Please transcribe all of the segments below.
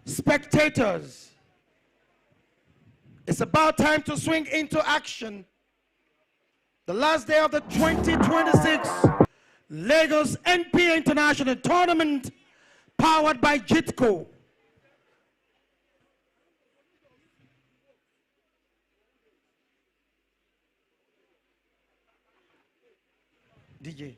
spectators, it's about time to swing into action. The last day of the 2026 Lagos NPA International Tournament, powered by JITCO. DJ.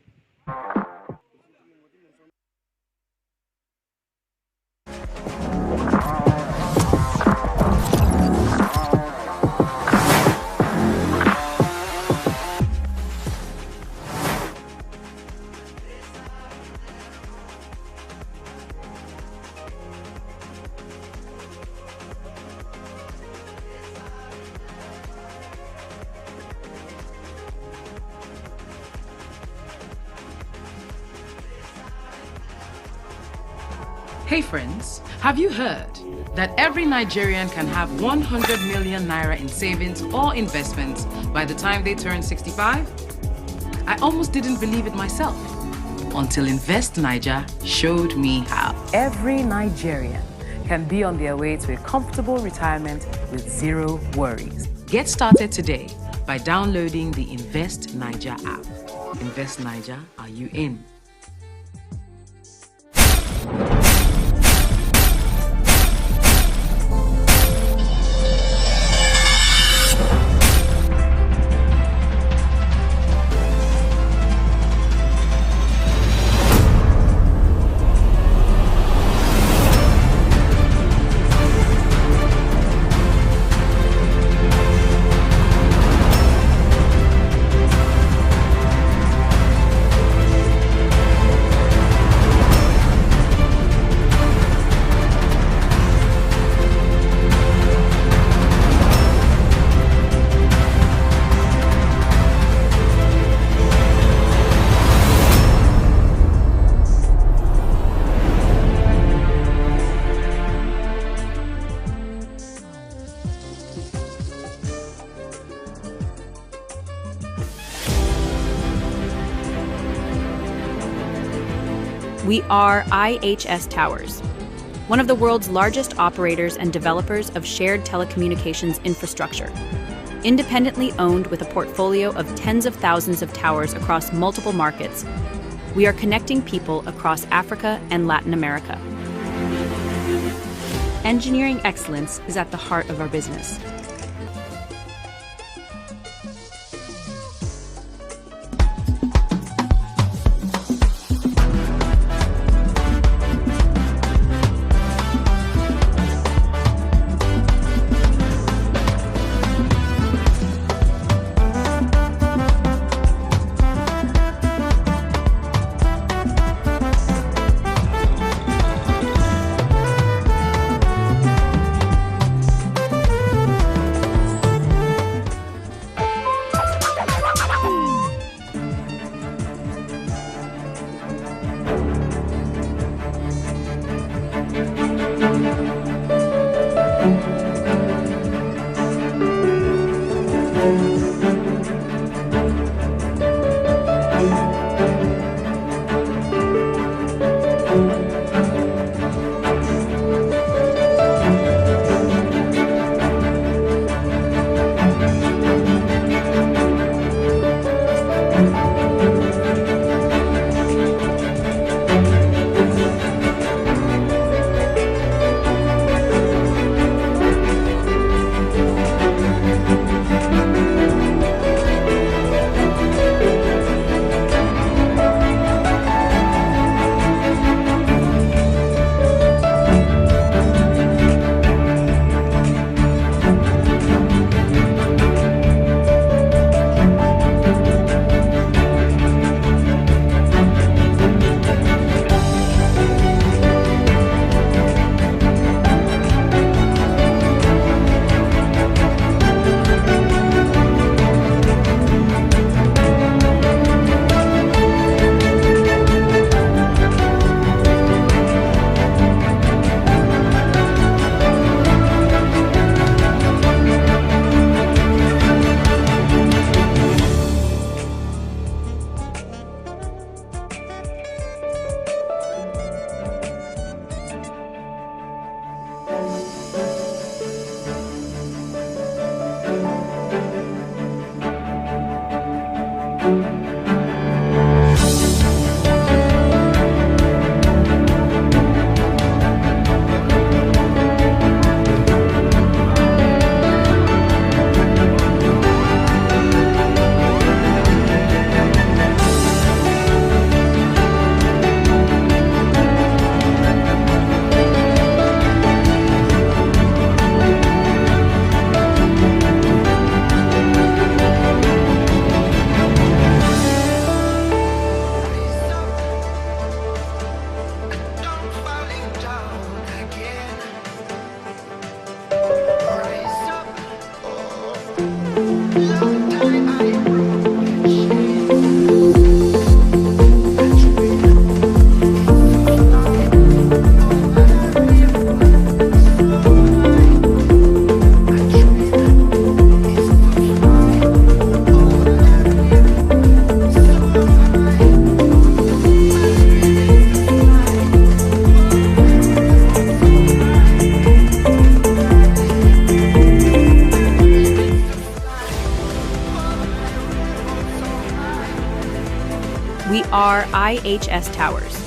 Hey friends, have you heard that every Nigerian can have 100 million naira in savings or investments by the time they turn 65? I almost didn't believe it myself until Invest Niger showed me how. Every Nigerian can be on their way to a comfortable retirement with zero worries. Get started today by downloading the Invest Niger app. Invest Niger, are you in? We are IHS Towers, one of the world's largest operators and developers of shared telecommunications infrastructure. Independently owned with a portfolio of tens of thousands of towers across multiple markets, we are connecting people across Africa and Latin America. Engineering excellence is at the heart of our business. are IHS Towers,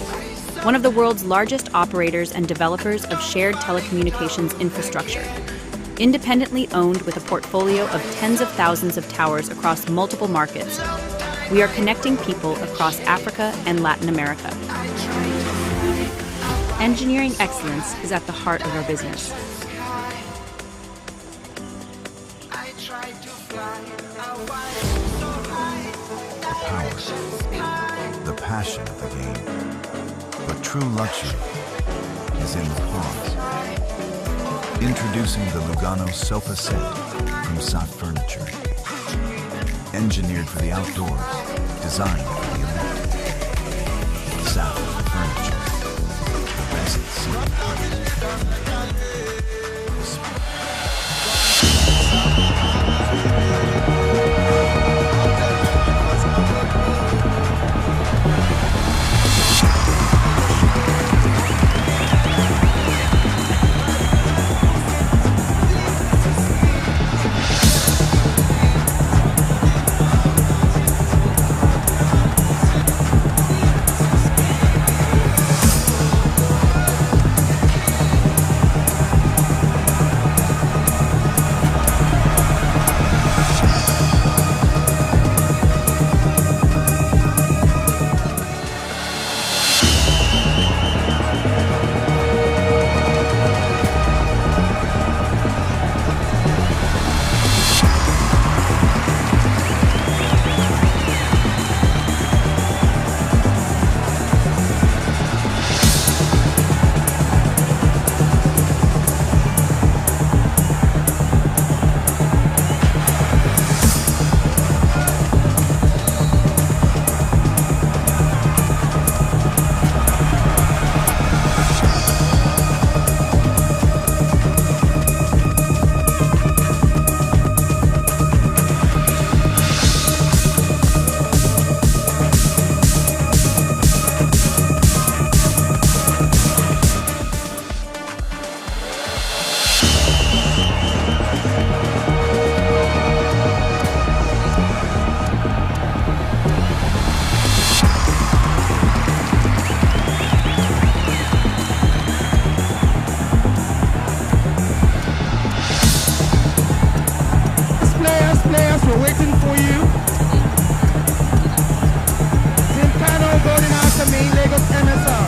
one of the world's largest operators and developers of shared telecommunications infrastructure. Independently owned with a portfolio of tens of thousands of towers across multiple markets, we are connecting people across Africa and Latin America. Engineering excellence is at the heart of our business. The power, the passion of the game. But true luxury is in the pause. Introducing the Lugano sofa set from SAOPOLO Furniture. Engineered for the outdoors, designed for the elite. SAOPOLO Furniture, the best seating house. We're waiting for you. Team KANO voting ALCHEMY, Lagos MSR.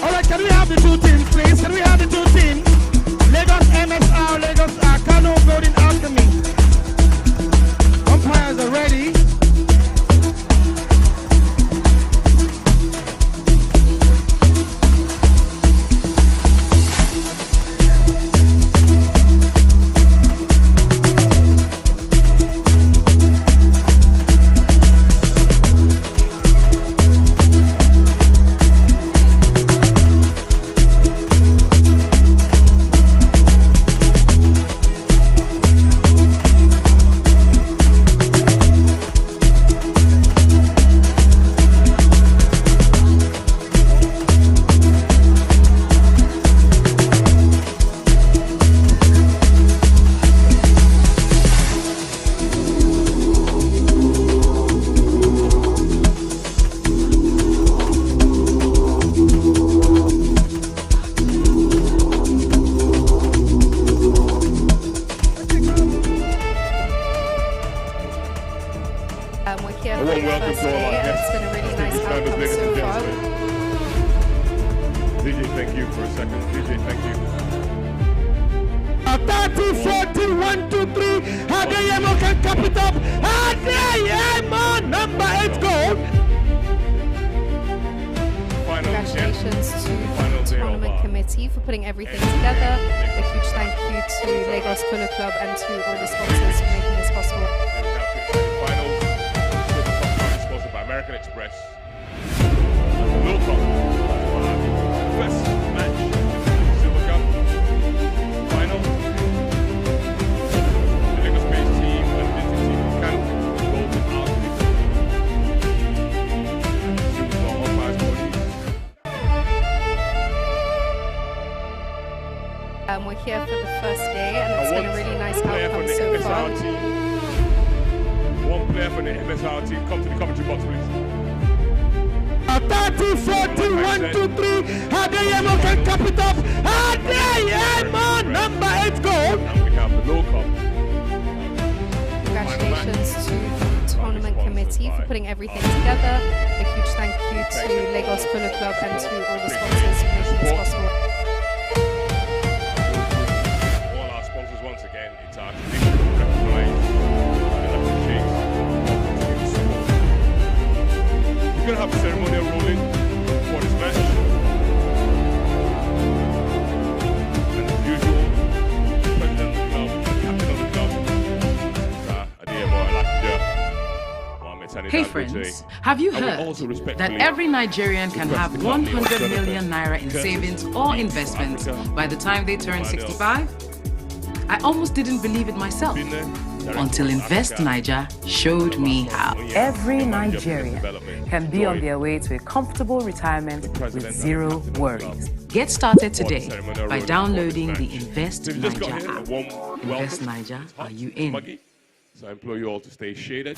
All right, can we have the two teams, please? Can we have the two teams? Lagos MSR, Lagos KANO voting ALCHEMY. Umpires are ready. We're here for the first day, and it's been a really nice outcome so far. DJ, thank you for a second. DJ, thank you. 30, 40, 1, 2, 3. Adeyemo can cap it up. Adeyemo, number 8 goal. Congratulations to the tournament committee for putting everything together. A huge thank you to Lagos Polo Club and to all the sponsors for making this possible. Sponsored by American Express. World Cup. First match, Silver Cup. Final. The Lagos-based team and the team from KANO involved in ALCHEMY. far. MSR team. One player from the MSR team, come to the commentary box, please. 30, 40, 1, 2, 3. Adeyemo can cap it up. Adeyemo, number 8 goal. And we have the low cup. Congratulations to the tournament committee for putting everything together. A huge thank you to Lagos Polo Club and to all the sponsors for making this possible. All our sponsors once again. It's our tradition to recognize and appreciate the support. We're going to have a ceremonial rolling for this match. And as usual, the president of the club, the captain of the club, Adeyemo Alatunde. Hey friends, have you heard that every Nigerian can have 100 million naira in savings or investments by the time they turn 65? I almost didn't believe it myself until Invest Niger showed me how. Every Nigerian can be on their way to a comfortable retirement with zero worries. Get started today by downloading the Invest Niger app. Invest Niger, are you in? So I implore you all to stay shaded.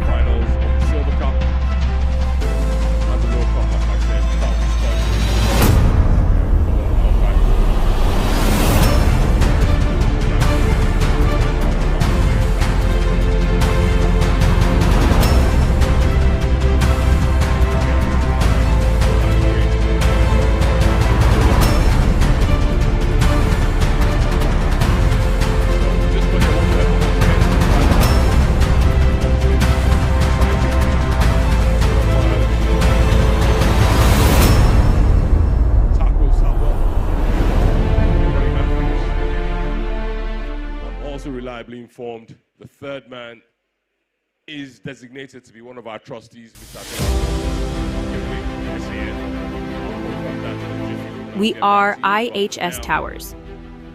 Finals of the Silver Cup and the World Cup, like I said, reliably informed, the third man is designated to be one of our trustees, which I think We are IHS Towers,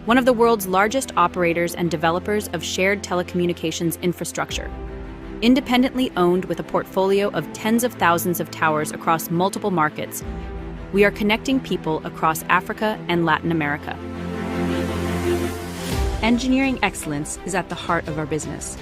one of the world's largest operators and developers of shared telecommunications infrastructure. Independently owned with a portfolio of tens of thousands of towers across multiple markets, we are connecting people across Africa and Latin America. Engineering excellence is at the heart of our business.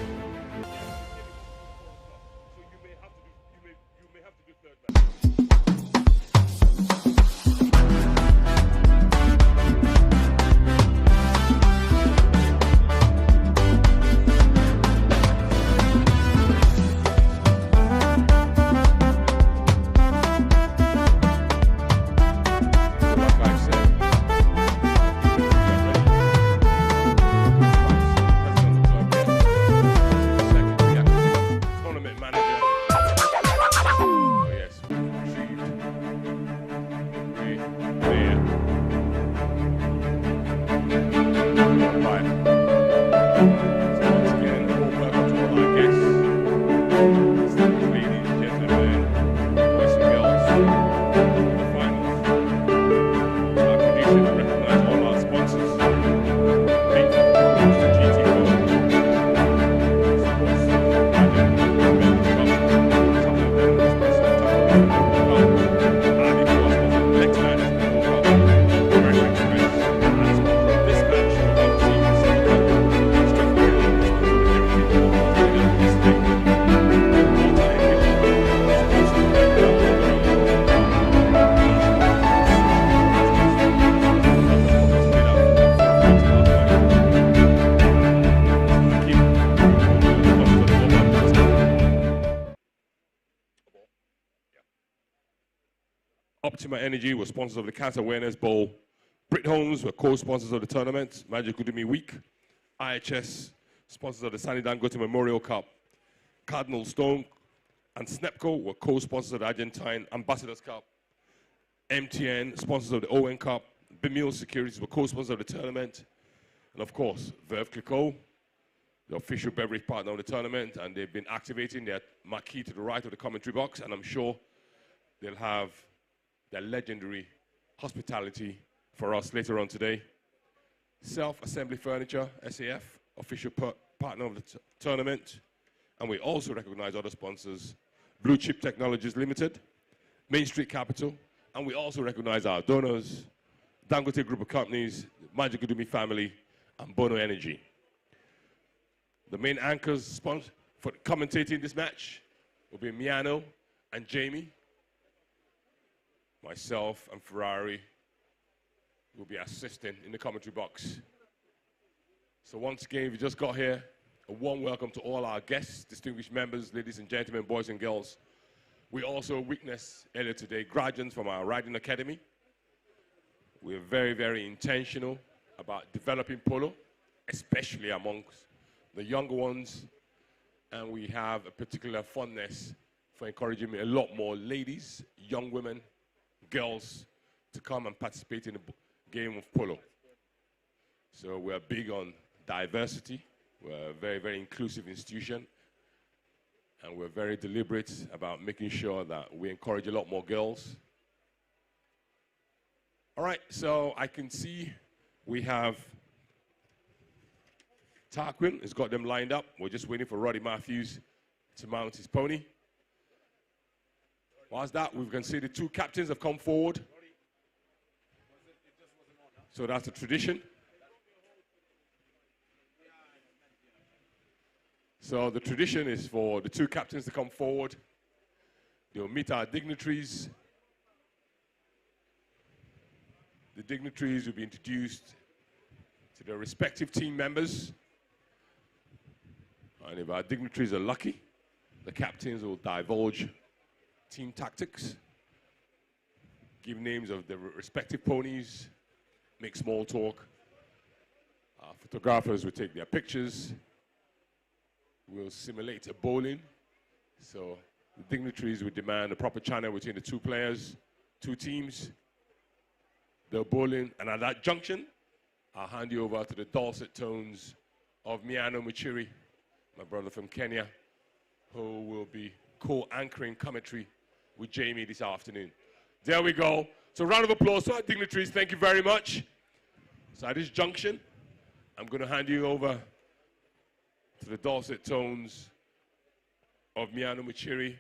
ALCHEMY Energy were sponsors of the Cancer Awareness Bowl. Brit Homes were co-sponsors of the tournament. Magic Udemy Week. IHS, sponsors of the Sani Dangote Memorial Cup. Cardinal Stone and SNEPCO were co-sponsors of the Argentine Ambassadors Cup. MTN, sponsors of the Owen Cup. Bemil Securities were co-sponsors of the tournament. And of course, Verve Clicquot, the official beverage partner of the tournament, and they've been activating their marquee to the right of the commentary box, and I'm sure they'll have their legendary hospitality for us later on today. Self-Assembly Furniture, SAF, official partner of the tournament. And we also recognize other sponsors, Blue Chip Technologies Limited, Main Street Capital, And we also recognize our donors, Dangote Group of Companies, Magic Udumi family, and Bono Energy. The main anchors for commentating this match will be Miano and Jamie. Myself and Ferrari will be assisting in the commentary box. So once again, if you just got here, a warm welcome to all our guests, distinguished members, ladies and gentlemen, boys and girls. We also witnessed earlier today graduates from our riding academy. We're very, very intentional about developing polo, especially amongst the younger ones. And we have a particular fondness for encouraging a lot more ladies, young women, girls to come and participate in the game of polo. So we're big on diversity. We're a very, very inclusive institution. And we're very deliberate about making sure that we encourage a lot more girls. All right, so I can see we have Tarquin has got them lined up. We're just waiting for Roddy Matthews to mount his pony. Whilst that, we can see the two captains have come forward. So that's the tradition. So the tradition is for the two captains to come forward. They'll meet our dignitaries. The dignitaries will be introduced to their respective team members. And if our dignitaries are lucky, the captains will divulge team tactics, give names of their respective ponies, make small talk. Our photographers will take their pictures. We'll simulate a bowling. So the dignitaries will demand a proper channel between the two players, two teams. They're bowling, and at that junction, I'll hand you over to the dulcet tones of Miano Muchiri, my brother from Kenya, who will be co-anchoring commentary with Jamie this afternoon. There we go. So round of applause to our dignitaries. Thank you very much. So at this junction, I'm going to hand you over to the dulcet tones of Miano Muchiri.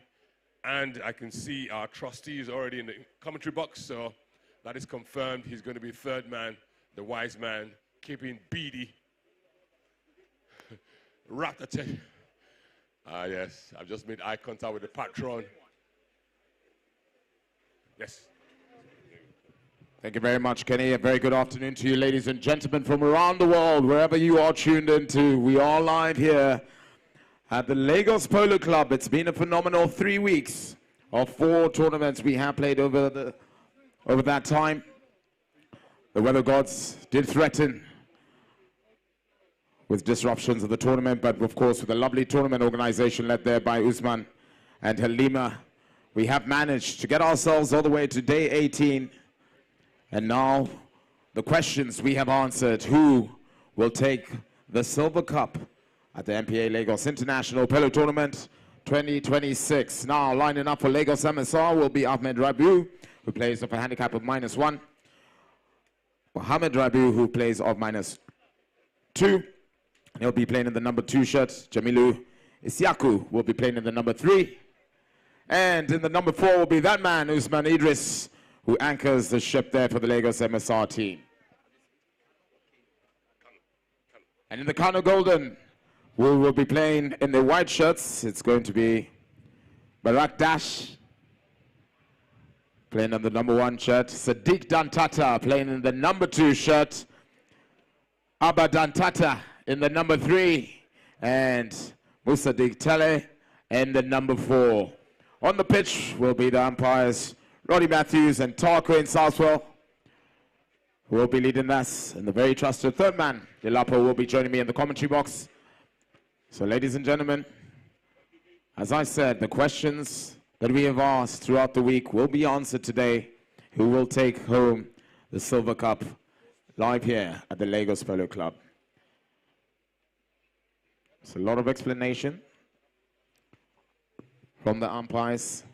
And I can see our trustee is already in the commentary box, so that is confirmed. He's going to be third man, the wise man, keeping beady. Rat-a-tat. Ah, yes, I've just made eye contact with the patron. Yes. Thank you very much, Kenny. A very good afternoon to you, ladies and gentlemen, from around the world, wherever you are tuned into. We are live here at the Lagos Polo Club. It's been a phenomenal 3 weeks of 4 tournaments we have played over that time. The weather gods did threaten with disruptions of the tournament, but of course with a lovely tournament organization led there by Usman and Halima, we have managed to get ourselves all the way to day 18. And now the questions we have answered: who will take the Silver Cup at the MPA Lagos International Polo Tournament 2026? Now lining up for Lagos MSR will be Ahmed Rabiu, who plays off a handicap of -1. Mohamed Rabiu, who plays off -2. He'll be playing in the number 2 shirt. Jamilu Isiaku will be playing in the number 3. And in the number 4 will be that man, Usman Idris, who anchors the ship there for the Lagos MSR team. And in the KANO Golden, we will be playing in the white shirts. It's going to be Barak Dash playing on the number 1 shirt. Sadiq Dantata playing in the number 2 shirt. Abba Dantata in the number 3. And Musadik Tele in the number 4. On the pitch will be the umpires Roddy Matthews and Tarquin Southwell, who will be leading us. And the very trusted third man, Dilapo, will be joining me in the commentary box. So ladies and gentlemen, as I said, the questions that we have asked throughout the week will be answered today. Who will take home the Silver Cup live here at the Lagos Polo Club? It's a lot of explanation from the umpires.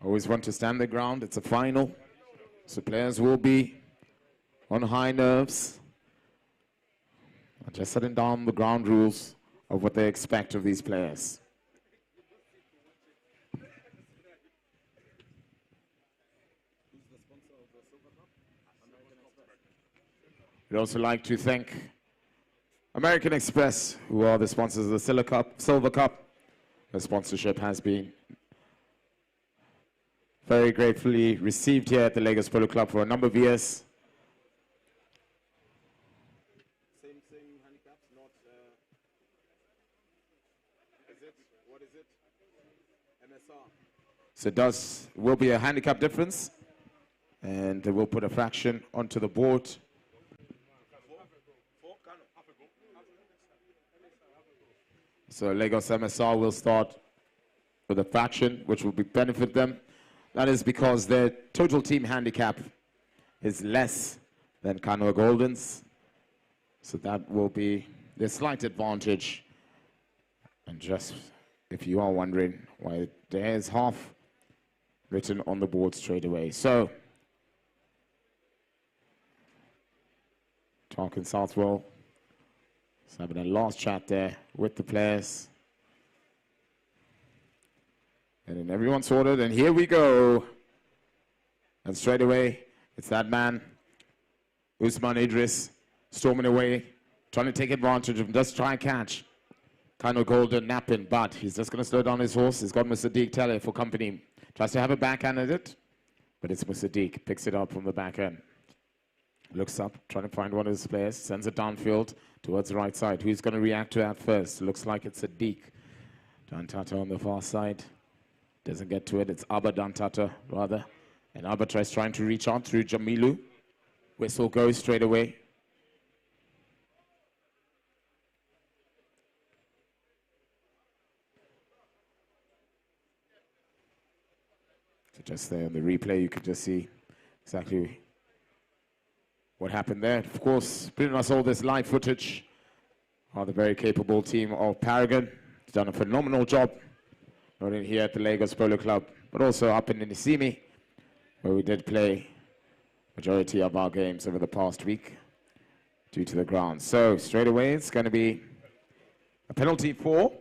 Always want to stand their ground. It's a final, so players will be on high nerves. Just setting down the ground rules of what they expect of these players. We'd also like to thank American Express, who are the sponsors of the Silver Cup. The sponsorship has been very gratefully received here at the Lagos Polo Club for a number of years. Same handicaps, not, what is it? MSR. So it will be a handicap difference, and they will put a fraction onto the board. So Lagos MSR will start with a fraction, which will benefit them. That is because their total team handicap is less than KANO Golden's. So that will be the slight advantage. And just if you are wondering why there's half written on the board straight away. So Tarkin Southwell is having a last chat there with the players. And then everyone's sorted, and here we go. And straight away, it's that man, Usman Idris, storming away, trying to take advantage of him, just try and catch KANO Golden napping, but he's just going to slow down his horse. He's got Mr. Deek Teller for company. Tries to have a backhand at it, but it's Mr. Deek. Picks it up from the backhand. Looks up, trying to find one of his players. Sends it downfield towards the right side. Who's going to react to that first? Looks like it's a Deek. Dantata on the far side. Doesn't get to it. It's Abba Dantata, rather. And Abba trying to reach out through Jamilu. Whistle goes straight away. So just there on the replay, you can just see exactly what happened there. Of course, bringing us all this live footage are the very capable team of Paragon. It's done a phenomenal job, not only here at the Lagos Polo Club, but also up in Nisimi, where we did play majority of our games over the past week due to the ground. So straight away, it's going to be a penalty for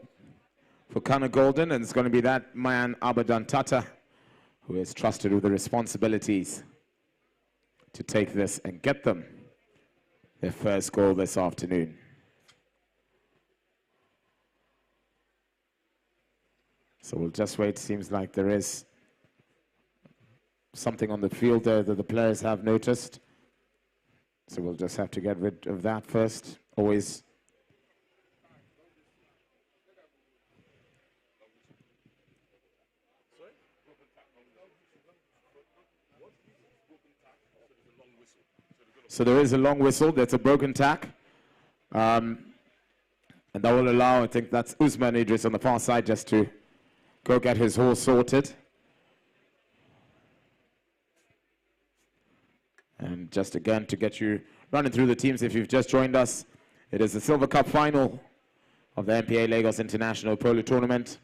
KANO Golden, and it's going to be that man, Abadan Tata, who is trusted with the responsibilities to take this and get them their first goal this afternoon. So we'll just wait. Seems like there is something on the field there that the players have noticed. So we'll just have to get rid of that first. Always. So there is a long whistle. That's a broken tack. And that will allow, I think that's Usman Idris on the far side, just to go get his horse sorted. And just again to get you running through the teams if you've just joined us. It is the Silver Cup final of the MPA Lagos International Polo Tournament.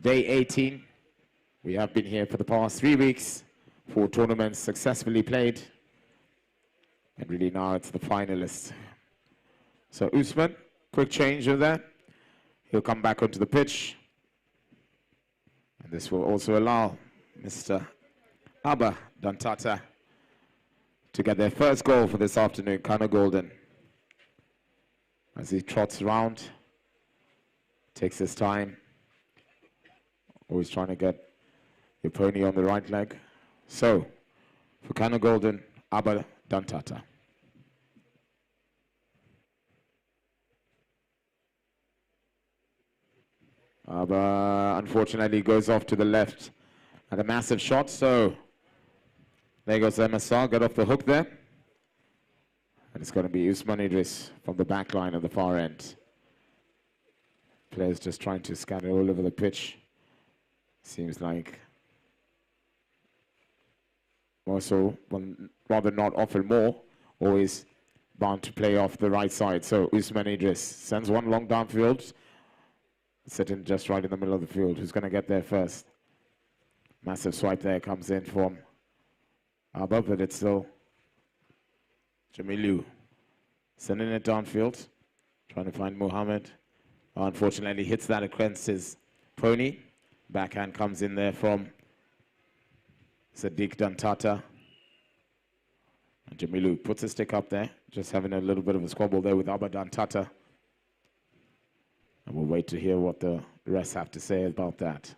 Day 18. We have been here for the past 3 weeks. 4 tournaments successfully played. And really now it's the finalists. So Usman, quick change of that. He'll come back onto the pitch. And this will also allow Mr. Abba Dantata to get their first goal for this afternoon, KANO Golden. As he trots around, takes his time. Always trying to get your pony on the right leg. So, for KANO Golden, Abba Dantata. Abba, unfortunately, goes off to the left at a massive shot, so Lagos MSR get off the hook there. And it's going to be Usman Idris from the back line at the far end. Players just trying to scatter all over the pitch. Seems like also, rather not offer more, always bound to play off the right side. So Usman Idris sends one long downfield, sitting just right in the middle of the field. Who's going to get there first? Massive swipe there comes in from Abba, but it's still Jamilu sending it downfield, trying to find Mohammed. Unfortunately, hits that against his pony. Backhand comes in there from Sadiq Dantata. Jamilu puts his stick up there, just having a little bit of a squabble there with Abadan Tata. And we'll wait to hear what the rest have to say about that.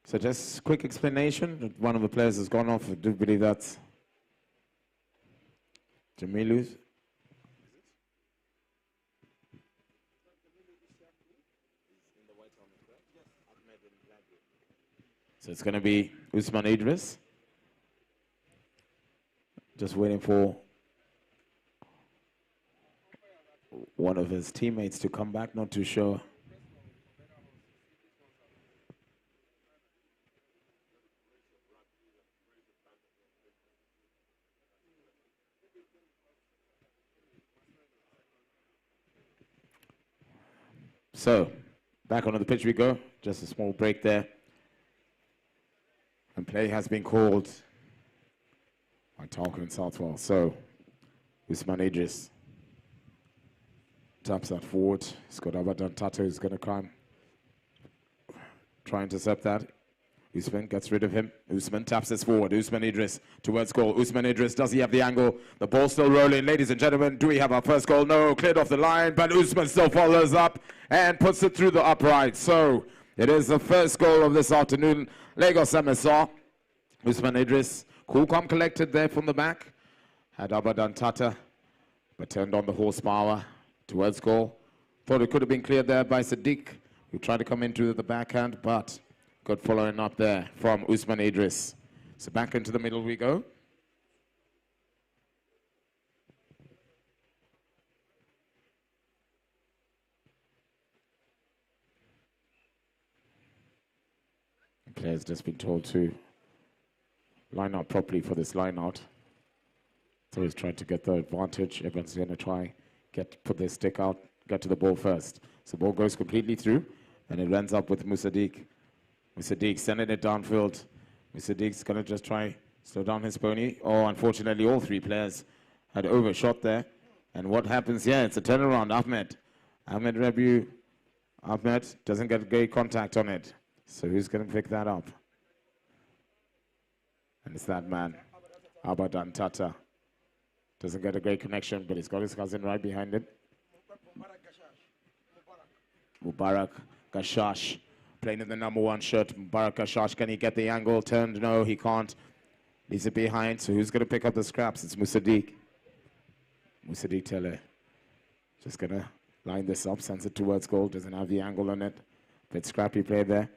So just quick explanation. One of the players has gone off. I do believe that's Jamilu. So it's going to be Usman Idris. Just waiting for one of his teammates to come back, not too sure. So, back onto the pitch we go. Just a small break there. And play has been called by Tarkin and Southwell. So, Usman Idris taps that forward. He's got Abadan Tata who's going to climb. Try and intercept that. Usman gets rid of him. Usman taps this forward. Usman Idris towards goal. Usman Idris, does he have the angle? The ball's still rolling. Ladies and gentlemen, do we have our first goal? No, cleared off the line, but Usman still follows up and puts it through the upright. So it is the first goal of this afternoon. Lagos MSR. Usman Idris, cool, calm, collected there from the back. Had Abadan Tata, but turned on the horsepower towards goal. Thought it could have been cleared there by Sadiq, who tried to come into the backhand, but good following up there from Usman Idris. So back into the middle we go. The player's just been told to line up properly for this line out. So he's trying to get the advantage. Everyone's going to try, put their stick out, get to the ball first. So the ball goes completely through, and it ends up with Musaddiq. Musaddiq sending it downfield. Musaddiq's going to just try slow down his pony. Oh, unfortunately, all three players had overshot there. And what happens here? It's a turnaround. Ahmed Rebu. Ahmed doesn't get great contact on it. So who's going to pick that up? And it's that man, Abadan Tata. Doesn't get a great connection, but he's got his cousin right behind him. Mubarak Gashash. Playing in the #1 shirt, Mubarak Gashash. Can he get the angle turned? No, he can't. Leaves it behind. So who's going to pick up the scraps? It's Musaddiq. Musaddiq Tele. Just going to line this up, sends it towards goal. Doesn't have the angle on it. Bit scrappy play there.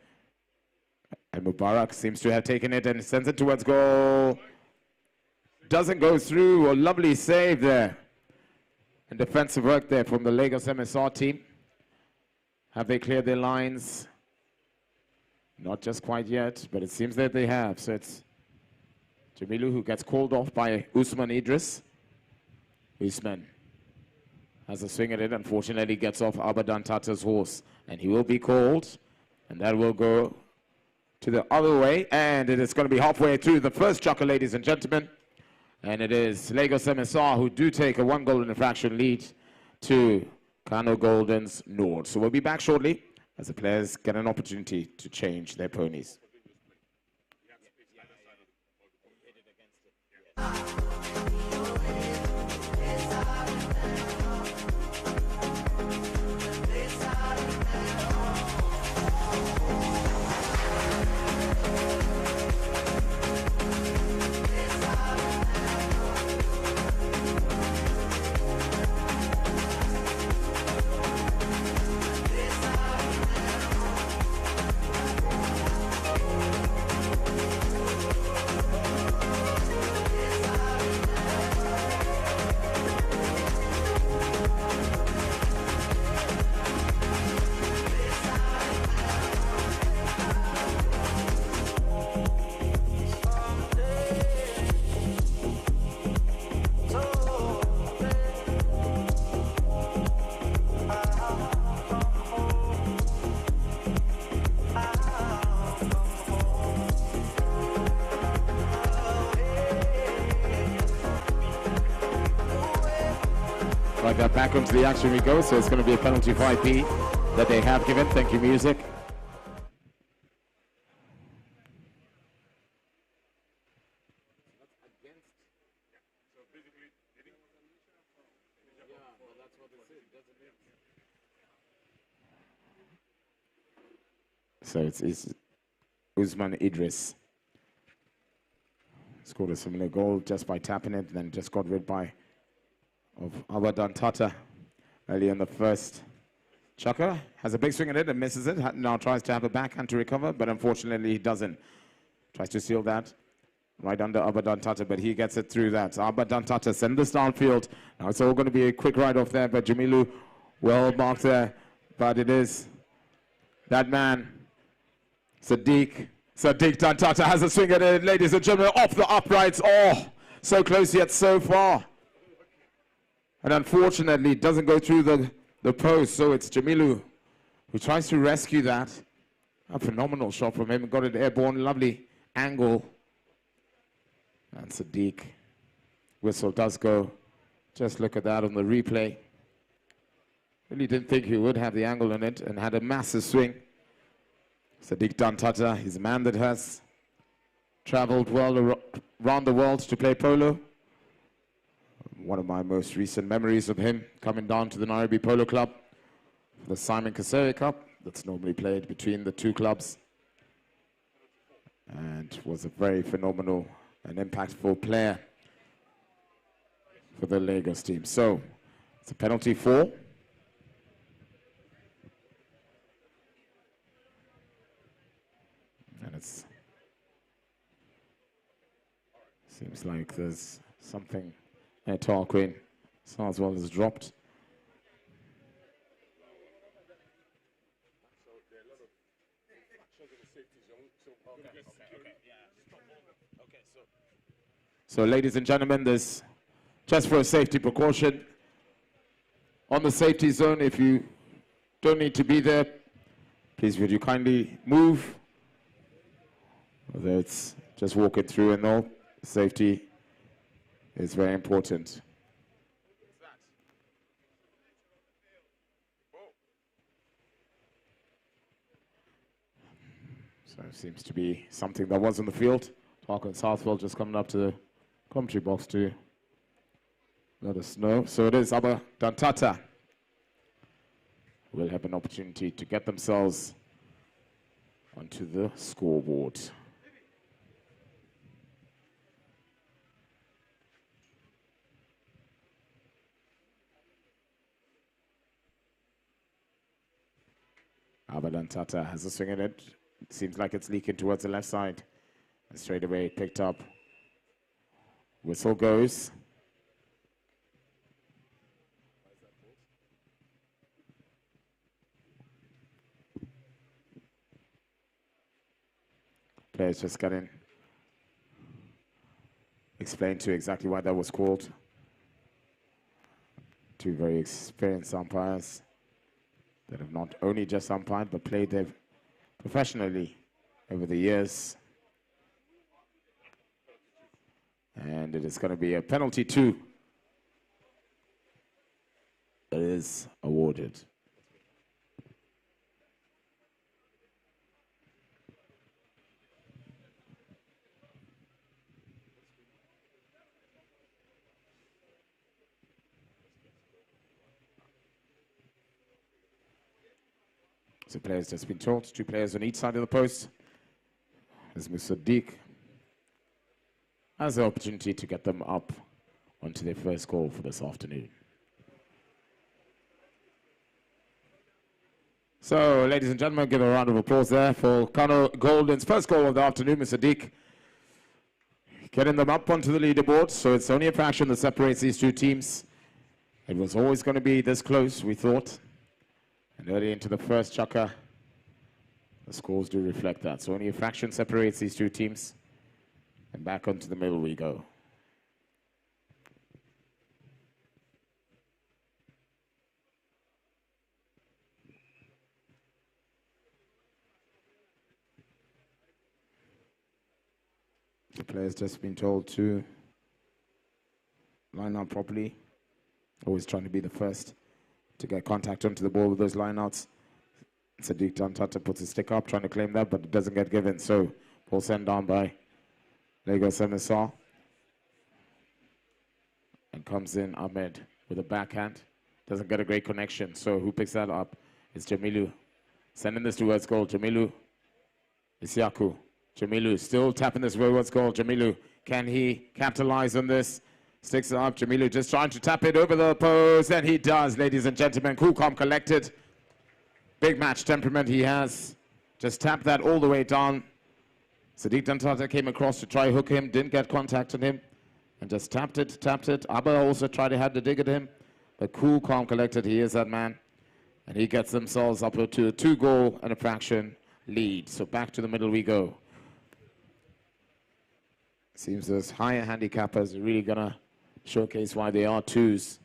And Mubarak seems to have taken it and sends it towards goal. Doesn't go through. A lovely save there. And defensive work there from the Lagos MSR team. Have they cleared their lines? Not just quite yet, but it seems that they have. So it's Jamilu who gets called off by Usman Idris. Usman has a swing at it, unfortunately gets off Abadan Tata's horse. And he will be called, and that will go to the other way. And it is going to be halfway through the first chucker, ladies and gentlemen. And it is Lagos MSR who do take a 1-goal infraction lead to KANO Golden's Nord. So we'll be back shortly as the players get an opportunity to change their ponies. like that. Back into the action we go. So it's going to be a penalty for IP that they have given. Thank you, music. So it's Usman Idris. Scored a similar goal just by tapping it, then just got rid of Abadan Tata early in the first. Chaka has a big swing at it and misses it. Now tries to have a backhand to recover, but unfortunately he doesn't. Tries to seal that right under Abadan Tata, but he gets it through that. Abadan Tata send this downfield. Now it's all going to be a quick ride off there, but Jamilu well marked there. But it is that man, Sadiq Dantata has a swing at it, ladies and gentlemen, off the uprights. Oh, so close yet so far. And unfortunately, it doesn't go through the post, so it's Jamilu who tries to rescue that. A phenomenal shot from him, got it airborne, lovely angle. And Sadiq, whistle does go. Just look at that on the replay. Really didn't think he would have the angle in it and had a massive swing. Sadiq Dantata, he's a man that has traveled well around the world to play polo. One of my most recent memories of him coming down to the Nairobi Polo Club for the Simon Kasere Cup that's normally played between the two clubs, and was a very phenomenal and impactful player for the Lagos team. So it's a penalty 4. And it seems like there's something Tarquin Sarswell has dropped. So ladies and gentlemen, this just for a safety precaution. On the safety zone, if you don't need to be there, please would you kindly move. Whether it's just walking through and all, safety is very important. So it seems to be something that was on the field. Tarquin Southwell just coming up to the commentary box to let us know. So it is Abba Dantata will have an opportunity to get themselves onto the scoreboard. Abadan Tata has a swing in it. It seems like it's leaking towards the left side. And straight away picked up. Whistle goes. Players just got in. Explain to exactly why that was called. Two very experienced umpires that have not only just umpired but played there professionally over the years. And it is going to be a penalty 2 that is awarded. So players just been told, 2 players on each side of the post. As Mr. Sadiq has the opportunity to get them up onto their first goal for this afternoon. So, ladies and gentlemen, give a round of applause there for KANO Golden's first goal of the afternoon, Mr. Sadiq. Getting them up onto the leaderboard, so it's only a fraction that separates these 2 teams. It was always going to be this close, we thought. And early into the first chukka, the scores do reflect that. So only a fraction separates these 2 teams. And back onto the middle we go. The players just been told to line up properly. Always trying to be the first to get contact onto the ball with those lineouts. Sadiq Dantata puts his stick up, trying to claim that, but it doesn't get given. So ball sent down by Lagos MSR. And comes in Ahmed with a backhand. Doesn't get a great connection. So who picks that up? It's Jamilu. Sending this towards goal. Jamilu. Isiaku. Jamilu still tapping this towards goal. Jamilu, can he capitalize on this? Sticks it up. Jamilu just trying to tap it over the post, and he does, ladies and gentlemen. Cool, calm, collected. Big match temperament he has. Just tapped that all the way down. Sadiq Dantata came across to try hook him, didn't get contact on him, and just tapped it, tapped it. Abba also tried to have the dig at him, but cool, calm, collected, he is that man. And he gets themselves up to a 2-goal and a fraction lead. So back to the middle we go. Seems those higher handicappers are really gonna showcase why they are twos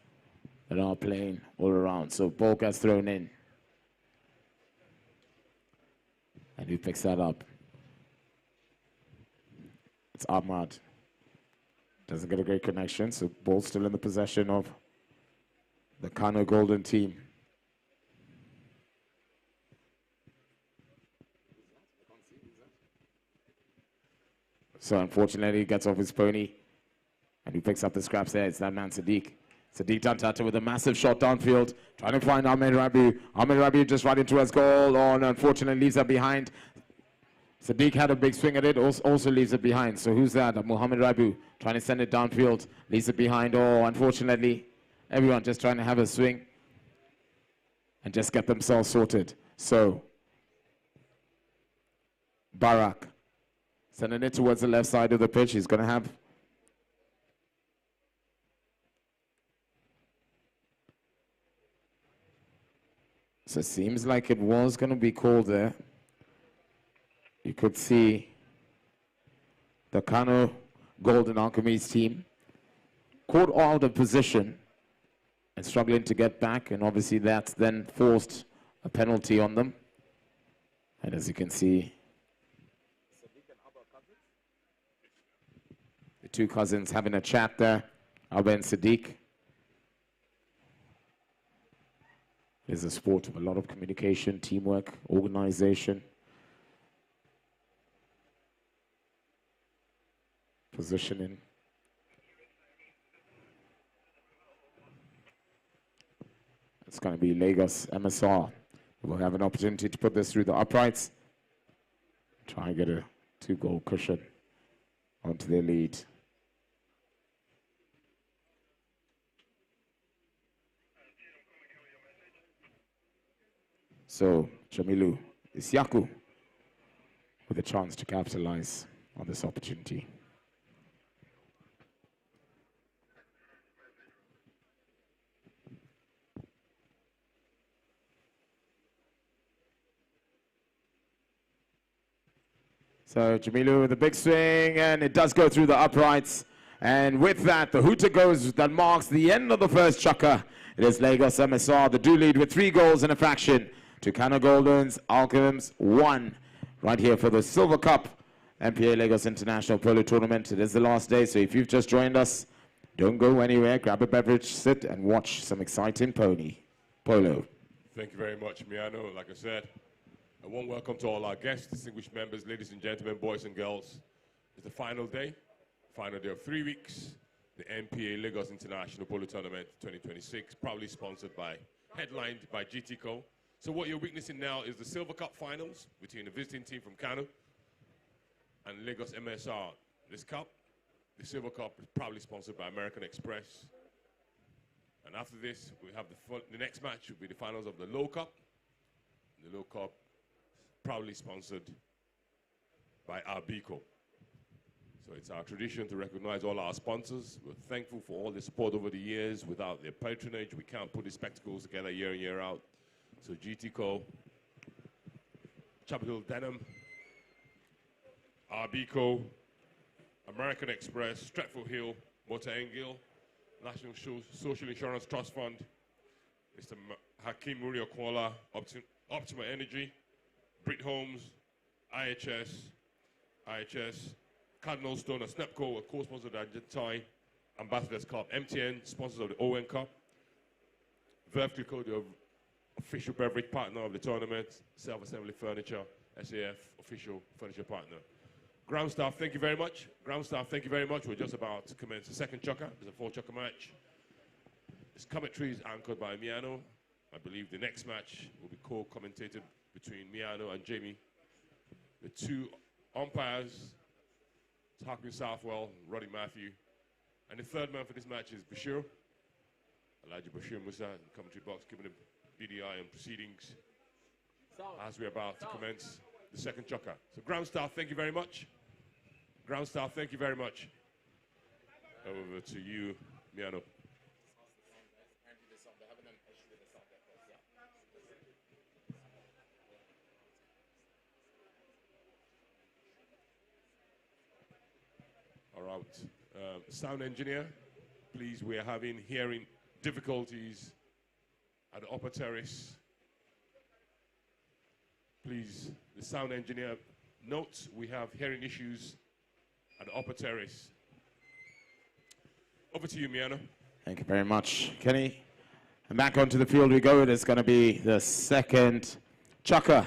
that are playing all around. So ball gets thrown in. And who picks that up? It's Ahmad. Doesn't get a great connection, so ball still in the possession of the KANO Golden team. So unfortunately, he gets off his pony, and he picks up the scraps there. It's that man, Sadiq. Sadiq Dantata with a massive shot downfield, trying to find Ahmed Rabiu. Ahmed Rabiu just right into his goal, and unfortunately leaves that behind. Sadiq had a big swing at it, also leaves it behind. So who's that? Mohamed Rabiu trying to send it downfield, leaves it behind. Oh, unfortunately, everyone just trying to have a swing and just get themselves sorted. So Barak sending it towards the left side of the pitch. He's going to have so it seems like it was going to be called there. You could see the KANO Golden Alchemy's team caught out of position and struggling to get back, and obviously that's then forced a penalty on them. And as you can see, the two cousins having a chat there, Abba and Sadiq. It's a sport of a lot of communication, teamwork, organization, positioning. It's going to be Lagos MSR. We'll have an opportunity to put this through the uprights. Try and get a 2-goal cushion onto their lead. So Jamilu Isiaku with a chance to capitalize on this opportunity. So Jamilu with a big swing, and it does go through the uprights. And with that, the hooter goes that marks the end of the first chukker. It is Lagos MSR, the do lead with 3 goals and a fraction to KANO Golden's Alchems 1. Right here for the Silver Cup MPA Lagos International Polo Tournament. It is the last day, so if you've just joined us, don't go anywhere. Grab a beverage, sit, and watch some exciting polo. Thank you very much, Miano. Like I said, a warm welcome to all our guests, distinguished members, ladies and gentlemen, boys and girls. It's the final day of 3 weeks, the MPA Lagos International Polo Tournament 2026, proudly sponsored by, headlined by GTCO. So what you're witnessing now is the Silver Cup finals between the visiting team from KANO and Lagos MSR. This cup, the Silver Cup, is proudly sponsored by American Express. And after this, we have the next match will be the finals of the Low Cup. The Low Cup, proudly sponsored by ALCHEMY. So it's our tradition to recognize all our sponsors. We're thankful for all the support over the years. Without their patronage, we can't put these spectacles together year in, year out. So GTCO, Chapel Hill Denim, ALCHEMY, American Express, Stratford Hill, Motor Engil, National Social Insurance Trust Fund, Mr. Hakeem Muriokola, Optima Energy, Brit Homes, IHS, Cardinal Stone, and Snepco, a co-sponsor of the Argentine Ambassadors Cup, MTN, sponsors of the ON Cup, Verve Clicquot, the official beverage partner of the tournament. Self-Assembly Furniture, SAF, official furniture partner. Ground staff, thank you very much. Ground staff, thank you very much. We're just about to commence the second chukker. It's a 4-chukker match. This commentary is anchored by Miano. I believe the next match will be co-commentated between Miano and Jamie. The two umpires, Hakim Southwell, Roddy Matthew. And the third man for this match is Bashir. Elijah Bashir Musa in the commentary box, giving the BDI and proceedings as we're about to commence the second chukker. So ground staff, thank you very much. Ground staff, thank you very much. Over to you, Miano. All right. Sound engineer, please, we are having hearing difficulties at the upper terrace. Please, the sound engineer notes we have hearing issues at the upper terrace. Over to you, Miano. Thank you very much, Kenny. And back onto the field we go. It is going to be the second chukker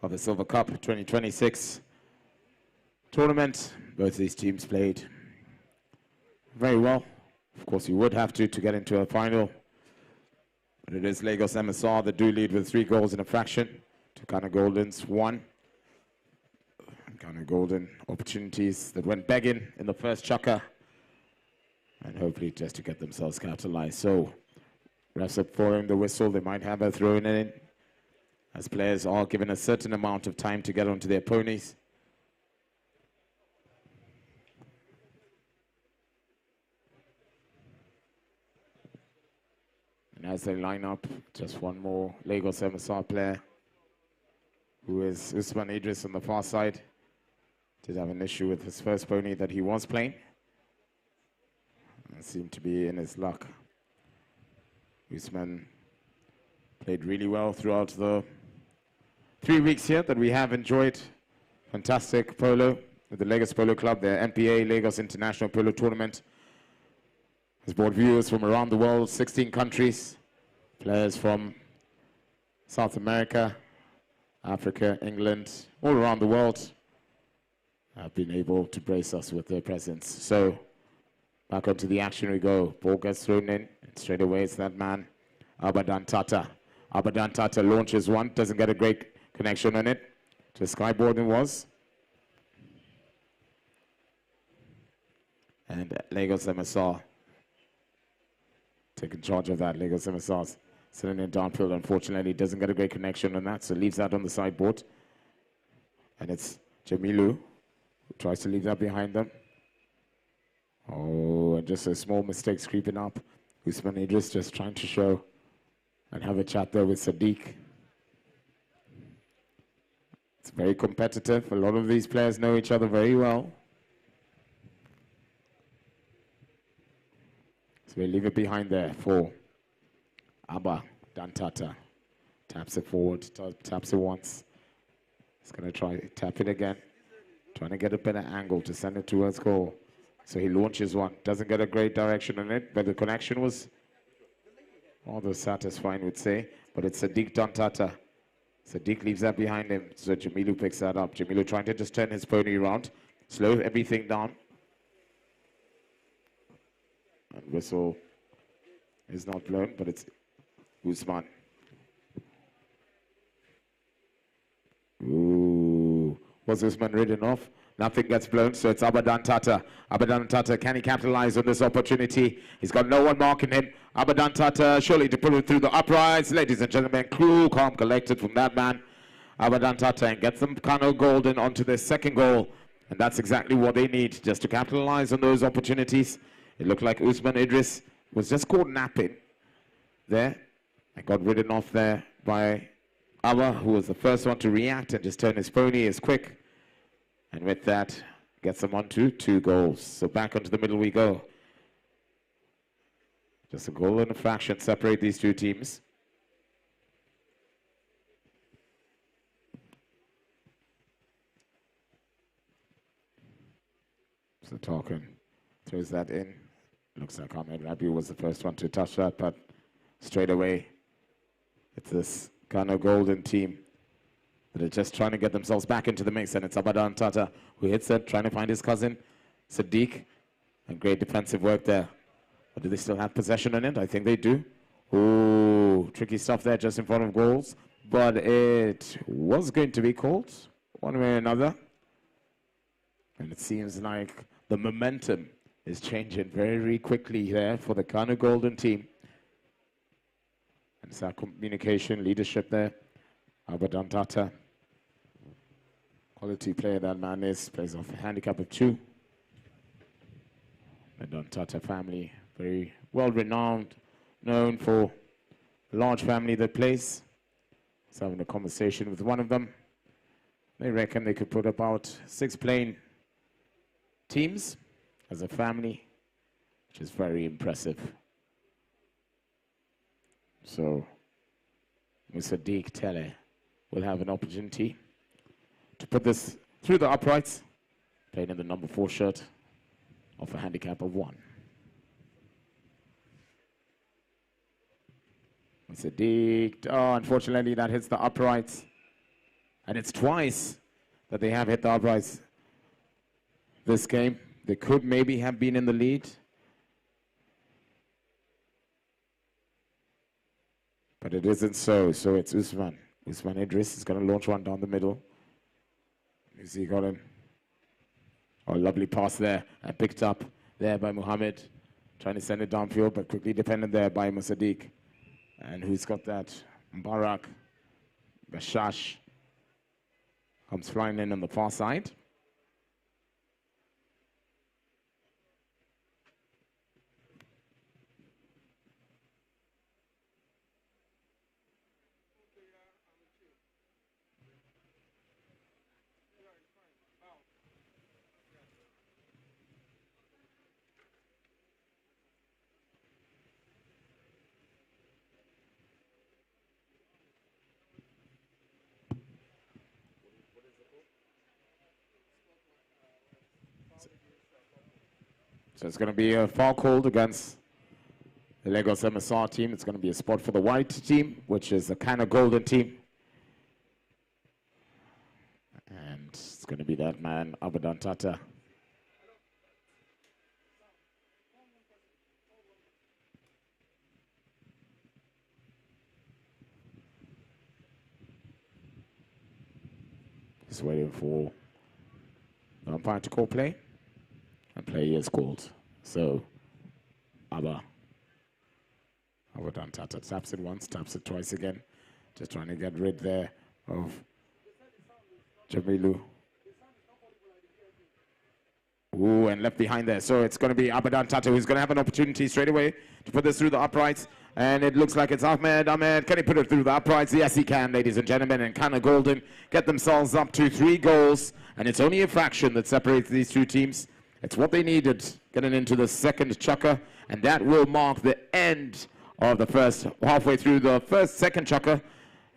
of the Silver Cup 2026 tournament. Both these teams played very well. Of course, you would have to get into a final. But it is Lagos MSR that do lead with 3 goals in a fraction to KANO Golden's 1. KANO Golden opportunities that went begging in the first chukker. And hopefully just to get themselves capitalized. So, refs are blowing the whistle. They might have a throw in as players are given a certain amount of time to get onto their ponies. And as they line up, just one more Lagos MSR player, who is Usman Idris on the far side. Did have an issue with his first pony that he was playing. And seemed to be in his luck. Usman played really well throughout the 3 weeks here that we have enjoyed. Fantastic polo with the Lagos Polo Club, their MPA Lagos International Polo Tournament. Has brought viewers from around the world, 16 countries, players from South America, Africa, England, all around the world have been able to brace us with their presence. So back onto the action we go. Ball gets thrown in, and straight away it's that man, Abadan Tata. Abadan Tata launches one, doesn't get a great connection on it. To Skyboard it was. And Lagos MSR taking charge of that. Lagos MSR's sitting in downfield, unfortunately doesn't get a great connection on that, so leaves that on the sideboard. And it's Jamilu who tries to leave that behind them. Oh, and just a small mistake creeping up. Usman Idris just trying to show and have a chat there with Sadiq. It's very competitive. A lot of these players know each other very well. So we leave it behind there for Abba Dantata. Taps it forward, taps it once. He's going to try tap it again. Trying to get a better angle to send it towards goal. So he launches one. Doesn't get a great direction on it, but the connection was although satisfying, would say. But it's Sadiq Dantata. Sadiq leaves that behind him. So Jamilu picks that up. Jamilu trying to just turn his pony around. Slow everything down. And whistle is not blown, but it's Usman. Ooh. Was Usman ridden off? Nothing gets blown, so it's Abadan Tata. Abadan Tata, can he capitalize on this opportunity? He's got no one marking him. Abadan Tata, surely to pull it through the uprights. Ladies and gentlemen, cool, calm, collected from that man. Abadan Tata, and gets them KANO Golden onto their second goal. And that's exactly what they need, just to capitalize on those opportunities. It looked like Usman Idris was just caught napping there and got ridden off there by Abba, who was the first one to react and just turn his pony as quick. And with that, gets them on to 2 goals. So back onto the middle we go. Just a goal and a fraction separate these two teams. So Tarkin throws that in. Looks like Ahmed Rabiu was the first one to touch that, but straight away It's this KANO Golden team that are just trying to get themselves back into the mix, and it's Abadan Tata who hits it, trying to find his cousin, Sadiq, and great defensive work there. But do they still have possession in it? I think they do. Ooh, tricky stuff there just in front of goals, but it was going to be called one way or another. And it seems like the momentum is changing very quickly there for the KANO Golden team. And it's our communication leadership there. Abadan Tata, quality player that man is, plays off a handicap of 2. The Abadan Tata family, very well renowned, known for a large family that plays. I was having a conversation with one of them. They reckon they could put about 6 playing teams as a family, which is very impressive. So, Mr. Sadiq Tele will have an opportunity to put this through the uprights, playing in the number 4 shirt of a handicap of 1. Sadiq, oh, unfortunately that hits the uprights. And it's twice that they have hit the uprights this game. They could maybe have been in the lead. But it isn't so. So it's Usman. Usman Idris is going to launch one down the middle. You see, got him. Oh, lovely pass there. And picked up there by Muhammad. Trying to send it downfield, but quickly defended there by Sadiq. And who's got that? Mubarak. Bashash comes flying in on the far side. So it's going to be a foul called against the Lagos MSR team. It's going to be a spot for the white team, which is the KANO Golden team. And it's going to be that man, Abadan Tata. Just waiting for the umpire to call play. And play is called. So, Abadan Tata taps it once, taps it twice again. Just trying to get rid there of Jamilu. Ooh, and left behind there. So it's going to be Abadan Tata who's going to have an opportunity straight away to put this through the uprights. And it looks like it's Ahmed. Ahmed, can he put it through the uprights? Yes, he can, ladies and gentlemen. And KANO Golden get themselves up to 3 goals. And it's only a fraction that separates these 2 teams. It's what they needed getting into the second chukker, and that will mark the end of the first, halfway through the second chukker,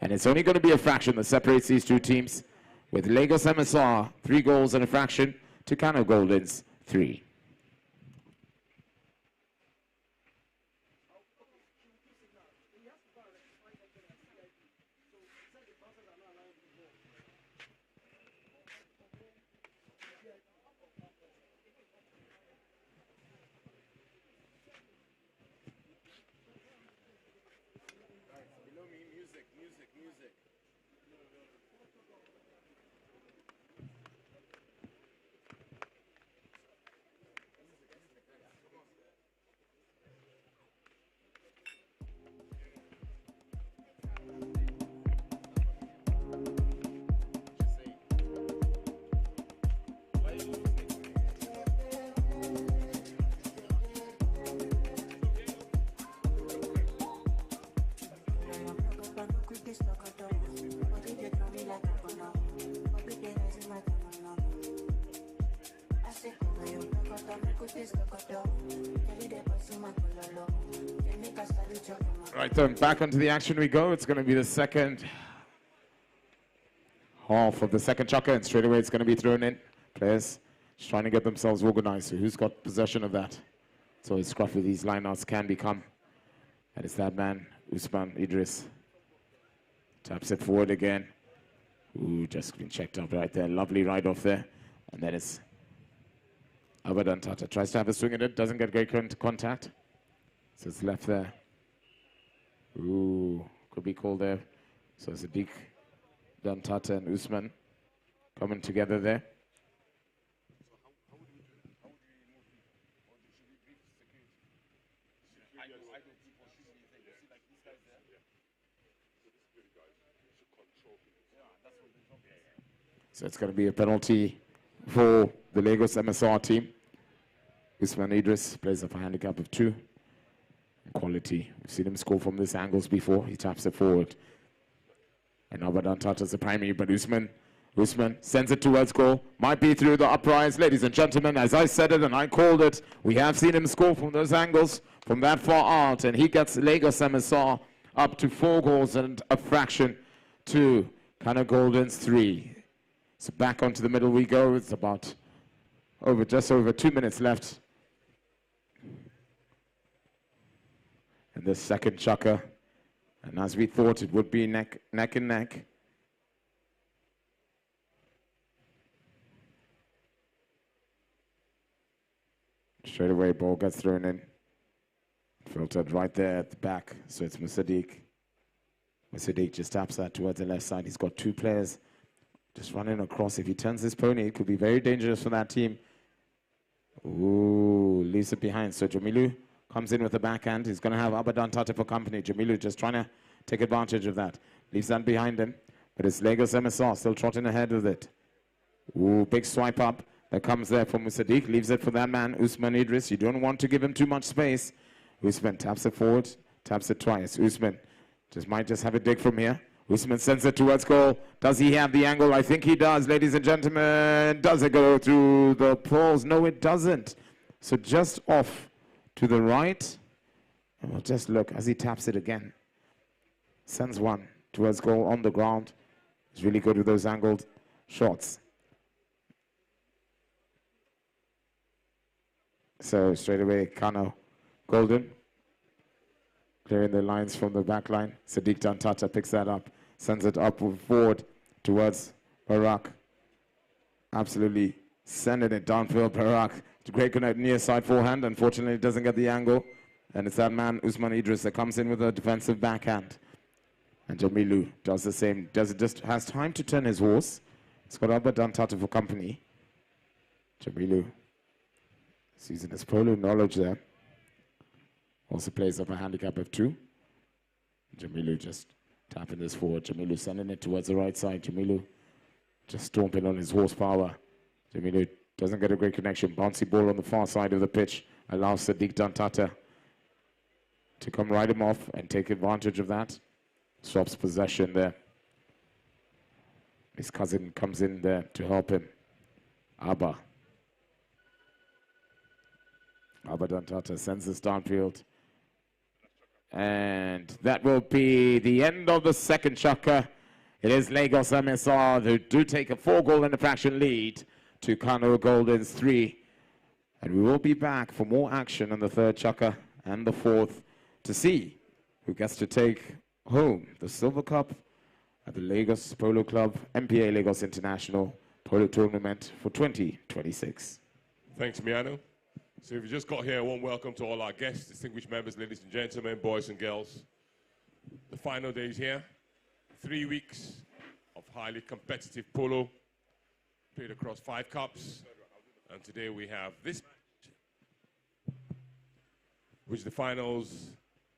and it's only going to be a fraction that separates these 2 teams, with Lagos MSR 3 goals and a fraction to KANO Golden's 3. Right then, back onto the action we go. It's going to be the second half of the second chukker, and straight away it's going to be thrown in. Players just trying to get themselves organized. So who's got possession of that? So it's scruffy these lineouts can become. And it's that man, Usman Idris. Taps it forward again. Ooh, just been checked up right there. Lovely ride off there. And then it's Abadan Tata. Tries to have a swing at it. Doesn't get great contact. So it's left there. Ooh, could be called there. So Sadiq, Dantata and Usman coming together there. So it's going to be a penalty for the Lagos MSR team. Usman Idris plays off a handicap of 2. Quality. We've seen him score from this angles before. He taps it forward. And Abadan Tata's the primary, but Usman sends it towards goal. Might be through the uprights. Ladies and gentlemen, as I said it and I called it, we have seen him score from those angles, from that far out, and he gets Lagos MSR up to 4 goals and a fraction to KANO Golden's 3. So back onto the middle we go. It's about just over 2 minutes left. And this second chukker. And as we thought, it would be neck and neck. Straight away, ball gets thrown in. Filtered right there at the back. So it's Musaddiq. Musaddiq just taps that towards the left side. He's got 2 players just running across. If he turns his pony, it could be very dangerous for that team. Ooh, leaves it behind. So Jamilu comes in with the backhand. He's going to have Abadan Tata for company. Jamilu just trying to take advantage of that. Leaves that behind him. But it's Lagos MSR still trotting ahead with it. Ooh, big swipe up that comes there from Musaddiq. Leaves it for that man, Usman Idris. You don't want to give him too much space. Usman taps it forward. Taps it twice. Usman might just have a dig from here. Usman sends it towards goal. Does he have the angle? I think he does, ladies and gentlemen. Does it go through the poles? No, it doesn't. So just off to the right. And we'll just look as he taps it again. Sends one towards goal on the ground. He's really good with those angled shots. So straight away, KANO Golden. Clearing the lines from the back line. Sadiq Dantata picks that up. Sends it up forward towards Barak. Absolutely sending it downfield. Barak. Great connect near side forehand. Unfortunately, it doesn't get the angle. And it's that man, Usman Idris, that comes in with a defensive backhand. And Jamilu does the same. Just has time to turn his horse. He's got Abadan Tata for company. Jamilu is using his Polo knowledge there. Also plays up a handicap of 2. Jamilu just tapping this forward. Jamilu sending it towards the right side. Jamilu just stomping on his horsepower. Jamilu doesn't get a great connection. Bouncy ball on the far side of the pitch. Allows Sadiq Dantata to come right him off and take advantage of that. Swaps possession there. His cousin comes in there to help him. Abadan Tata sends this downfield. And that will be the end of the second chukker. It is Lagos MSR who do take a 4-goal and a fraction lead to KANO Golden's 3. And we will be back for more action on the third chukker and the fourth to see who gets to take home the Silver Cup at the Lagos Polo Club MPA Lagos International Polo Tournament for 2026. Thanks, Miano. So if you just got here, a warm welcome to all our guests, distinguished members, ladies and gentlemen, boys and girls. The final day is here. 3 weeks of highly competitive polo, played across 5 cups. And today we have this match, which is the finals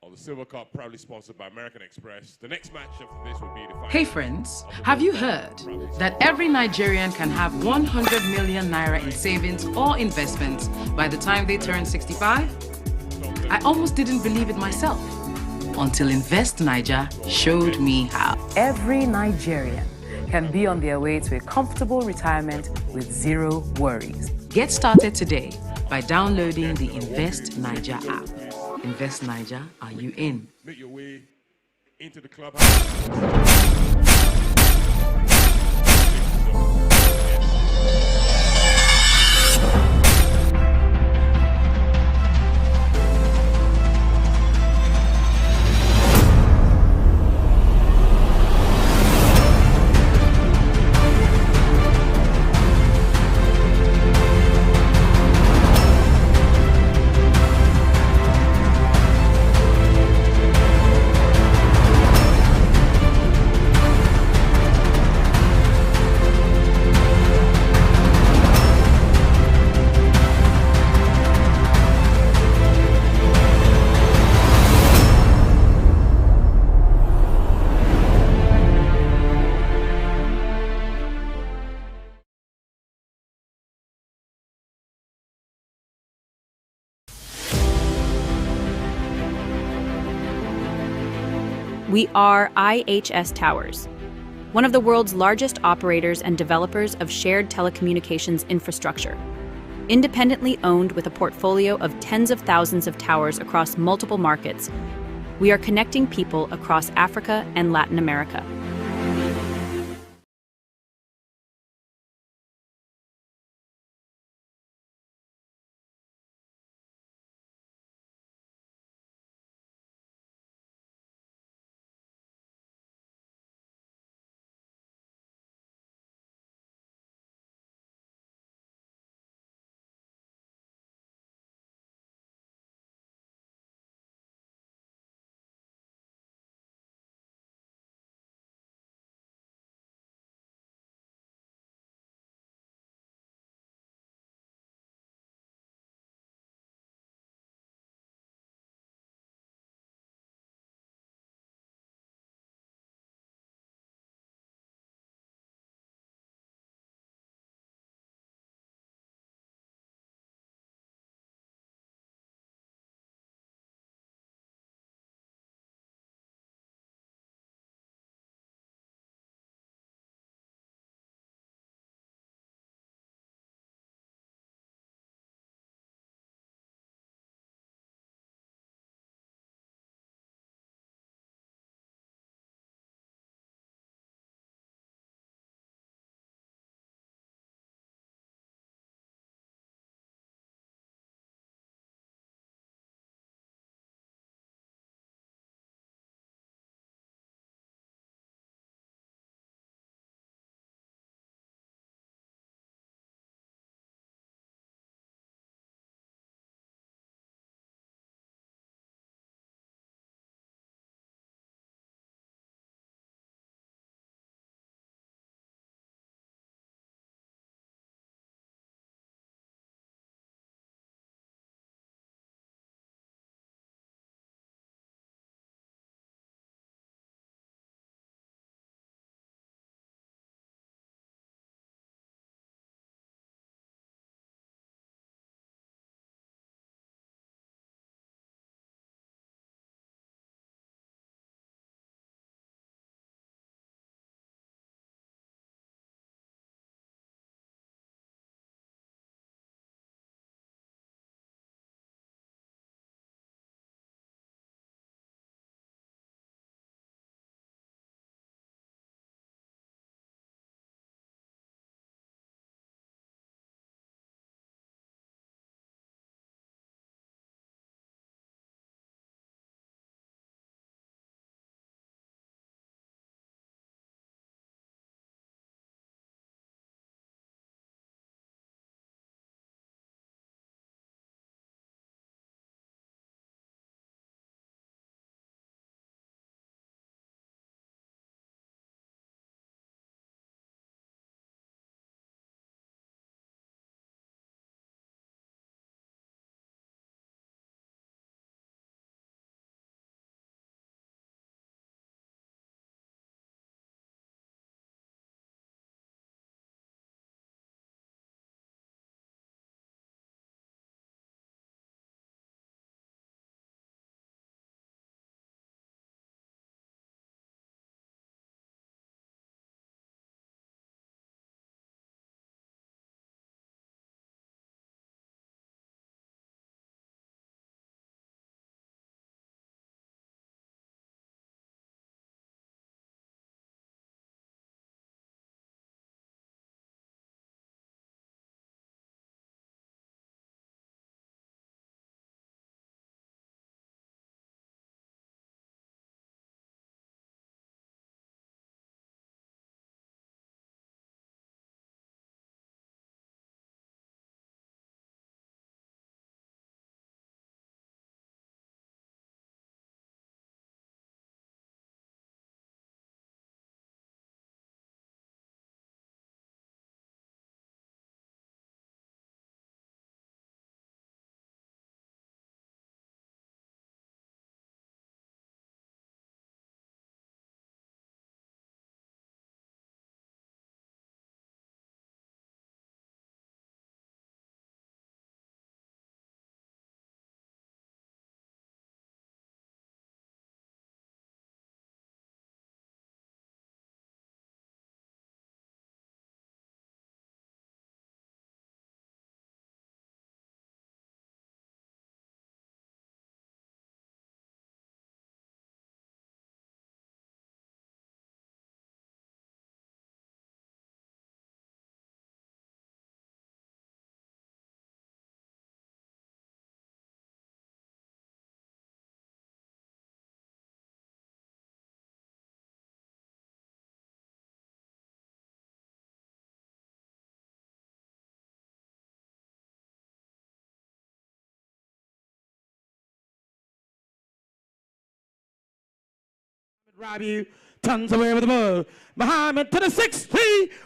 of the Silver Cup, proudly sponsored by American Express. The next match after this will be the final. Hey friends, have you heard that every Nigerian can have 100 million naira in savings or investments by the time they turn 65? I almost didn't believe it myself until Invest Niger showed me how. Every Nigerian can be on their way to a comfortable retirement with 0 worries. Get started today by downloading the Invest Niger app. Invest Niger, are you in? Make your way into the clubhouse. We are IHS Towers, one of the world's largest operators and developers of shared telecommunications infrastructure. Independently owned with a portfolio of tens of thousands of towers across multiple markets, we are connecting people across Africa and Latin America. Rabiu turns away with the ball. Mohammed to the 60.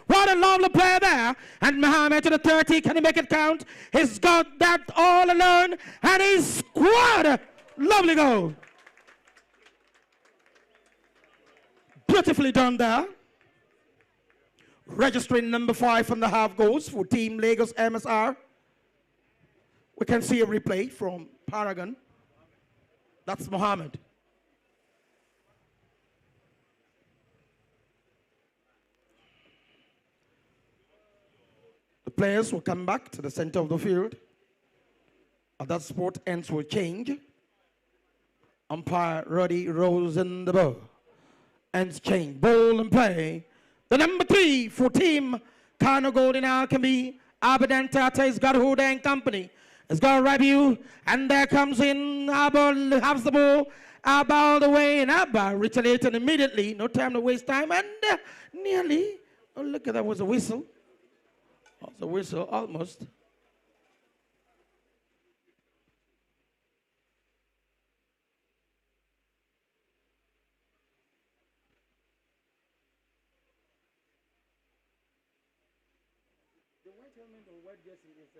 What a lovely play there. And Mohammed to the 30. Can he make it count? He's got that all alone. And he's squad. Lovely goal. Beautifully done there. Registering number 5.5 goals for Team Lagos MSR. We can see a replay from Paragon. That's Mohammed. The players will come back to the center of the field. At that sport, ends will change. Umpire Roddy rolls in the ball. Ends change. Ball and play. The number 3 for Team KANO Golden Alchemy. Abadan Tata has got Huda and company. It's got Rabiu. And there comes in Abba has the ball. Abba all the way. And Abba retaliated immediately. No time to waste time. And nearly. Oh, look at that. Was a whistle. Was a whistle almost. The white helmet or white jersey is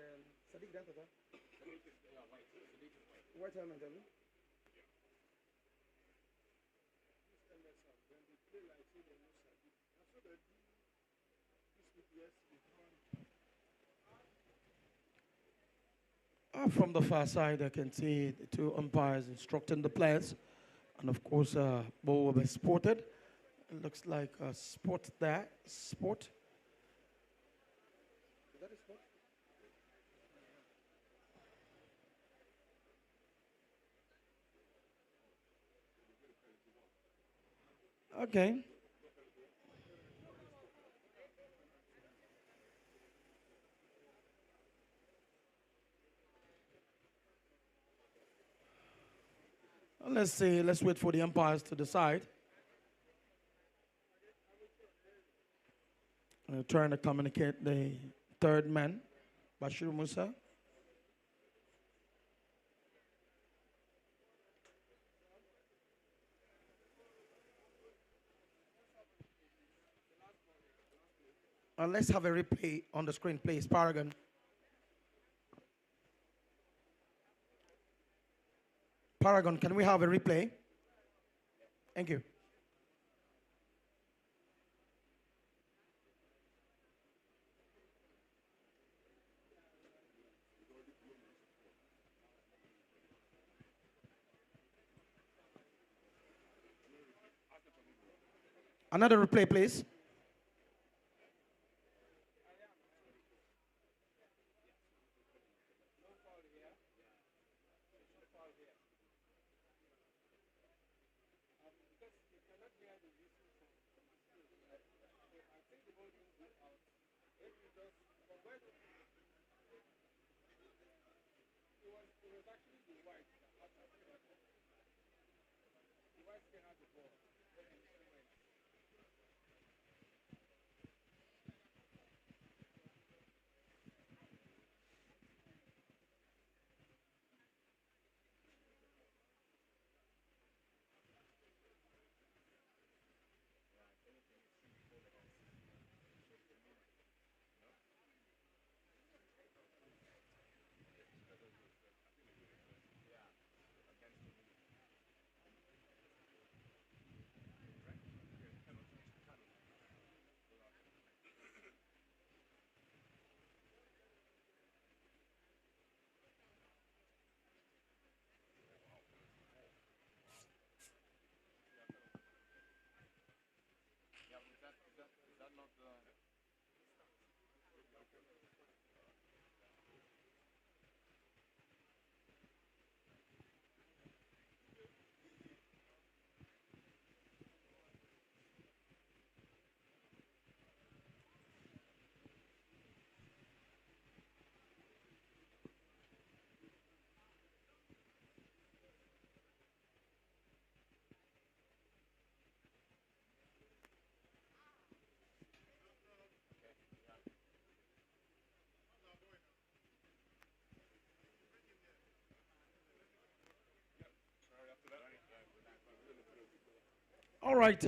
Sadiq Dantata. White helmet, tell me. From the far side, I can see the 2 umpires instructing the players. And of course, ball will be sported. It looks like a sport there. Sport. Is that a sport? Okay. Let's see, let's wait for the umpires to decide. Trying to communicate the 3rd man, Bashir Musa. Let's have a replay on the screen, please, Paragon. Paragon, can we have a replay? Thank you. Another replay, please. All right,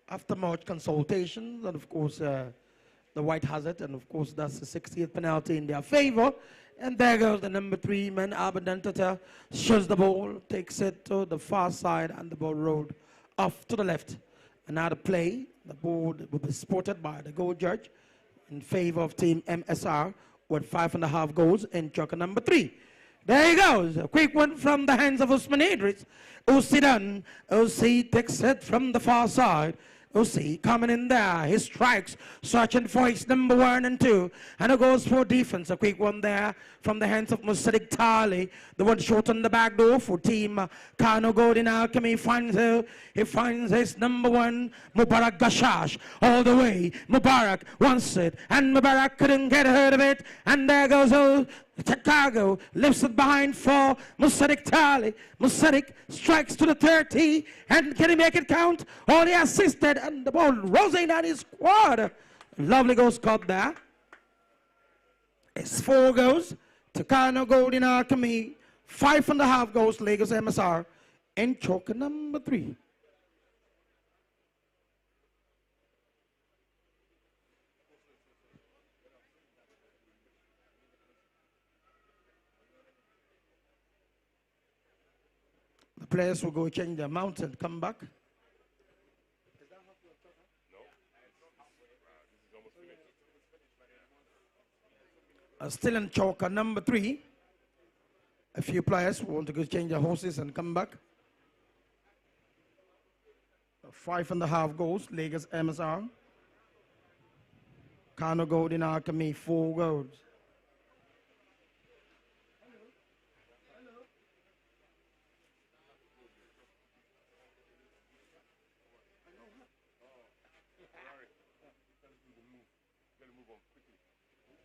after much consultation, and of course, the white has it, and of course, that's the 60th penalty in their favor. And there goes the number 3 man, Abadantata, shows the ball, takes it to the far side, and the ball rolled off to the left. And now the play, the ball will be spotted by the goal judge in favor of team MSR with 5.5 goals in choker number 3. There he goes, a quick one from the hands of Usman Idris. Usidan, Usi takes it from the far side. Usi coming in there, he strikes, searching for his number 1 and 2, and it goes for defense. A quick one there from the hands of Musadik Tali, the one short on the back door for team KANO Golden Alchemy. He finds his number 1, Mubarak Gashash, all the way. Mubarak wants it, and Mubarak couldn't get hold of it, and there goes Chicago, lifts it behind for Musadik Tali. Musadik strikes to the 30, and can he make it count? Oh, he assisted, and the ball rolls in on his squad. Lovely goal scored there. It's 4 goals to KANO Golden Alchemy, 5.5 goals Lagos MSR in choker number 3. The players will go change their mount and come back. Still in choker number 3. A few players want to go change their horses and come back. 5.5 goals, Lagos MSR. KANO Golden Alchemy, 4 goals.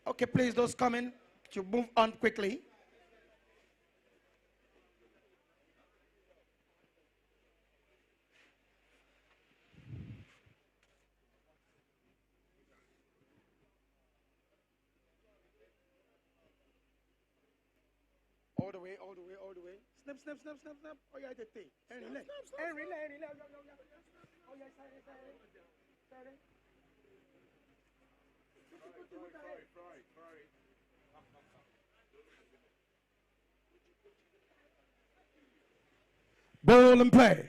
Okay, please, those coming to move on quickly. All the way, all the way, all the way. Snap, snap, snap, snap, snap. Oh, yeah, the thing. Henry, Henry, oh, yeah, sorry. Ball and play.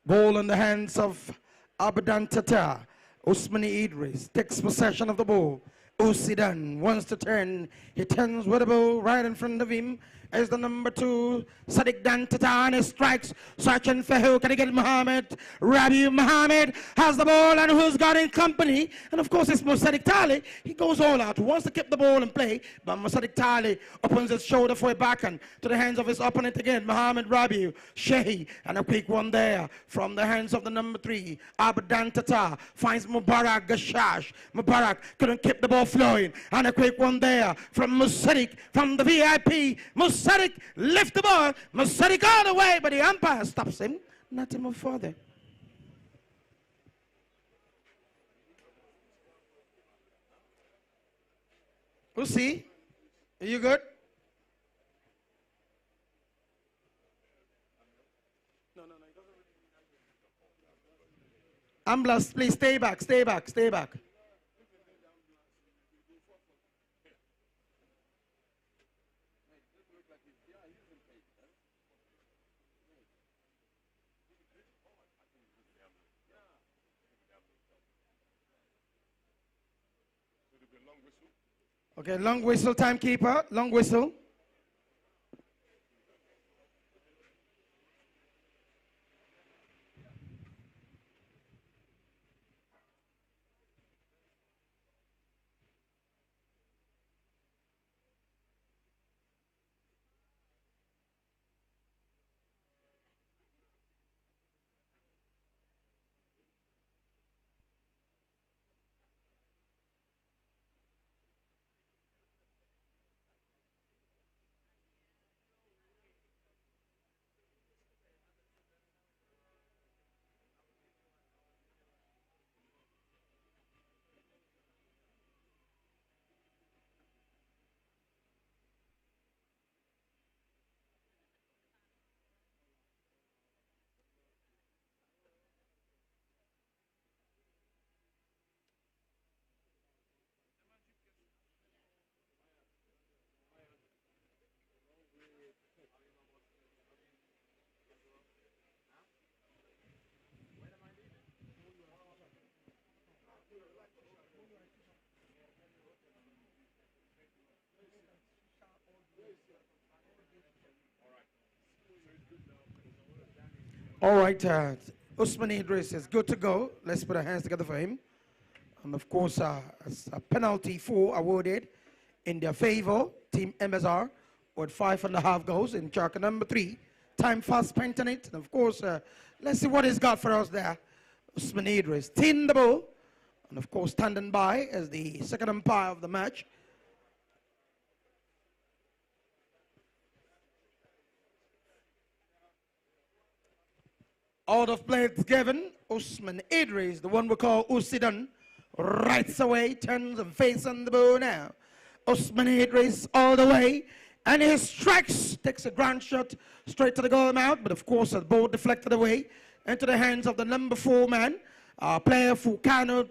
Ball in the hands of Abadan Tata. Usmani Idris takes possession of the ball. Usidan wants to turn. He turns with the ball right in front of him. As the number 2, Sadiq Dan Tatani strikes, searching for who can he get Muhammad. Rabi Muhammad has the ball, and who's got in company? And of course it's Musadik Tali. He goes all out, wants to keep the ball and play, but Musadik Tali opens his shoulder for a backhand to the hands of his opponent again, Muhammad Rabi Shehi, and a quick one there from the hands of the number 3, Abadan Tata, finds Mubarak Gashash. Mubarak couldn't keep the ball flowing, and a quick one there from Musadik, from the VIP. Musadik lift the ball, Musadik all the way, but the umpire stops him, not to move further. We'll see. Are you good? No. Ambulance, please stay back, stay back, stay back. Okay, long whistle, timekeeper, long whistle. All right, Usman Idris is good to go. Let's put our hands together for him. And of course, a penalty 4 awarded in their favor, Team MSR, with 5.5 goals in chart number 3. Time fast spent on it. And of course, let's see what he's got for us there. Usman Idris, 10 the ball. And of course, standing by as the second umpire of the match. Out of play it's given. Usman Idris, the one we call Usidan, rights away, turns and face on the ball now. Usman Idris all the way, and he strikes, takes a grand shot straight to the goal mouth, but of course the ball deflected away into the hands of the number 4 man. Player for KANO,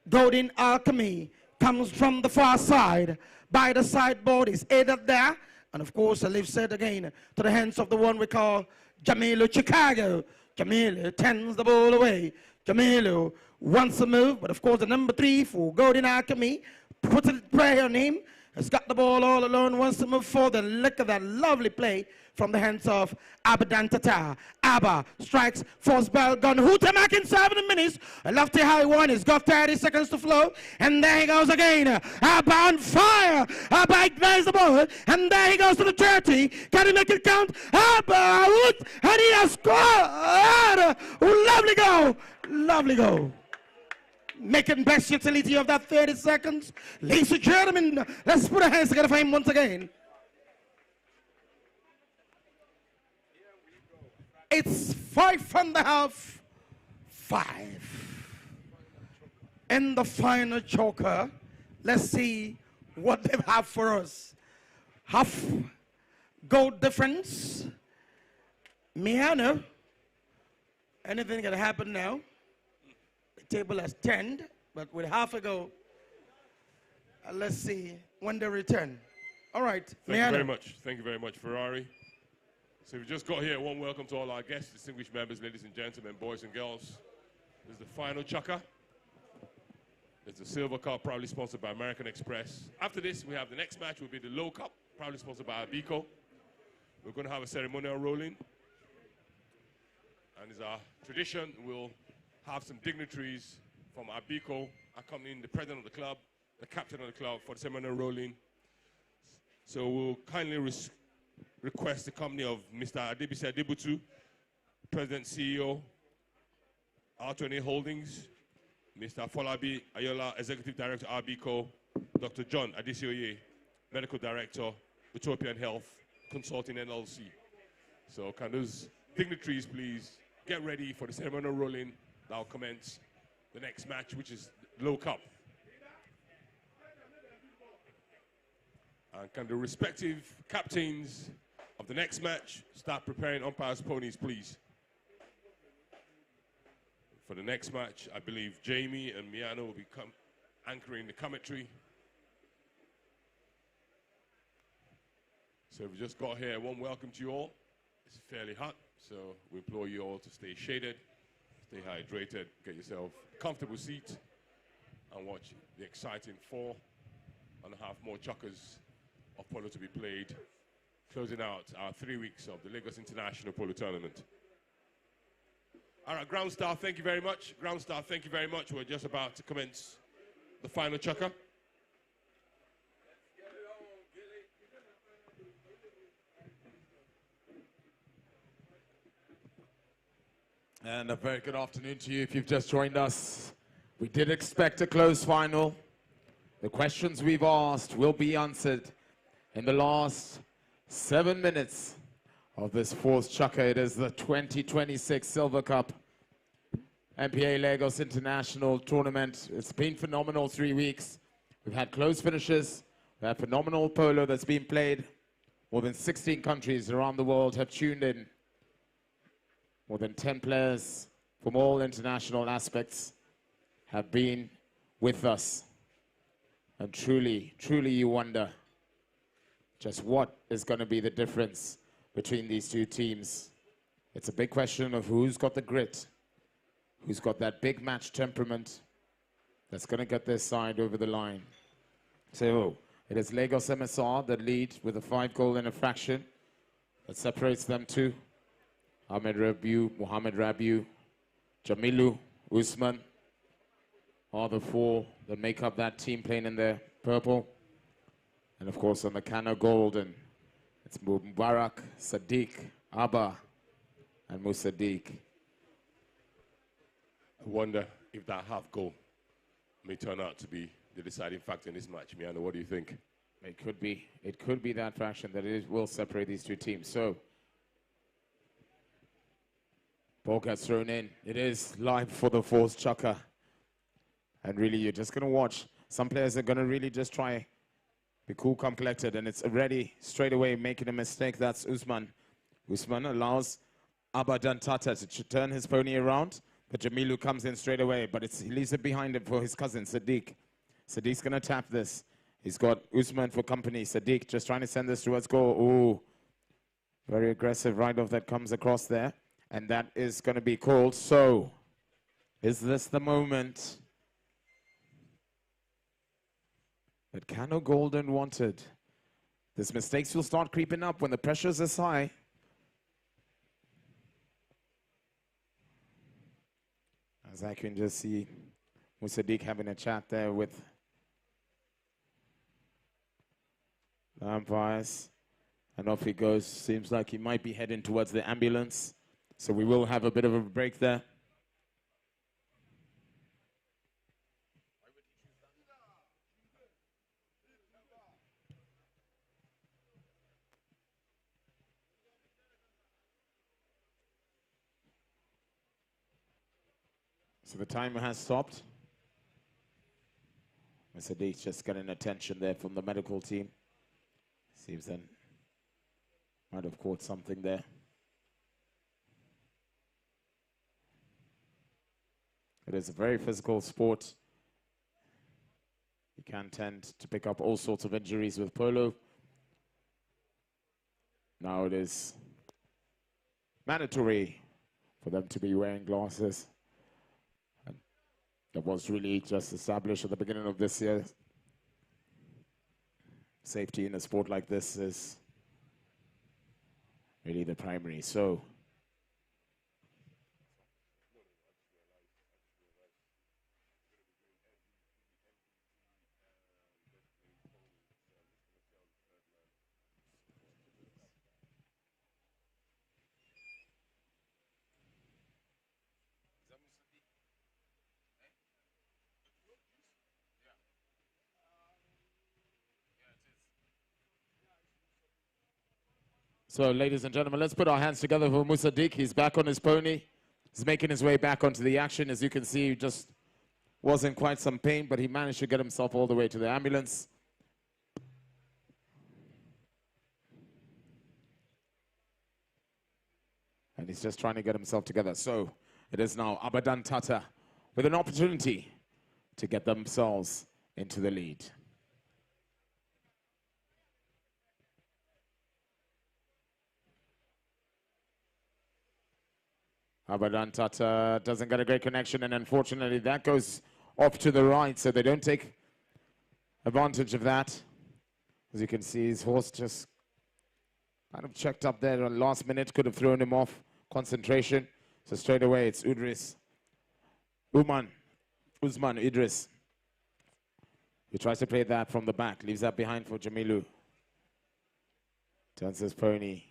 Golden Alchemy, comes from the far side. By the sideboard is aided there, and of course leaves it again to the hands of the one we call Jamilu Chicago. Jamilu turns the ball away. Jamilu wants to move, but of course the number 3 for Golden Alchemy puts a prayer on him. Has got the ball all alone, wants to move forward. Look at that lovely play from the hands of Abadan Tata. Abba strikes, force ball gun. Hutamak in 7 minutes. A lofty high one. He's got 30 seconds to flow. And there he goes again. Abba on fire. Abba ignites the ball. And there he goes to the 30. Can he make it count? Abba out. And he has scored. Lovely goal. Lovely goal. Making best utility of that 30 seconds. Ladies and gentlemen, let's put our hands together for him once again. It's 5.5. 5. In the final choker, let's see what they have for us. Half goal difference. Miano. Anything can happen now. Table has turned, but with half a go, let's see when they return. All right. Thank you very much. Thank you very much, Ferrari. So we've just got here. One welcome to all our guests, distinguished members, ladies and gentlemen, boys and girls. This is the final chukker. It's a Silver Cup, proudly sponsored by American Express. After this, we have the next match, will be the Low Cup, proudly sponsored by Abico. We're going to have a ceremonial rolling. And as our tradition, we'll have some dignitaries from Abico accompanying the president of the club, the captain of the club for the ceremonial rolling. So we'll kindly request the company of Mr. Adebisi Adebutu, President CEO, R20 Holdings, Mr. Folabi Ayola, Executive Director, Abico, Dr. John Adesioye, Medical Director, Utopian Health Consulting LLC. So can those dignitaries please get ready for the ceremonial rolling that will commence the next match, which is Low Cup. And can the respective captains of the next match start preparing umpires' ponies, please? For the next match, I believe Jamie and Miano will be anchoring the commentary. So we just got here. One welcome to you all. It's fairly hot, so we implore you all to stay shaded. Stay hydrated, get yourself a comfortable seat, and watch the exciting 4.5 more chukkers of polo to be played, closing out our 3 weeks of the Lagos International Polo Tournament. All right, ground staff, thank you very much. Ground staff, thank you very much. We're just about to commence the final chukker. And a very good afternoon to you if you've just joined us. We did expect a close final. The questions we've asked will be answered in the last 7 minutes of this 4th chukker. It is the 2026 Silver Cup MPA Lagos International Tournament. It's been phenomenal 3 weeks. We've had close finishes. We've had phenomenal polo that's been played. More than 16 countries around the world have tuned in. More than 10 players from all international aspects have been with us. And truly, truly you wonder just what is going to be the difference between these two teams. It's a big question of who's got the grit, who's got that big match temperament that's going to get their side over the line. So it is Lagos MSR that lead with a 5 goal in a fraction that separates them two. Mohamed Rabiu, Jamilu, Usman, are the four that make up that team playing in the purple. And of course on the KANO golden, it's Mubarak, Sadiq, Abba, and Musaddiq. I wonder if that half goal may turn out to be the deciding factor in this match. Miano, what do you think? It could be. It could be that fraction that it will separate these two teams. So, ball gets thrown in. It is live for the force chucker. And really, you're just going to watch. Some players are going to really just try be cool, calm, collected. And it's already straight away making a mistake. That's Usman. Usman allows Abadan Tata to turn his pony around. But Jamilu comes in straight away. But he leaves it behind him for his cousin, Sadiq. Sadiq's going to tap this. He's got Usman for company. Sadiq just trying to send this towards goal. Ooh. Very aggressive ride-off that comes across there. And that is going to be called. So, is this the moment that KANO Golden wanted? These mistakes will start creeping up when the pressures is high. As I can just see Musaddiq having a chat there with the umpires. And off he goes. Seems like he might be heading towards the ambulance. So we will have a bit of a break there. So the timer has stopped. Mr. Deek's just getting attention there from the medical team. Seems then might have caught something there. It is a very physical sport. You can tend to pick up all sorts of injuries with polo. Now it is mandatory for them to be wearing glasses. And that was really just established at the beginning of this year. Safety in a sport like this is really the primary. So ladies and gentlemen, let's put our hands together for Musaddiq. He's back on his pony. He's making his way back onto the action. As you can see, he just was in quite some pain, but he managed to get himself all the way to the ambulance. And he's just trying to get himself together. So it is now Abadan Tata with an opportunity to get themselves into the lead. Abadan Tata doesn't get a great connection, and unfortunately that goes off to the right, so they don't take advantage of that. As you can see, his horse just kind of checked up there at the last minute, could have thrown him off concentration. So straight away it's Usman Idris. He tries to play that from the back, leaves that behind for Jamilu. Turns his pony,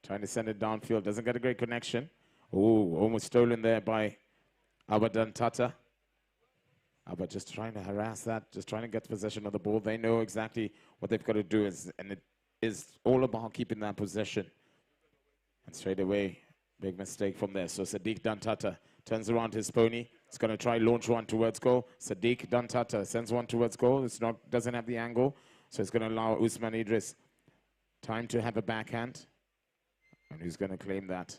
trying to send it downfield, doesn't get a great connection. Ooh, almost stolen there by Abadan Tata. Abba just trying to harass that, just trying to get possession of the ball. They know exactly what they've got to do, and it is all about keeping that possession. And straight away, big mistake from there. So Sadiq Dantata turns around his pony. He's going to try launch one towards goal. Sadiq Dantata sends one towards goal. It's not, doesn't have the angle, so it's going to allow Usman Idris time to have a backhand. And who's going to claim that?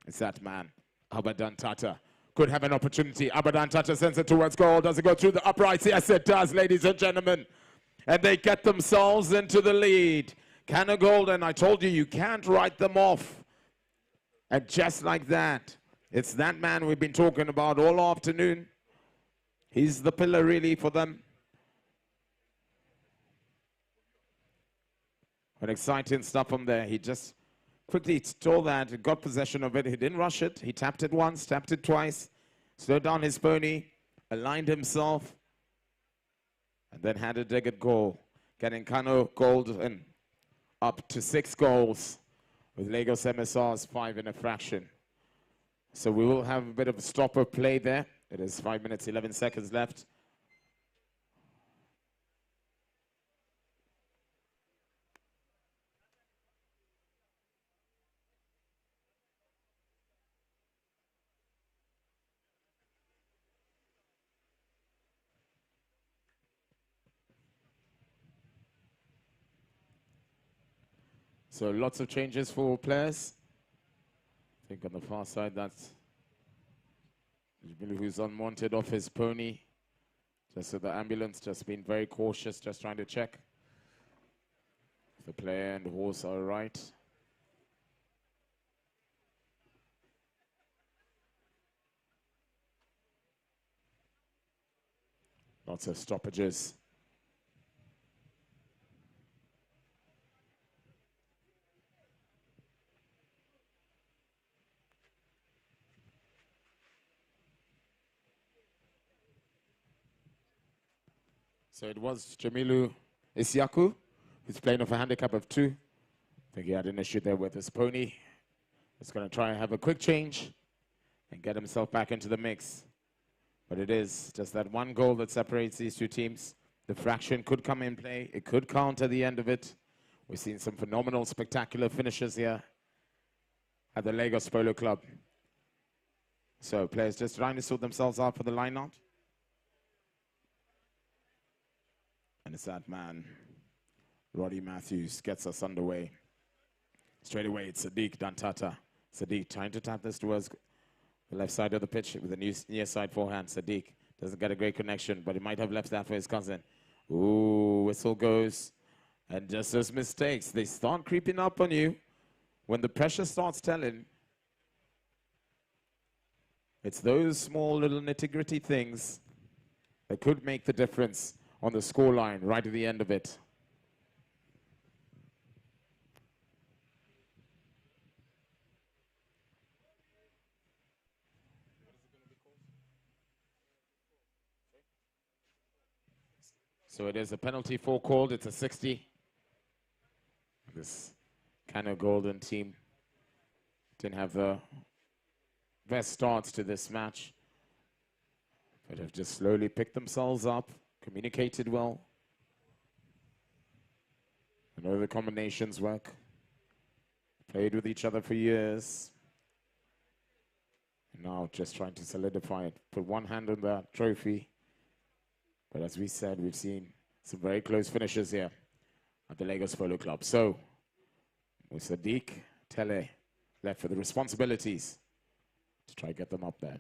It's that man, Abadan Tata. Could have an opportunity. Abadan Tata sends it towards goal. Does it go through the uprights? Yes, it does, ladies and gentlemen. And they get themselves into the lead. KANO Golden, I told you, you can't write them off. And just like that, it's that man we've been talking about all afternoon. He's the pillar, really, for them. An exciting stuff from there. He just quickly stole that, got possession of it. He didn't rush it. He tapped it once, tapped it twice, slowed down his pony, aligned himself, and then had a dig at goal, getting KANO gold and up to 6 goals with Lagos MSR's 5 in a fraction. So we will have a bit of a stopper play there. It is 5 minutes, 11 seconds left. So lots of changes for players. I think on the far side, that's who's unwanted off his pony. Just so the ambulance, just being very cautious, just trying to check if the player and the horse are right. Lots of stoppages. So it was Jamilu Isiaku, who's playing off a handicap of 2. I think he had an issue there with his pony. He's going to try and have a quick change and get himself back into the mix. But it is just that one goal that separates these two teams. The fraction could come in play. It could count at the end of it. We've seen some phenomenal, spectacular finishes here at the Lagos Polo Club. So players just trying to sort themselves out for the line-out. And it's that man, Roddy Matthews, gets us underway. Straight away, it's Sadiq Dantata. Sadiq trying to tap this towards the left side of the pitch with a near side forehand. Sadiq doesn't get a great connection, but he might have left that for his cousin. Ooh, whistle goes. And just those mistakes, they start creeping up on you. When the pressure starts telling, it's those small little nitty-gritty things that could make the difference on the scoreline right at the end of it. So it is a penalty for called. It's a 60. This KANO Golden team didn't have the best starts to this match, but have just slowly picked themselves up, communicated well. I know the combinations work. Played with each other for years. And now just trying to solidify it. Put one hand on that trophy. But as we said, we've seen some very close finishes here at the Lagos Polo Club. So, with Sadiq Tele left for the responsibilities to try to get them up there.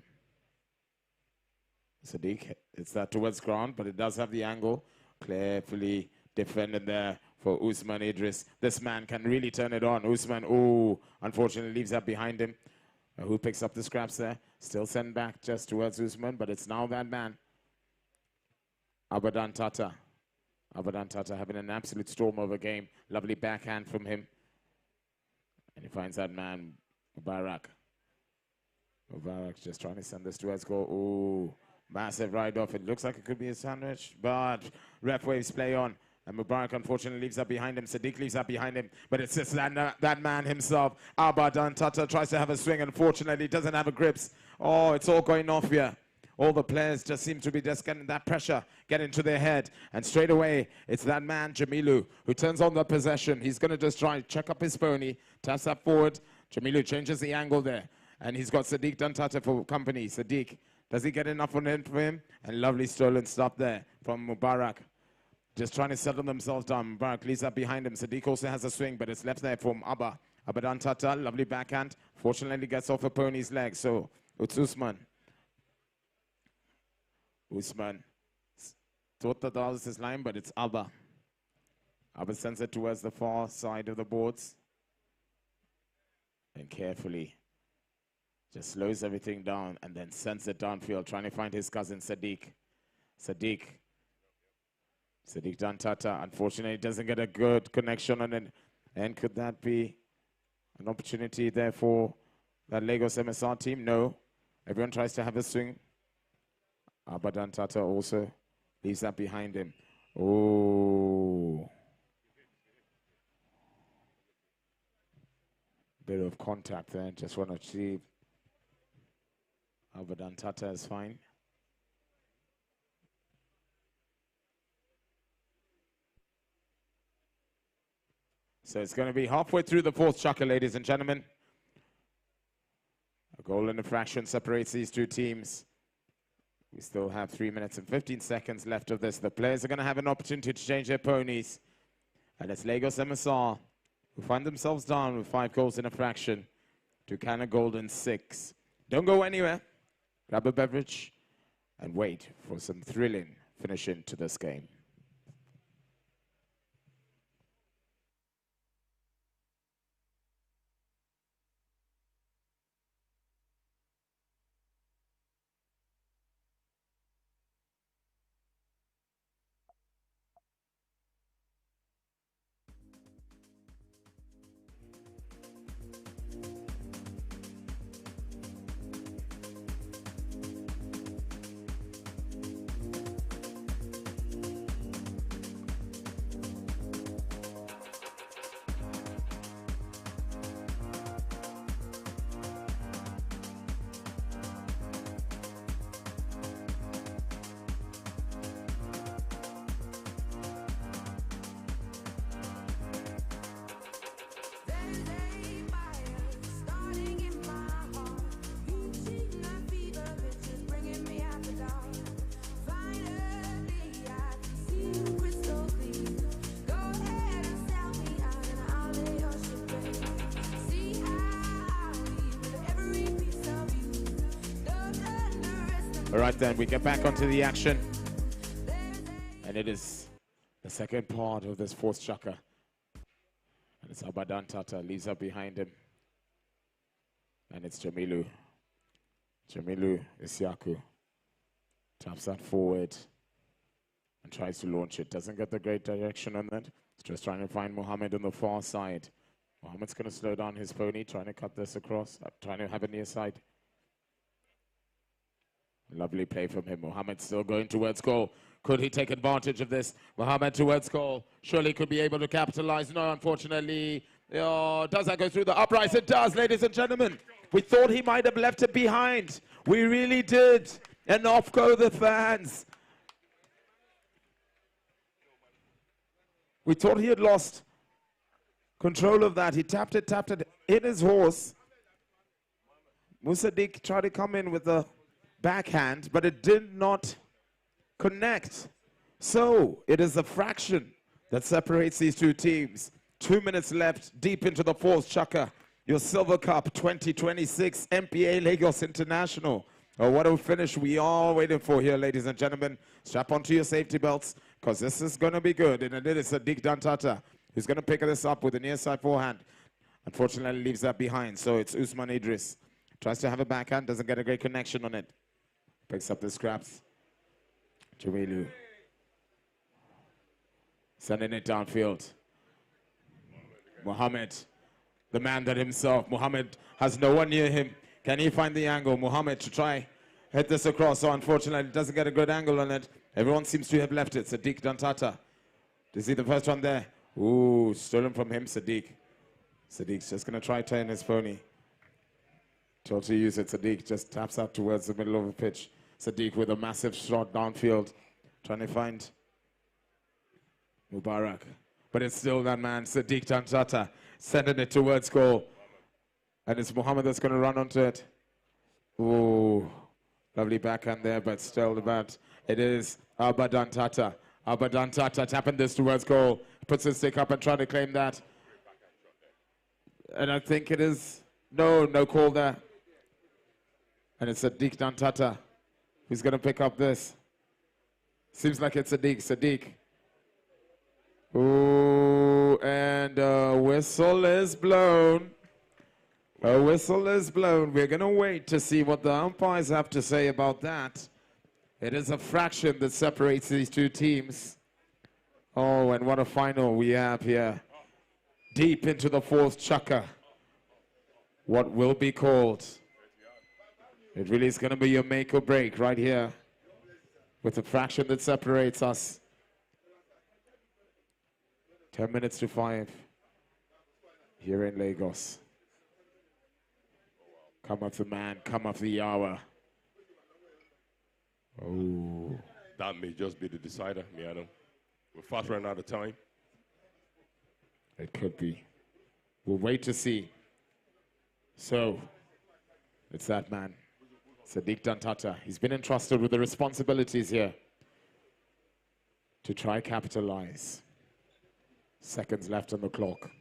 Sadiq, it's that towards ground, but it does have the angle. Carefully defended there for Usman Idris. This man can really turn it on. Usman, ooh, unfortunately leaves that behind him. Who picks up the scraps there? Still sent back just towards Usman, but it's now that man. Abadan Tata. Abadan Tata having an absolute storm of a game. Lovely backhand from him. And he finds that man, Mubarak. Mubarak just trying to send this towards goal. Ooh, massive ride off. It looks like it could be a sandwich, but ref waves play on. And Mubarak unfortunately leaves that behind him. Sadiq leaves that behind him. But it's just that man himself. Abadan Tata tries to have a swing. Unfortunately, doesn't have a grips. Oh, it's all going off here. All the players just seem to be just getting that pressure, get into their head. And straight away, it's that man, Jamilu, who turns on the possession. He's going to just try to check up his pony, taps that forward. Jamilu changes the angle there. And he's got Sadiq Dantata for company. Sadiq, does he get enough on it for him? And lovely stolen stop there from Mubarak. Just trying to settle themselves down. Mubarak leaves that behind him. Sadiq also has a swing, but it's left there from Abadan Tata, lovely backhand. Fortunately gets off a pony's leg. So it's Usman. Usman thought that was his line, but it's Abba. Abba sends it towards the far side of the boards. And carefully just slows everything down and then sends it downfield, trying to find his cousin Sadiq. Sadiq Dantata, unfortunately, doesn't get a good connection on it. And could that be An opportunity there for that Lagos MSR team? No. Everyone tries to have a swing. Abadantata also leaves that behind him. Oh. Bit of contact there. Just want to see. Abadantata is fine. So it's going to be halfway through the fourth chukka, ladies and gentlemen. A goal and a fraction separates these two teams. We still have 3 minutes and 15 seconds left of this. The players are going to have an opportunity to change their ponies. And it's Lagos MSR who find themselves down with 5 goals in a fraction to KANO Golden 6. Don't go anywhere. Grab a beverage and wait for some thrilling finishing to this game. All right, then, we get back onto the action. And it is the second part of this fourth chukka. And it's Abadantata, leaves up behind him. And it's Jamilu. Jamilu Isiaku taps that forward and tries to launch it. Doesn't get the great direction on that. He's just trying to find Mohammed on the far side. Mohammed's going to slow down his pony, trying to cut this across, trying to have a near side. Lovely play from him. Mohammed still going towards goal. Could he take advantage of this? Mohammed towards goal. Surely could be able to capitalize. No, unfortunately. Oh, does that go through the uprights? It does, ladies and gentlemen. We thought he might have left it behind. We really did. And off go the fans. We thought he had lost control of that. He tapped it in his horse. Musaddiq tried to come in with a backhand, but it did not connect. So it is a fraction that separates these two teams. 2 minutes left, deep into the fourth chukka. Your Silver Cup 2026 MPA Lagos International. Oh, what a finish we are waiting for here, ladies and gentlemen. Strap onto your safety belts, because this is going to be good. And it is Sadiq Dantata who's going to pick this up with a near side forehand. Unfortunately, leaves that behind. So it's Usman Idris. Tries to have a backhand, doesn't get a great connection on it. Picks up the scraps. Jamilu. Sending it downfield. Mohammed, the man that himself. Mohammed has no one near him. Can he find the angle? Mohammed to try hit this across. So unfortunately, doesn't get a good angle on it. Everyone seems to have left it. Sadiq Dantata. Do you see the first one there? Ooh, stolen from him, Sadiq. Sadiq's just going to try turn his pony. Told to use it. Sadiq just taps out towards the middle of the pitch. Sadiq with a massive shot downfield, trying to find Mubarak. But it's still that man, Sadiq Dantata, sending it towards goal. And it's Mohammed that's going to run onto it. Ooh, lovely backhand there, but still the bat. It is Abadantata. Abadantata tapping this towards goal. Puts his stick up and trying to claim that. And I think it is, no call there. And it's Sadiq Dantata who's going to pick up this. Seems like it's Sadiq. Ooh, and a whistle is blown. A whistle is blown. We're going to wait to see what the umpires have to say about that. It is a fraction that separates these two teams. Oh, and what a final we have here. Deep into the fourth chukka. what will be called. It really is going to be your make or break right here with the fraction that separates us. 10 minutes to 5 here in Lagos. Come of the man, come of the hour. Oh. That may just be the decider, Miano. We're fast running out of time. It could be. We'll wait to see. So, it's that man, Sadiq Dantata. He's been entrusted with the responsibilities here to try capitalize. Seconds left on the clock.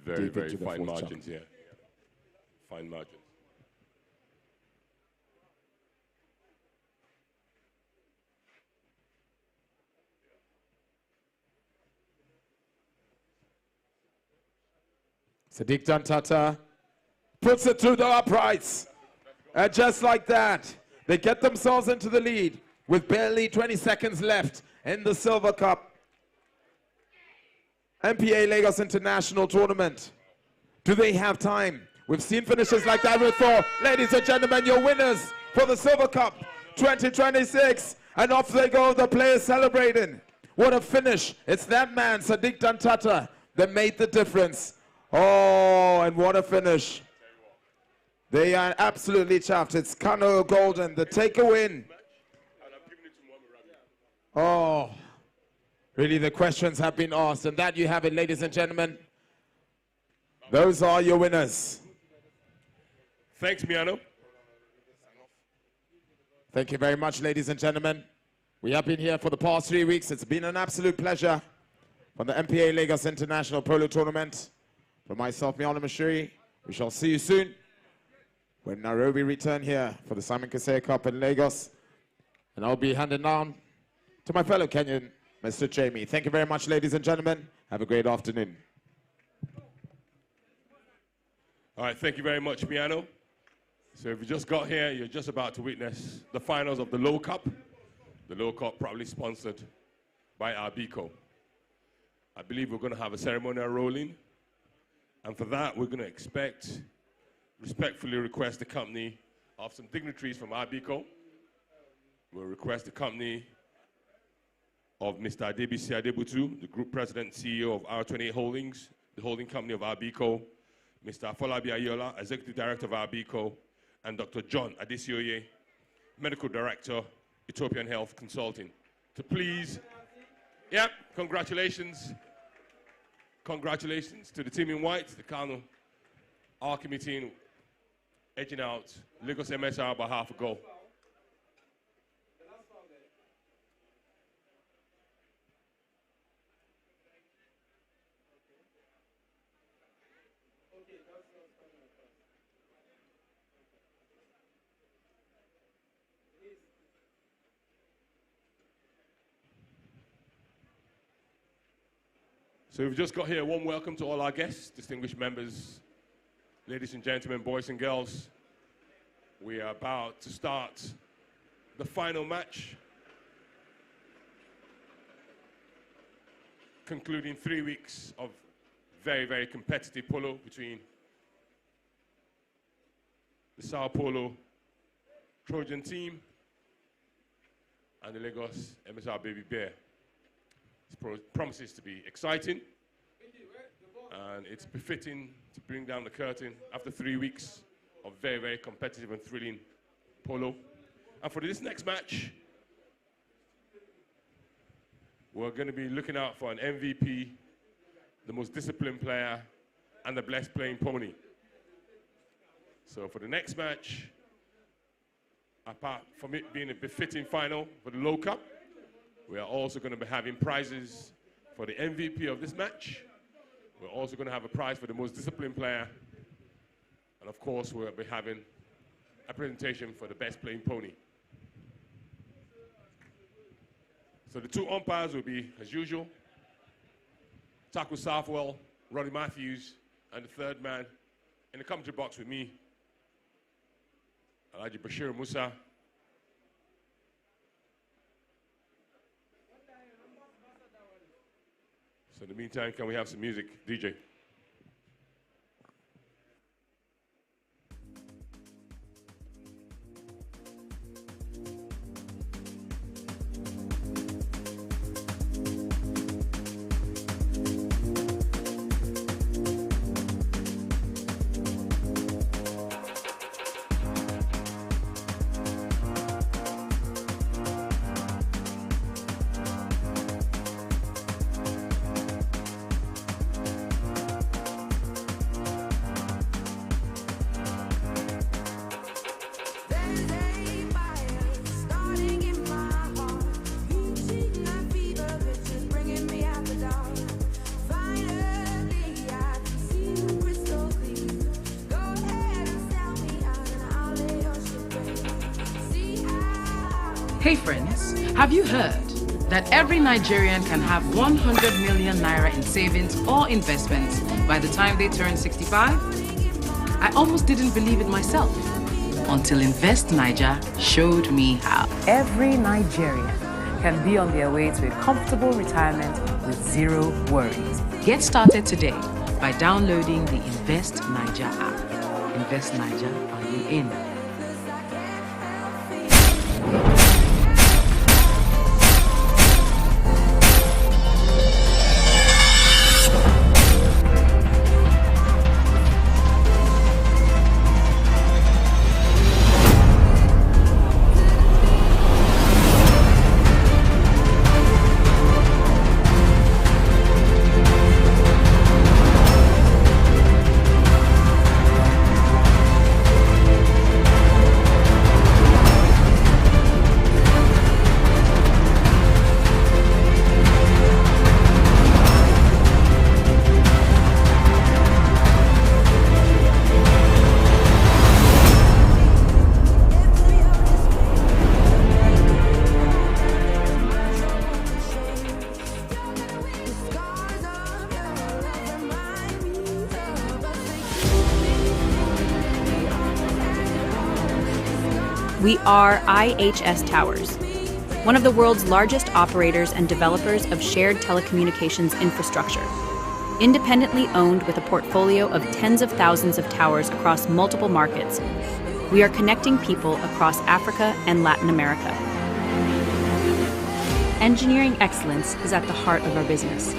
Very, very fine margins here. Fine margins. Sadiq Dantata puts it through the uprights. And just like that, they get themselves into the lead with barely 20 seconds left in the Silver Cup. MPA Lagos International Tournament. Do they have time? We've seen finishes like that before. Ladies and gentlemen, your winners for the Silver Cup 2026. And off they go, the players celebrating. What a finish. It's that man, Sadiq Dantata, that made the difference. Oh, and what a finish. They are absolutely chuffed. It's KANO Golden, the take-a-win. Oh, really the questions have been asked, and that you have it, ladies and gentlemen. Those are your winners. Thanks, Miano. Thank you very much, ladies and gentlemen. We have been here for the past 3 weeks. It's been an absolute pleasure from the MPA Lagos International Polo Tournament. From myself, Miano Mashiri, we shall see you soon when Nairobi return here for the Simon Kasei Cup in Lagos. And I'll be handing down to my fellow Kenyan, Mr. Jamie. Thank you very much, ladies and gentlemen. Have a great afternoon. All right, thank you very much, Miano. So if you just got here, you're just about to witness the finals of the Low Cup. The Low Cup probably sponsored by Arbeco. I believe we're going to have a ceremonial rolling. And for that, we're going to respectfully request the company of some dignitaries from Arbeco. We'll request the company of Mr. Adebisi Adebutu, the Group President and CEO of R28 Holdings, the holding company of Arbeco, Mr. Afolabi Ayola, Executive Director of Arbeco, and Dr. John Adesioye, Medical Director, Ethiopian Health Consulting. To please, congratulations. Congratulations to the team in white, the KANO ALCHEMY team, edging out Lagos MSR by half a goal. So we've just got here a warm welcome to all our guests, distinguished members, ladies and gentlemen, boys and girls. We are about to start the final match, concluding 3 weeks of very, very competitive polo between the SAOPOLO Trojan team and the Lagos MSR BABYBEAR. It promises to be exciting, and it's befitting to bring down the curtain after 3 weeks of very, very competitive and thrilling polo. And for this next match, we're going to be looking out for an MVP, the most disciplined player, and the best playing pony. So for the next match, apart from it being a befitting final for the Low Cup, we are also going to be having prizes for the MVP of this match. We're also going to have a prize for the most disciplined player. And of course, we'll be having a presentation for the best playing pony. So the two umpires will be, as usual, Taku Southwell, Ronnie Matthews, and the third man in the commentary box with me, Alhaji Bashir Musa. So in the meantime, can we have some music, DJ? Hey friends, have you heard that every Nigerian can have 100 million naira in savings or investments by the time they turn 65? I almost didn't believe it myself until Invest Niger showed me how. Every Nigerian can be on their way to a comfortable retirement with zero worries. Get started today by downloading the Invest Niger app. Invest Niger, are you in? We are IHS Towers, one of the world's largest operators and developers of shared telecommunications infrastructure. Independently owned with a portfolio of tens of thousands of towers across multiple markets, we are connecting people across Africa and Latin America. Engineering excellence is at the heart of our business.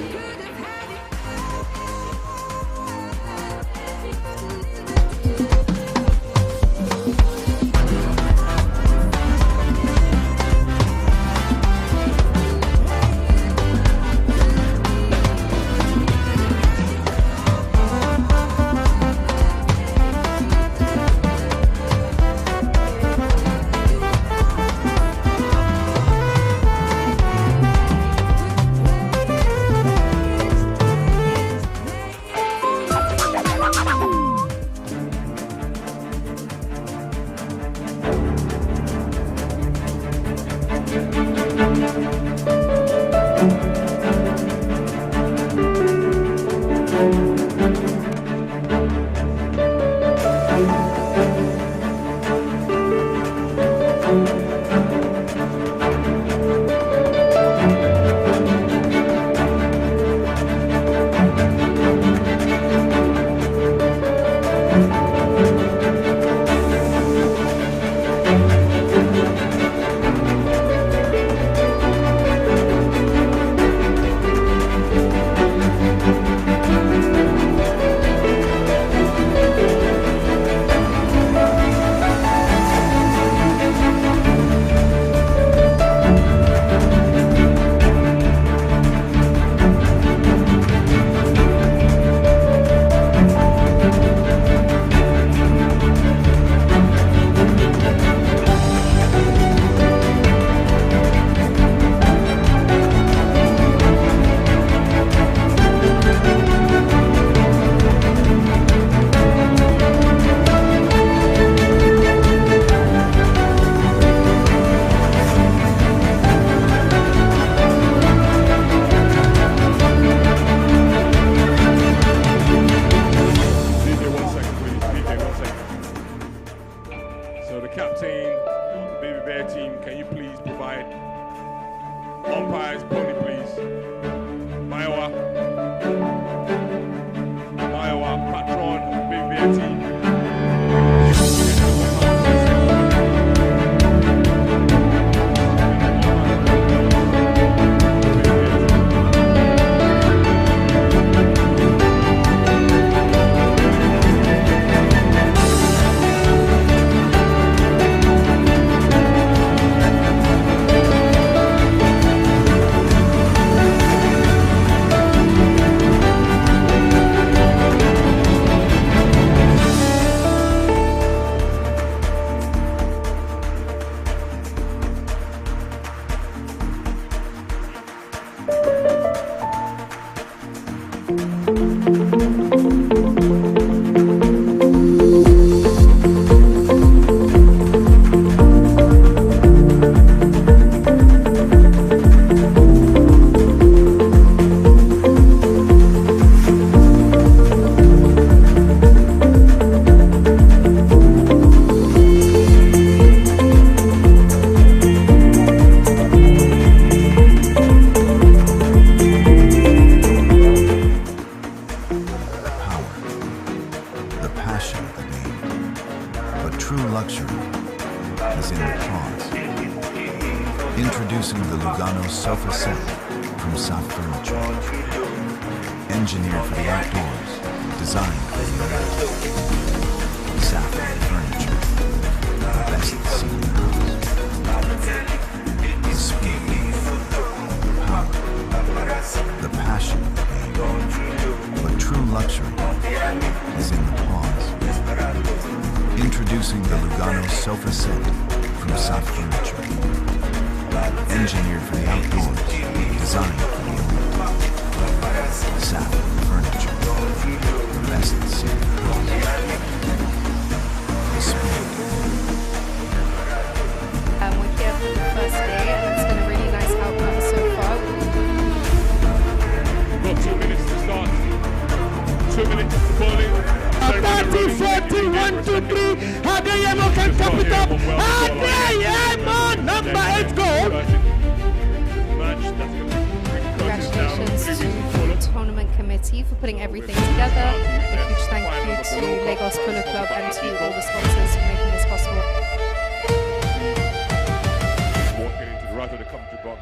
Engineered for the outdoors, designed for the elite. Sapphire furniture, the best seat in the house. The speed, the power, the passion. But true luxury is in the pause. Introducing the Lugano sofa set from Soft Furniture. Engineered for the outdoors, designed for the elite. Sapphire furniture, the best seat in the house. The speed. We're here for the first day, and it's been a really nice outcome so far. Got 2 minutes to start. 2 minutes to bowling. 30, 40, 1, 2, 3. Adeyemo can cap it up. Adeyemo, number 8 goal. Congratulations to the tournament committee for putting everything together. A huge thank you to Lagos Polo Club and to all the sponsors for making this possible. Walking into the right of the commentary box.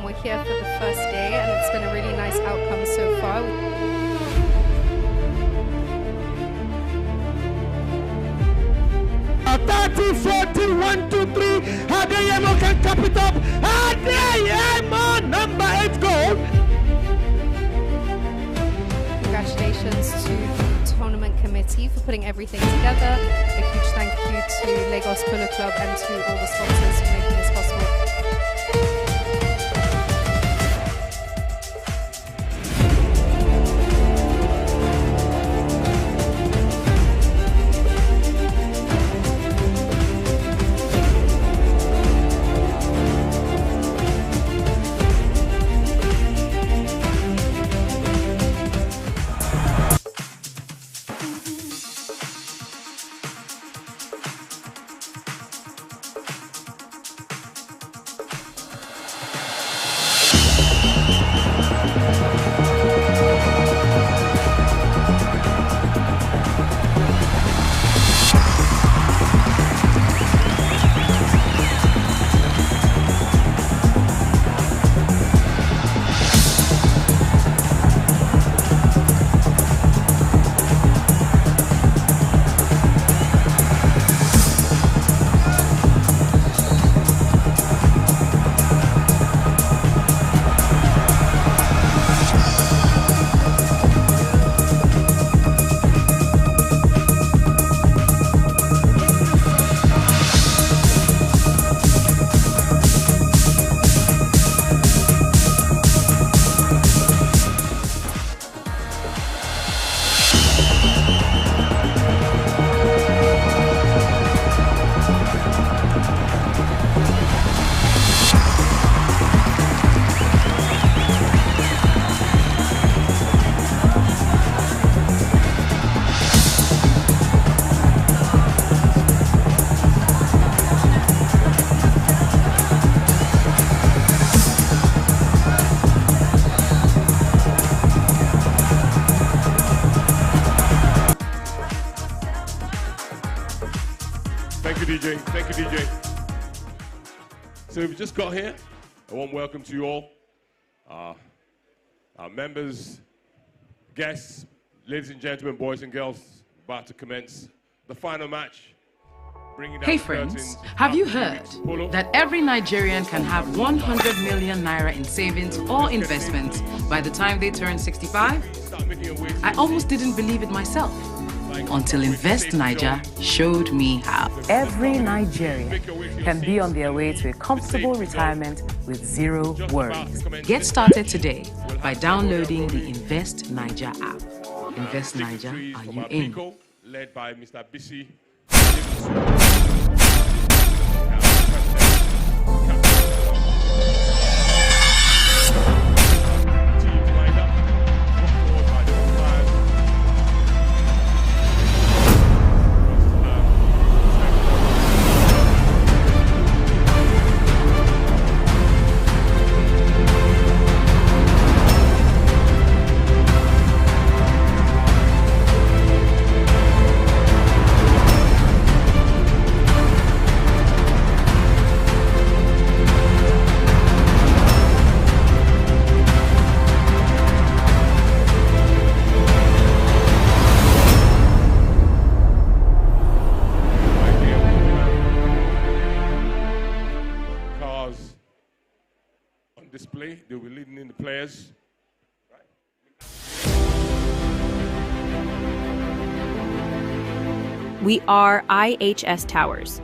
We're here for the first day, and it's been a really nice outcome so far. 30, 40, 1, 2, 3. Adeyemo can cap it up. Adeyemo, number 8 goal. Congratulations to the tournament committee for putting everything together. A huge thank you to Lagos Polo Club and to all the sponsors for making this possible. DJ. Thank you, DJ. So we've just got here. A warm welcome to you all. Our members, guests, ladies and gentlemen, boys and girls, about to commence the final match. Hey friends, have you heard that every Nigerian can have 100 million naira in savings or investments by the time they turn 65? I almost didn't believe it myself until Invest Niger showed me how. Every Nigerian can be on their way to a comfortable retirement with zero worries. Get started today by downloading the Invest Niger app. Invest Niger, are you in? Led by Mr. Bisi. stars on display. They'll be leading in the players. We are IHS Towers,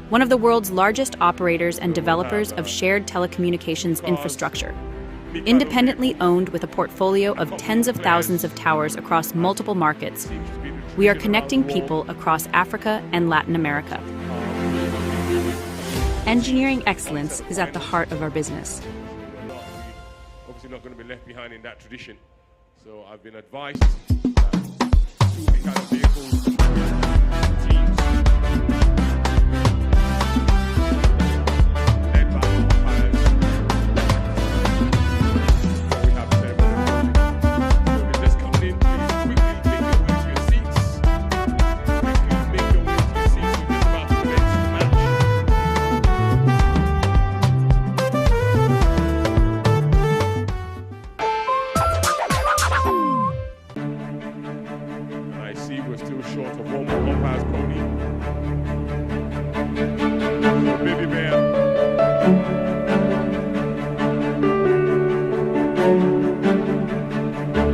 one of the world's largest operators and developers of shared telecommunications infrastructure. Independently owned with a portfolio of tens of thousands of towers across multiple markets, we are connecting people across Africa and Latin America. Engineering excellence is at the heart of our business. Obviously not going to be left behind in that tradition. So I've been advised that two kind of vehicles teams led by umpires. So we have ceremonies. So if you're just coming in, please quickly make your way to your seats. Quickly make your way to your seats. We're just about to commence the match. I see we're still short of one more umpire's pony. So Baby Bear.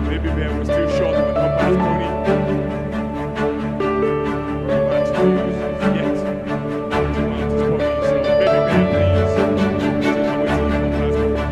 Baby Bear was still short of an umpire's pony. Yet to mount his pony. So Baby Bear, please. Come with the umpire's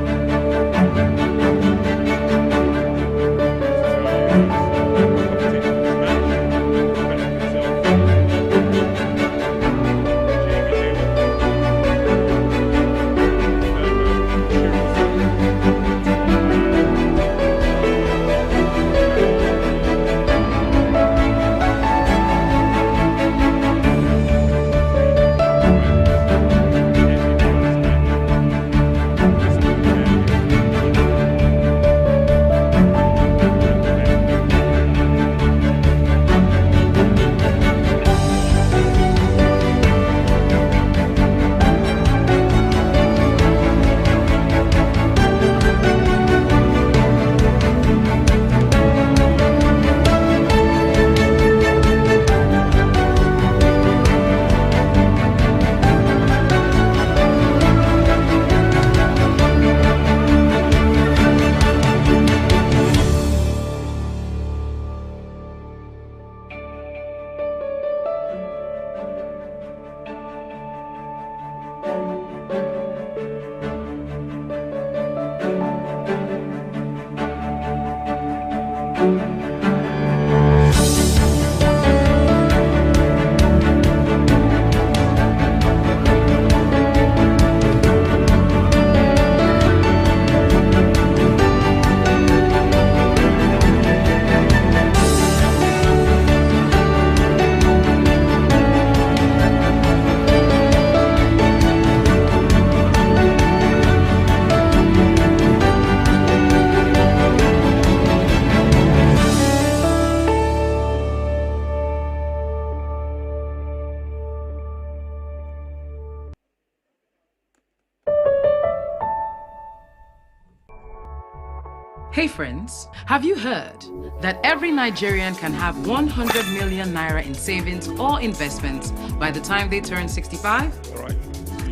Hey friends, have you heard that every Nigerian can have 100 million naira in savings or investments by the time they turn 65? All right.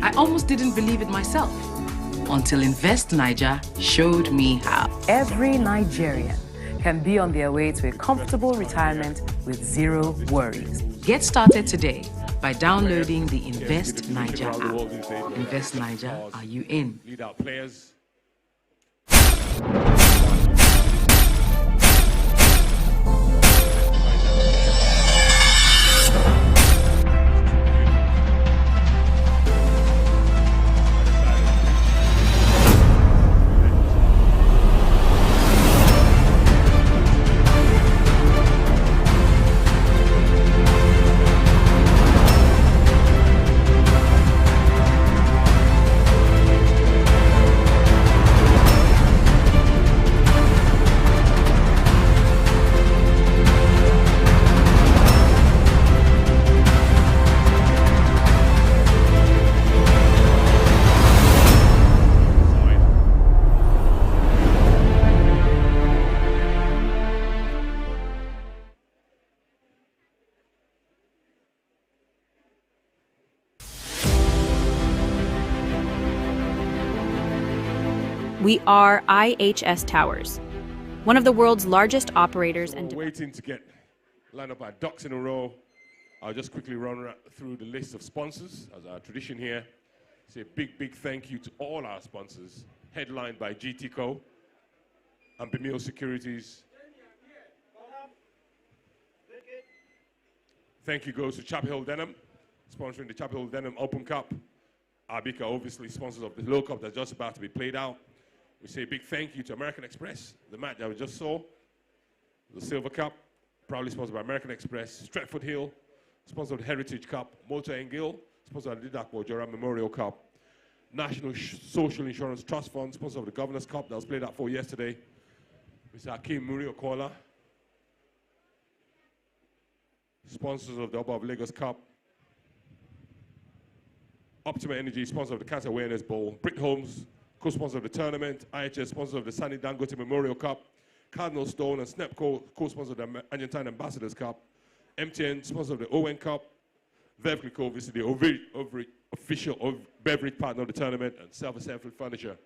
I almost didn't believe it myself until Invest Niger showed me how. Every Nigerian can be on their way to a comfortable retirement with zero worries. Get started today by downloading the Invest Niger app. Invest Niger, are you in? Lead out players. We are IHS Towers, one of the world's largest operators and waiting to get lined up our ducks in a row. I'll just quickly run through the list of sponsors as our tradition here. Say a big thank you to all our sponsors, headlined by GTCO and Bemio Securities. Thank you goes to Chapel Hill Denim, sponsoring the Chapel Hill Denim Open Cup. Arbika, obviously, sponsors of the Low Cup that's just about to be played out. We say a big thank you to American Express, the match that we just saw, the Silver Cup, proudly sponsored by American Express. Stretford Hill, sponsor of the Heritage Cup. Motor and Gill, sponsor of the Didakbo Joram Memorial Cup. National Social Insurance Trust Fund, sponsor of the Governor's Cup that was played out for yesterday. Mr. Hakeem Murio Kola, sponsors of the Oba of Lagos Cup. Optima Energy, sponsor of the Cancer Awareness Bowl. Brick Homes, co-sponsor of the tournament. IHS, sponsor of the Sani Dangote Memorial Cup. Cardinal Stone and SNEPCO, co-sponsor of the Argentine Ambassadors Cup. MTN, sponsor of the Owen Cup. Vevlico, obviously the official beverage partner of the tournament, and Self-Assembly Furniture.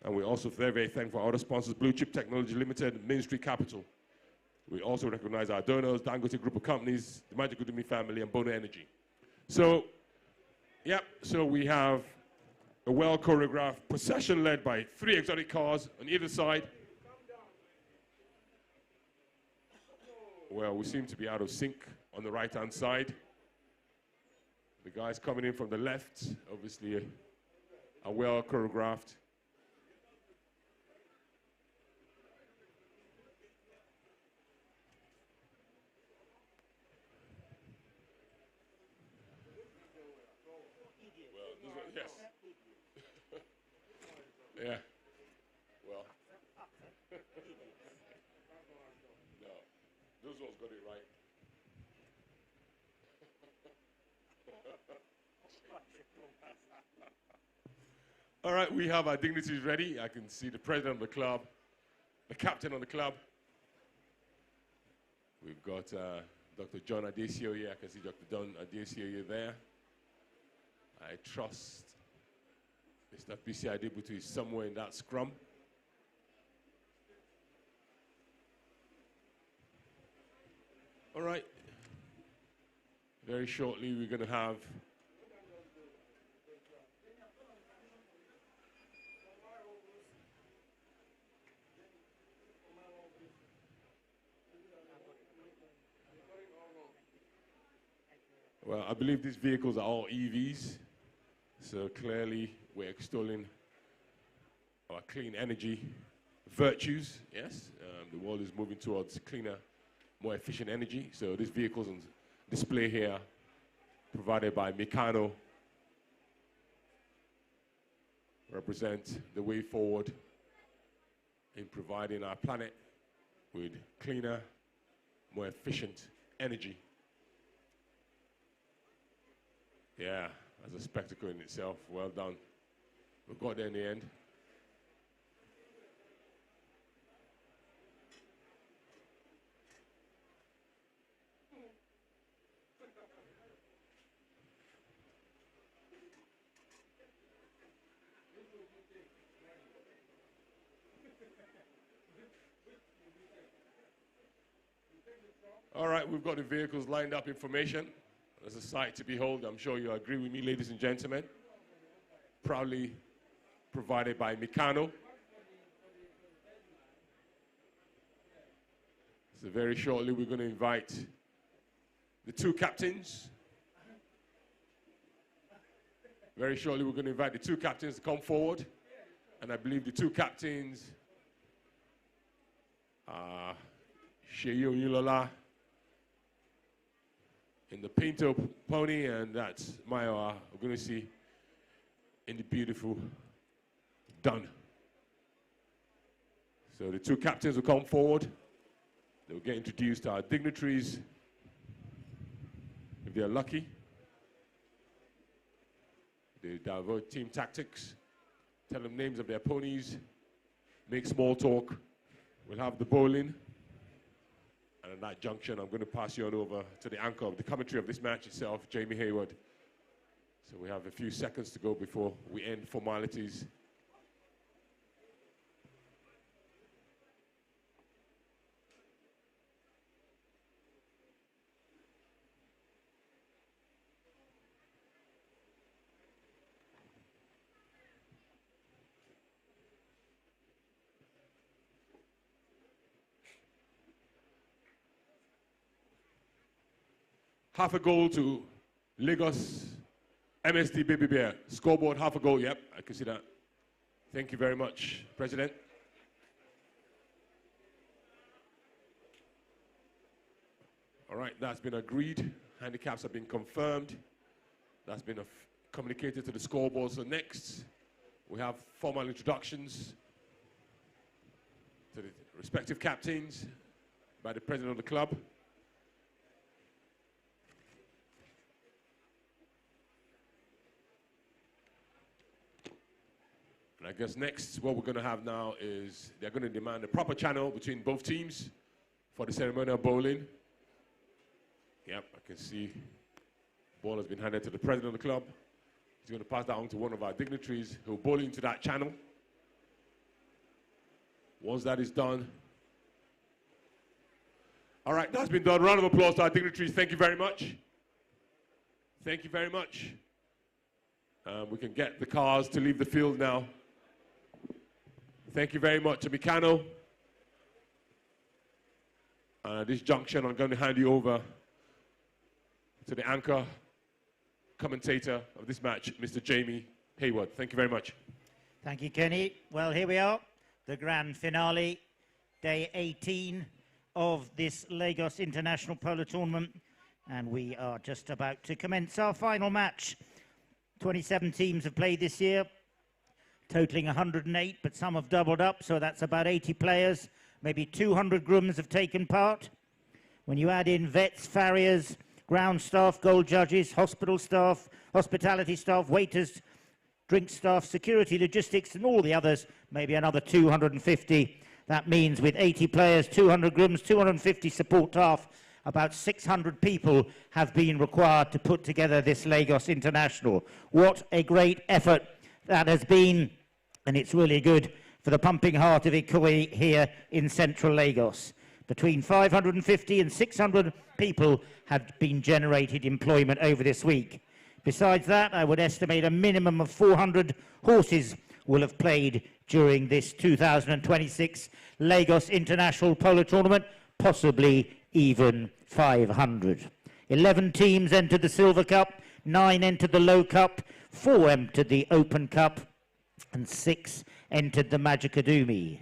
And we're also very thankful for other sponsors, Blue Chip Technology Limited, Main Street Capital. We also recognize our donors, Dangote Group of Companies, the Magic Udemy family, and Bono Energy. So, so we have a well-choreographed procession led by 3 exotic cars on either side. Well, we seem to be out of sync on the right-hand side. The guys coming in from the left, obviously, are well-choreographed. Yes. Yeah. Well. No. Those ones got it right. All right, we have our dignitaries ready. I can see the president of the club, the captain of the club. We've got Dr. John Adesio here. I can see Dr. John Adesio here there. I trust Mr. P.C. Adebutu is somewhere in that scrum. All right. Very shortly, we're going to have well, I believe these vehicles are all EVs. So clearly, we're extolling our clean energy virtues, yes? The world is moving towards cleaner, more efficient energy. So these vehicles on display here, provided by KANO, represent the way forward in providing our planet with cleaner, more efficient energy. Yeah. As a spectacle in itself, well done. We got there in the end. All right, we've got the vehicles lined up in formation. There's a sight to behold. I'm sure you agree with me, ladies and gentlemen. Proudly provided by KANO. So very shortly, we're going to invite the 2 captains. Very shortly, we're going to invite the 2 captains to come forward. And I believe the 2 captains are Sheyi Oyinlola in the Pinto pony, and that's Mayowa we're going to see in the beautiful Dun. So the 2 captains will come forward. They'll get introduced to our dignitaries, if they're lucky. They divert team tactics, tell them names of their ponies, make small talk. We'll have the bowling. And at that junction, I'm going to pass you on over to the anchor of the commentary of this match itself, Jamie Hayward. So we have a few seconds to go before we end formalities. half a goal to Lagos MSD Baby Bear. Scoreboard, half a goal. Yep, I can see that. Thank you very much, President. All right, that's been agreed. Handicaps have been confirmed. That's been communicated to the scoreboard. So next, we have formal introductions to the respective captains by the president of the club. And I guess next, what we're going to have now is they're going to demand a proper channel between both teams for the ceremonial bowling. Yep, I can see ball has been handed to the president of the club. He's going to pass that on to one of our dignitaries who will bowl into that channel. Once that is done. All right, that's been done. Round of applause to our dignitaries. Thank you very much. Thank you very much. We can get the cars to leave the field now. Thank you very much to KANO. At this junction, I'm going to hand you over to the anchor commentator of this match, Mr. Jamie Hayward. Thank you very much. Thank you, Kenny. Well, here we are, the grand finale, day 18 of this Lagos International Polo Tournament, and we are just about to commence our final match. 27 teams have played this year, totaling 108, but some have doubled up, so that's about 80 players. Maybe 200 grooms have taken part. When you add in vets, farriers, ground staff, goal judges, hospital staff, hospitality staff, waiters, drink staff, security, logistics, and all the others, maybe another 250. That means with 80 players, 200 grooms, 250 support staff, about 600 people have been required to put together this Lagos International. What a great effort that has been, and it's really good for the pumping heart of Ikoyi here in central Lagos. Between 550 and 600 people have been generated employment over this week. Besides that, I would estimate a minimum of 400 horses will have played during this 2026 Lagos International Polo Tournament, possibly even 500. 11 teams entered the Silver Cup, 9 entered the Low Cup, 4 entered the Open Cup, and 6 entered the Majikadumi.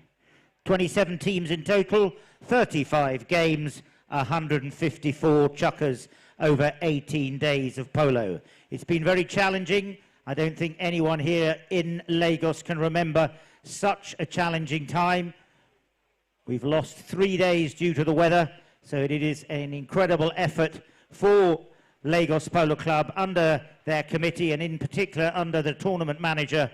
27 teams in total, 35 games, 154 chukkers over 18 days of polo. It's been very challenging. I don't think anyone here in Lagos can remember such a challenging time. We've lost 3 days due to the weather, so it is an incredible effort for Lagos Polo Club under their committee, and in particular under the tournament manager,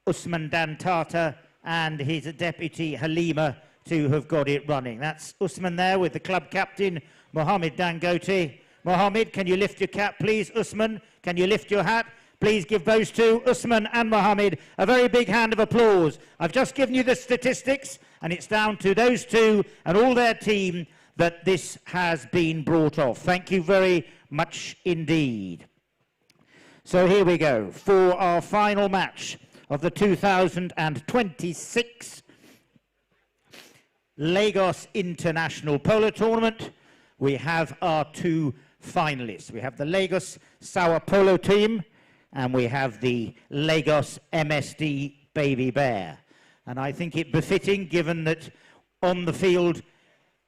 Usman Dantata, and his deputy Halima, to have got it running. That's Usman there with the club captain, Mohammed Dangote. Mohammed, can you lift your cap, please? Usman, can you lift your hat? Please give those two, Usman and Mohammed, a very big hand of applause. I've just given you the statistics, and it's down to those two and all their team that this has been brought off. Thank you very much indeed. So here we go for our final match of the 2026 Lagos International Polo Tournament. We have our two finalists. We have the Lagos SAOPOLO team, and we have the Lagos MSD Baby Bear. And I think it befitting, given that on the field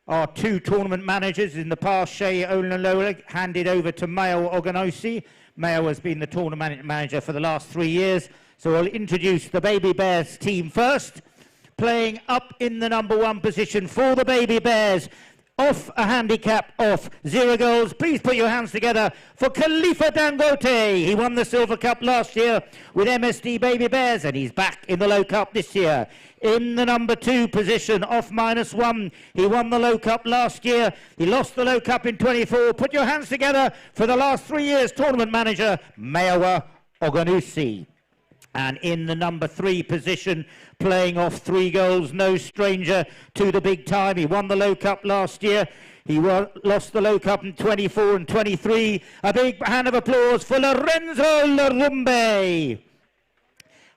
our two tournament managers in the past, Shea Olnolola, handed over to Mayo Oganosi. Mayo has been the tournament manager for the last 3 years. So I'll introduce the Baby Bears team first. Playing up in the #1 position for the Baby Bears, off a handicap of 0 goals. Please put your hands together for Khalifa Dangote. He won the Silver Cup last year with MSD Baby Bears, and he's back in the Low Cup this year. In the #2 position, off -1, he won the Low Cup last year. He lost the Low Cup in 24. Put your hands together for the last 3 years tournament manager, Mayowa Oganusi. And in the #3 position, playing off 3 goals, no stranger to the big time. He won the Low Cup last year. He lost the Low Cup in 24 and 23. A big hand of applause for Lorenzo Larumbe.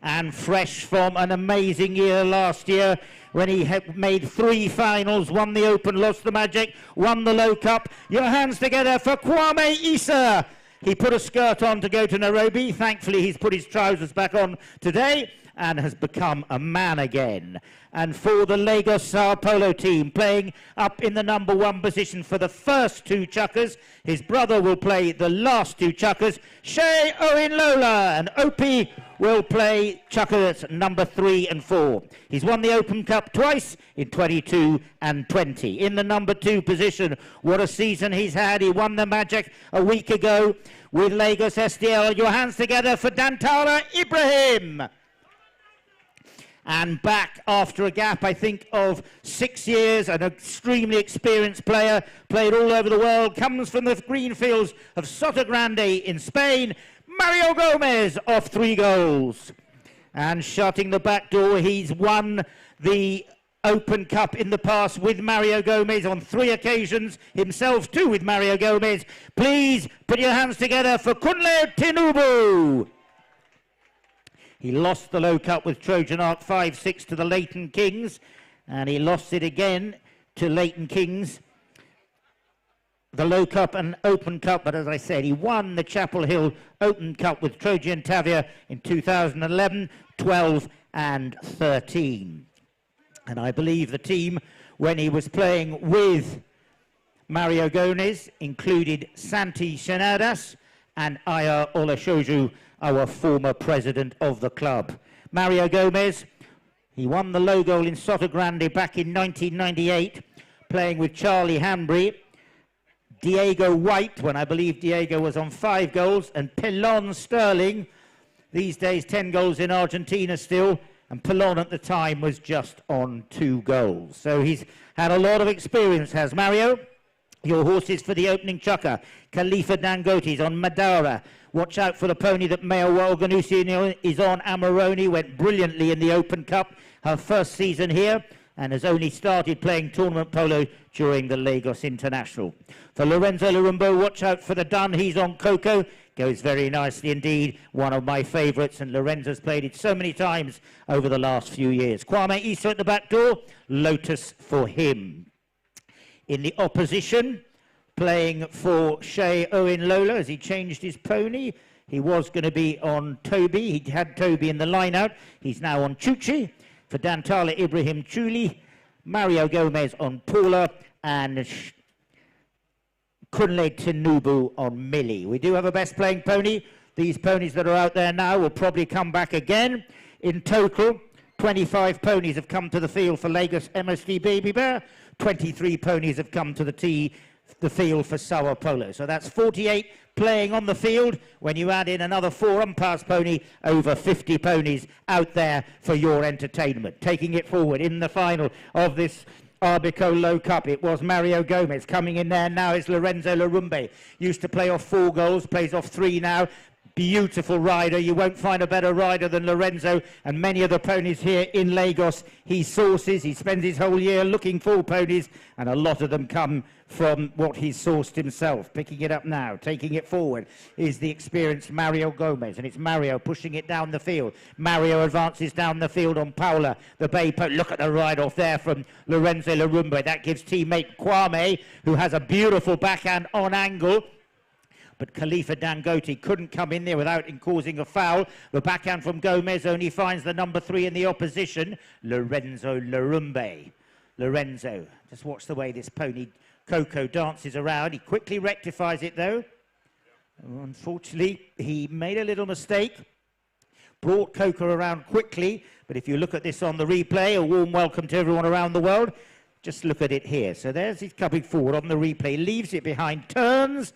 and fresh from an amazing year last year when he made 3 finals, won the Open, lost the Magic, won the Low Cup. Your hands together for Kwame Issa. He put a skirt on to go to Nairobi. Thankfully, he's put his trousers back on today and has become a man again. And for the Lagos Sao Polo team, playing up in the number 1 position for the first 2 chukkers, his brother will play the last 2 chukkers, Shea Owen Lola, and Opie will play chukkers number 3 and 4. He's won the Open Cup twice in 22 and 20. In the number 2 position, what a season he's had. He won the Magic a week ago with Lagos SDL. Your hands together for Dantala Ibrahim. And back after a gap, I think, of 6 years, an extremely experienced player, played all over the world, comes from the green fields of Sotogrande in Spain, Mario Gomez off 3 goals. And shutting the back door, he's won the Open Cup in the past with Mario Gomez on 3 occasions, himself too with Mario Gomez. Please put your hands together for Kunle Tinubu. He lost the Low Cup with Trojan Arc 5-6 to the Leighton Kings, and he lost it again to Leighton Kings, the Low Cup and Open Cup. But as I said, he won the Chapel Hill Open Cup with Trojan Tavia in 2011, 12 and 13. And I believe the team, when he was playing with Mario Gomez, included Santi Shenadas and Aya Oleshoju, our former president of the club. Mario Gomez, he won the low goal in Sotogrande back in 1998, playing with Charlie Hanbury, Diego White, when I believe Diego was on 5 goals, and Pelon Sterling, these days 10 goals in Argentina still, and Pelon at the time was just on 2 goals. So he's had a lot of experience, has Mario. Your horses for the opening chukker. Khalifa Dangote's on Madara. Watch out for the pony that Maya Walganusi is on. Amaroni went brilliantly in the Open Cup, her first season here, and has only started playing tournament polo during the Lagos International. For Lorenzo Larumbo, watch out for the Dun. He's on Coco. Goes very nicely indeed. One of my favourites, and Lorenzo's played it so many times over the last few years. Kwame Issa at the back door. Lotus for him. In the opposition, playing for Shea Owen Lola as he changed his pony. He was going to be on Toby. He had Toby in the line-out. He's now on Chuchi. For Dantala Ibrahim Chuli, Mario Gomez on Paula, and Kunle Tinubu on Millie. We do have a best playing pony. These ponies that are out there now will probably come back again. In total, 25 ponies have come to the field for Lagos MSD Baby Bear. 23 ponies have come to the field for Sao Polo. So that's 48 playing on the field. When you add in another 4 umpires pony, over 50 ponies out there for your entertainment. Taking it forward in the final of this Arbico Low Cup, it was Mario Gomez. Coming in there now is Lorenzo Larumbe. Used to play off 4 goals, plays off 3 now. Beautiful rider. You won't find a better rider than Lorenzo, and many of the ponies here in Lagos he sources. He spends his whole year looking for ponies, and a lot of them come from what he's sourced himself. Picking it up now, taking it forward, is the experienced Mario Gomez, and it's Mario pushing it down the field. Mario advances down the field on Paula, the bay pony. Look at the ride off there from Lorenzo Larumbe. That gives teammate Kwame, who has a beautiful backhand on angle. But Khalifa Dangote couldn't come in there without causing a foul. The backhand from Gomez only finds the number 3 in the opposition, Lorenzo Larumbe. Lorenzo, just watch the way this pony Coco dances around. He quickly rectifies it though. Unfortunately, he made a little mistake. Brought Coco around quickly, but if you look at this on the replay, a warm welcome to everyone around the world. Just look at it here. So there's he's coming forward on the replay, leaves it behind, turns,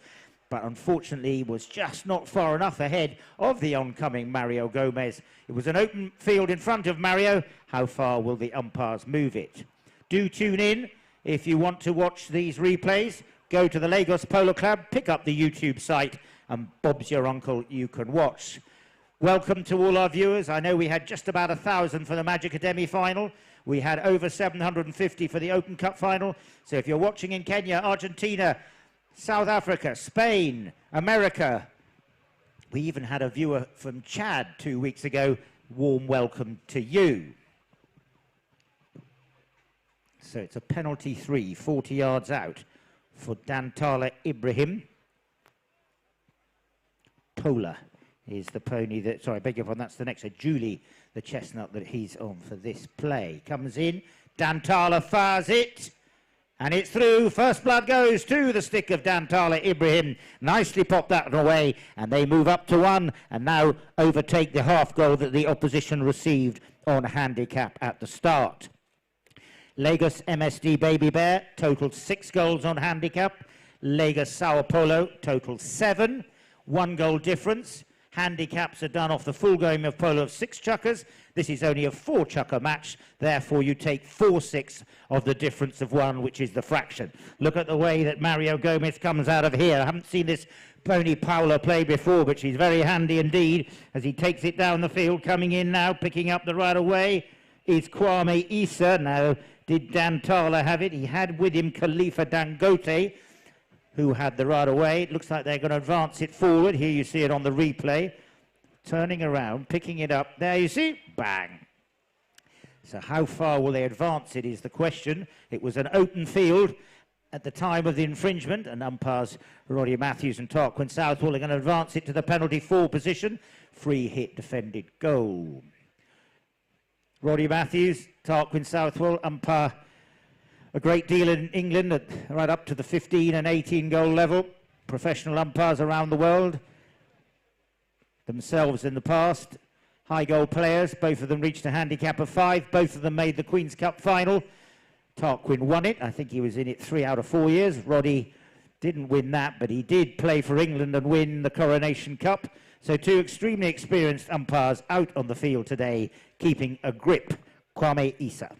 but unfortunately was just not far enough ahead of the oncoming Mario Gomez. It was an open field in front of Mario. How far will the umpires move it? Do tune in if you want to watch these replays. Go to the Lagos Polo Club, pick up the YouTube site, and Bob's your uncle, you can watch. Welcome to all our viewers. I know we had just about 1,000 for the Magic Academy final. We had over 750 for the Open Cup final. So if you're watching in Kenya, Argentina, South Africa, Spain, America. We even had a viewer from Chad 2 weeks ago warm welcome to you. So it's a penalty 3, 40 yards out for Dantala Ibrahim. Polo is the pony that, sorry, I beg your pardon, that's the next. So Julie, the chestnut that he's on for this play. Comes in, Dantala fires it, and it's through. First blood goes to the stick of Dantala Ibrahim. Nicely popped that one away, and they move up to 1, and now overtake the half goal that the opposition received on handicap at the start. Lagos MSD Baby Bear totaled 6 goals on handicap. Lagos SAOPOLO totaled 7. 1 goal difference. Handicaps are done off the full game of polo of 6 chukkers. This is only a 4 chukker match. Therefore, you take 4/6 of the difference of 1, which is the fraction. Look at the way that Mario Gomez comes out of here. I haven't seen this pony Paula play before, but she's very handy indeed as he takes it down the field. Coming in now, picking up the right away is Kwame Issa. Now, did Dantala have it? He had with him Khalifa Dangote, who had the right away. It looks like they're going to advance it forward. Here you see it on the replay. Turning around, picking it up. There you see, bang. So how far will they advance it is the question. It was an open field at the time of the infringement, and umpires Roddy Matthews and Tarquin Southwell are going to advance it to the penalty 4 position. Free hit, defended goal. Roddy Matthews, Tarquin Southwell, umpire a great deal in England, right up to the 15 and 18 goal level. Professional umpires around the world, themselves in the past. High goal players, both of them reached a handicap of 5. Both of them made the Queen's Cup final. Tarquin won it. I think he was in it 3 out of 4 years. Roddy didn't win that, but he did play for England and win the Coronation Cup. So 2 extremely experienced umpires out on the field today, keeping a grip. Kwame Issa.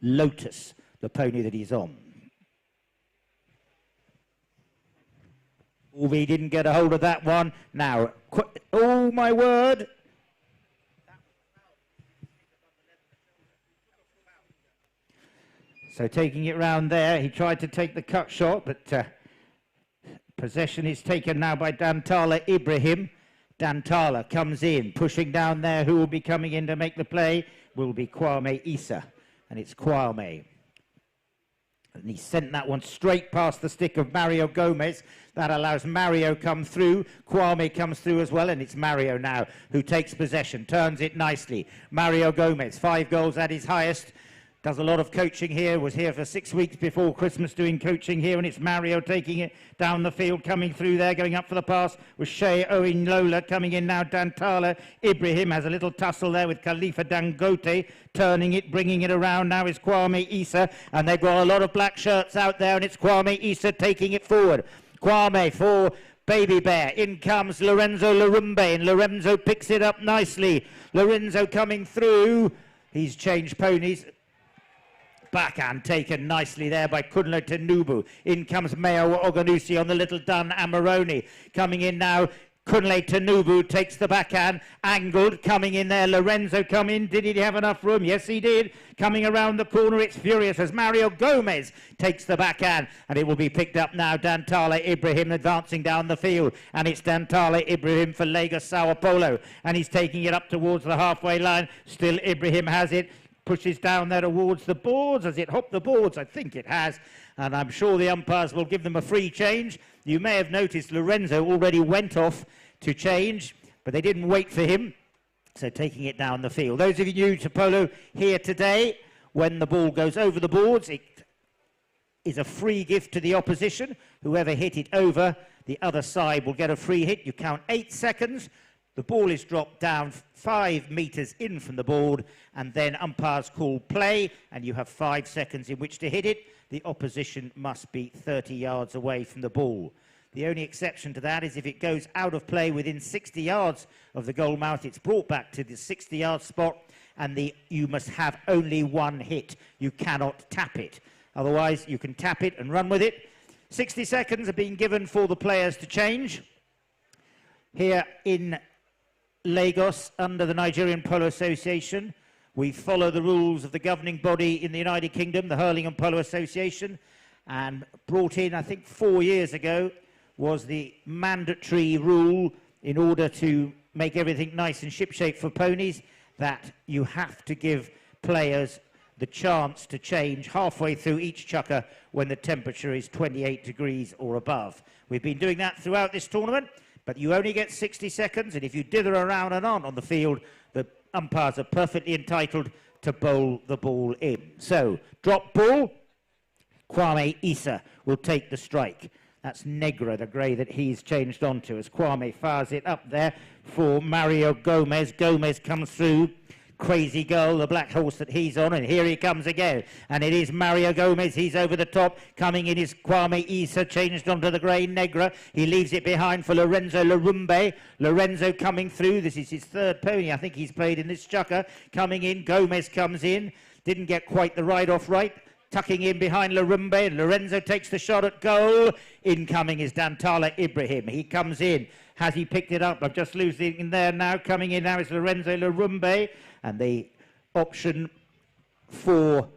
Lotus, the pony that he's on. Ulvi didn't get a hold of that one. Now, oh my word. So taking it round there, he tried to take the cut shot, but possession is taken now by Dantala Ibrahim. Dantala comes in, pushing down there. Who will be coming in to make the play will be Kwame Issa. And it's Kwame. And he sent that one straight past the stick of Mario Gomez. That allows Mario come through. Kwame comes through as well, and it's Mario now who takes possession, turns it nicely. Mario Gomez, 5 goals at his highest. Does a lot of coaching here, was here for 6 weeks before Christmas doing coaching here, and it's Mario taking it down the field, coming through there, going up for the pass with Shea Owen Lola coming in now. Dantala Ibrahim has a little tussle there with Khalifa Dangote, turning it, bringing it around now is Kwame Issa, and they've got a lot of black shirts out there, and it's Kwame Issa taking it forward. Kwame for Baby Bear. In comes Lorenzo Larumbe, and Lorenzo picks it up nicely. Lorenzo coming through. He's changed ponies. Backhand taken nicely there by Kunle Tenubu. In comes Mayo Oganusi on the little Dun Amarone. Coming in now, Kunle Tenubu takes the backhand. Angled, coming in there. Lorenzo come in. Did he have enough room? Yes, he did. Coming around the corner, it's furious as Mario Gomez takes the backhand. And it will be picked up now. Dantala Ibrahim advancing down the field. And it's Dantala Ibrahim for Lagos SAOPOLO. And he's taking it up towards the halfway line. Still Ibrahim has it. Pushes down there towards the boards. Has it hopped the boards? I think it has. And I'm sure the umpires will give them a free change. You may have noticed Lorenzo already went off to change, but they didn't wait for him. So taking it down the field. Those of you new to polo here today, when the ball goes over the boards, it is a free gift to the opposition. Whoever hit it over, the other side will get a free hit. You count 8 seconds. The ball is dropped down 5 meters in from the board, and then umpires call play, and you have 5 seconds in which to hit it. The opposition must be 30 yards away from the ball. The only exception to that is if it goes out of play within 60 yards of the goal mouth, it's brought back to the 60-yard spot, and you must have only 1 hit. You cannot tap it. Otherwise, you can tap it and run with it. 60 seconds are being given for the players to change. Here in Lagos, under the Nigerian Polo Association, we follow the rules of the governing body in the United Kingdom, the Hurling and Polo Association, and brought in, I think 4 years ago, was the mandatory rule in order to make everything nice and shipshape for ponies, that you have to give players the chance to change halfway through each chukker when the temperature is 28 degrees or above. We've been doing that throughout this tournament, but you only get 60 seconds, and if you dither around and on the field, the umpires are perfectly entitled to bowl the ball in. So, drop ball, Kwame Issa will take the strike. That's Negra, the grey that he's changed onto, as Kwame fires it up there for Mario Gomez. Gomez comes through. Crazy Girl, the black horse that he's on, and here he comes again. And it is Mario Gomez, he's over the top. Coming in is Kwame Issa, changed onto the grey Negra. He leaves it behind for Lorenzo Larumbe. Lorenzo coming through, this is his third pony I think he's played in this chukker. Coming in, Gomez comes in, didn't get quite the ride-off right. Tucking in behind Larumbe, Lorenzo takes the shot at goal. Incoming is Dantala Ibrahim, he comes in. Has he picked it up? I'm just losing in there now. Coming in now is Lorenzo Larumbe. And the option for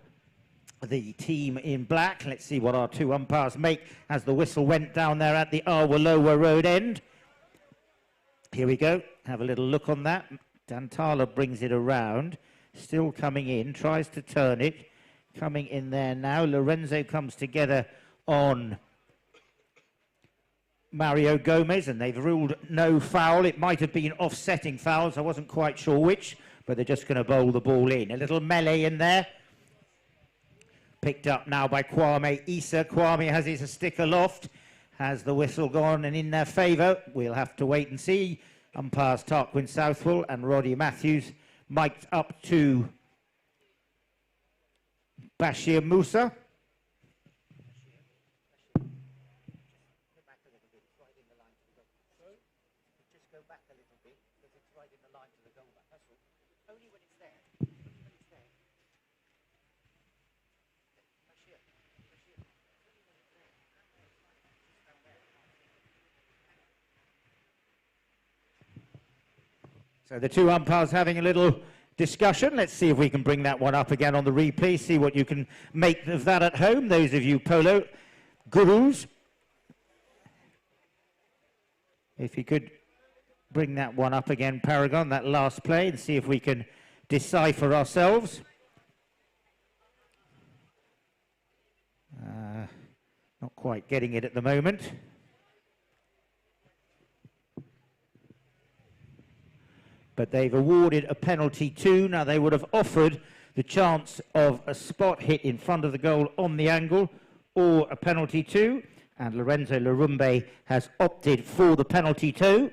the team in black. Let's see what our two umpires make as the whistle went down there at the Awolowo Road end. Here we go. Have a little look on that. Dantala brings it around. Still coming in. Tries to turn it. Coming in there now. Lorenzo comes together on Mario Gomez, and they've ruled no foul. It might have been offsetting fouls. I wasn't quite sure which, but they're just going to bowl the ball in. A little melee in there. Picked up now by Kwame Issa. Kwame has his stick aloft. Has the whistle gone and in their favour? We'll have to wait and see. Umpires Tarquin Southwell and Roddy Matthews mic'd up to Bashir Musa. So the two umpires having a little discussion. Let's see if we can bring that one up again on the replay, see what you can make of that at home, those of you polo gurus. If you could bring that one up again, Paragon, that last play, and see if we can decipher ourselves. Not quite getting it at the moment. But they've awarded a penalty too. Now they would have offered the chance of a spot hit in front of the goal on the angle or a penalty too. And Lorenzo Larumbe has opted for the penalty too.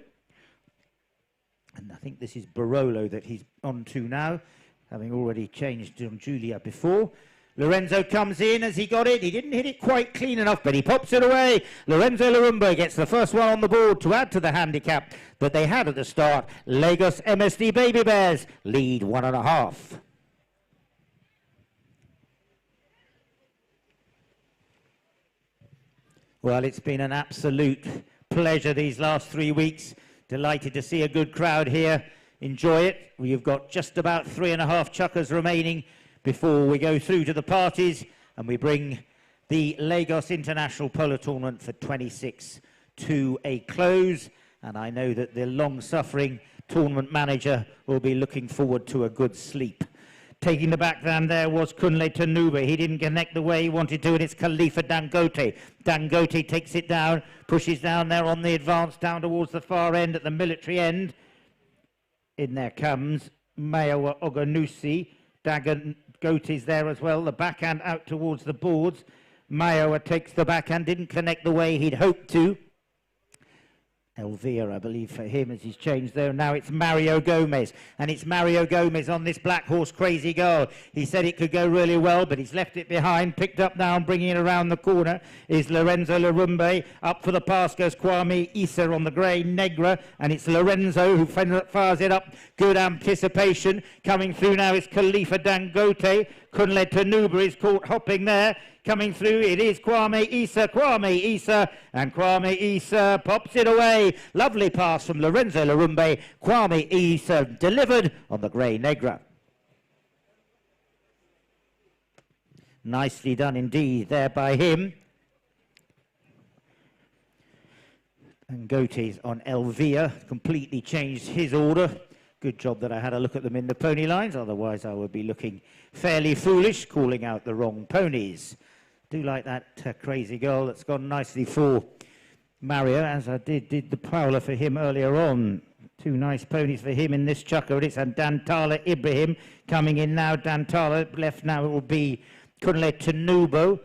And I think this is Barolo that he's on to now, having already changed on Julia before. Lorenzo comes in. Has he got it? He didn't hit it quite clean enough, but he pops it away. Lorenzo Larumbe gets the first one on the board to add to the handicap that they had at the start. Lagos MSD Baby Bears lead 1.5. Well, it's been an absolute pleasure these last 3 weeks. Delighted to see a good crowd here. Enjoy it. We've got just about 3.5 chukkers remaining before we go through to the parties, and we bring the Lagos International Polo Tournament for 26 to a close. And I know that the long-suffering tournament manager will be looking forward to a good sleep. Taking the backhand there was Kunle Tanuba. He didn't connect the way he wanted to, and it's Khalifa Dangote. Dangote takes it down, pushes down there on the advance, down towards the far end at the military end. In there comes Mayowa Oganusi. Dangote's there as well. The backhand out towards the boards. Mayowa takes the backhand, didn't connect the way he'd hoped to. Elvira, I believe, for him as he's changed there. Now it's Mario Gomez, and it's Mario Gomez on this black horse, Crazy Girl. He said it could go really well, but he's left it behind. Picked up now and bringing it around the corner is Lorenzo Larumbe. Up for the pass goes Kwame Issa on the grey Negra, and it's Lorenzo who fires it up. Good anticipation. Coming through now is Khalifa Dangote. Kunle Tanuba is caught hopping there. Coming through, it is Kwame Issa, and Kwame Issa pops it away. Lovely pass from Lorenzo Larumbe. Kwame Issa delivered on the grey Negra. Nicely done indeed there by him. And Gote's on Elvia, completely changed his order. Good job that I had a look at them in the pony lines, otherwise I would be looking fairly foolish, calling out the wrong ponies. Do like that crazy girl that's gone nicely for Mario, as I did the Polo for him earlier on. Two nice ponies for him in this chucker. And Dantala Ibrahim coming in now. Dantala left now, it will be Kunle Tanubo.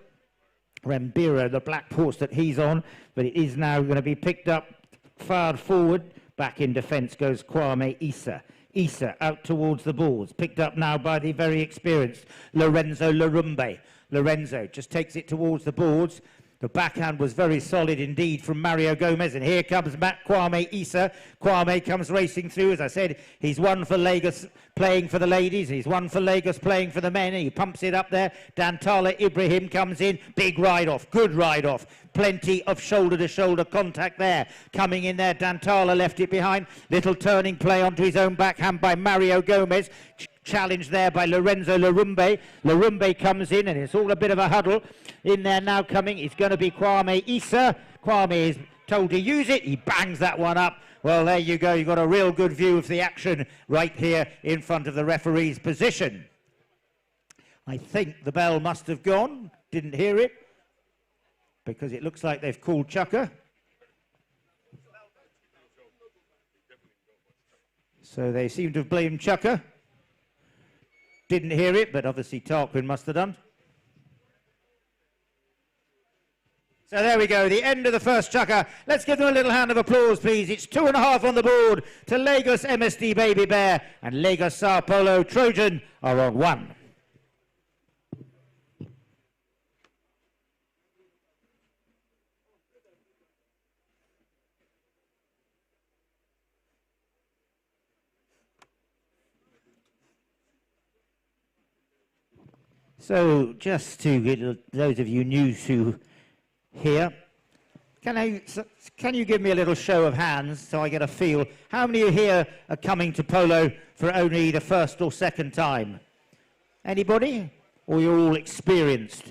Rembira, the black horse that he's on, but it is now going to be picked up, fired forward. Back in defence goes Kwame Issa. Issa out towards the balls, picked up now by the very experienced Lorenzo Larumbe. Lorenzo just takes it towards the boards. The backhand was very solid indeed from Mario Gomez, and here comes Matt Kwame Issa. Kwame comes racing through. As I said, he's won for Lagos playing for the ladies, he's won for Lagos playing for the men. He pumps it up there. Dantala Ibrahim comes in, big ride off, good ride off. Plenty of shoulder-to-shoulder contact there. Coming in there, Dantala left it behind. Little turning play onto his own backhand by Mario Gomez. Challenged there by Lorenzo Larumbe. Larumbe comes in, and it's all a bit of a huddle. In there now coming, it's going to be Kwame Issa. Kwame is told to use it. He bangs that one up. Well, there you go. You've got a real good view of the action right here in front of the referee's position. I think the bell must have gone. Didn't hear it, because it looks like they've called chucker. So they seem to have blamed chucker. Didn't hear it, but obviously Tarquin must have done. So there we go, the end of the first chucker. Let's give them a little hand of applause, please. It's 2.5 on the board to Lagos MSD Baby Bear, and Lagos Sao Paulo Trojan are on 1. So just to get those of you new to here, can you give me a little show of hands so I get a feel? How many of you here are coming to polo for only the first or second time? Anybody? Or you're all experienced?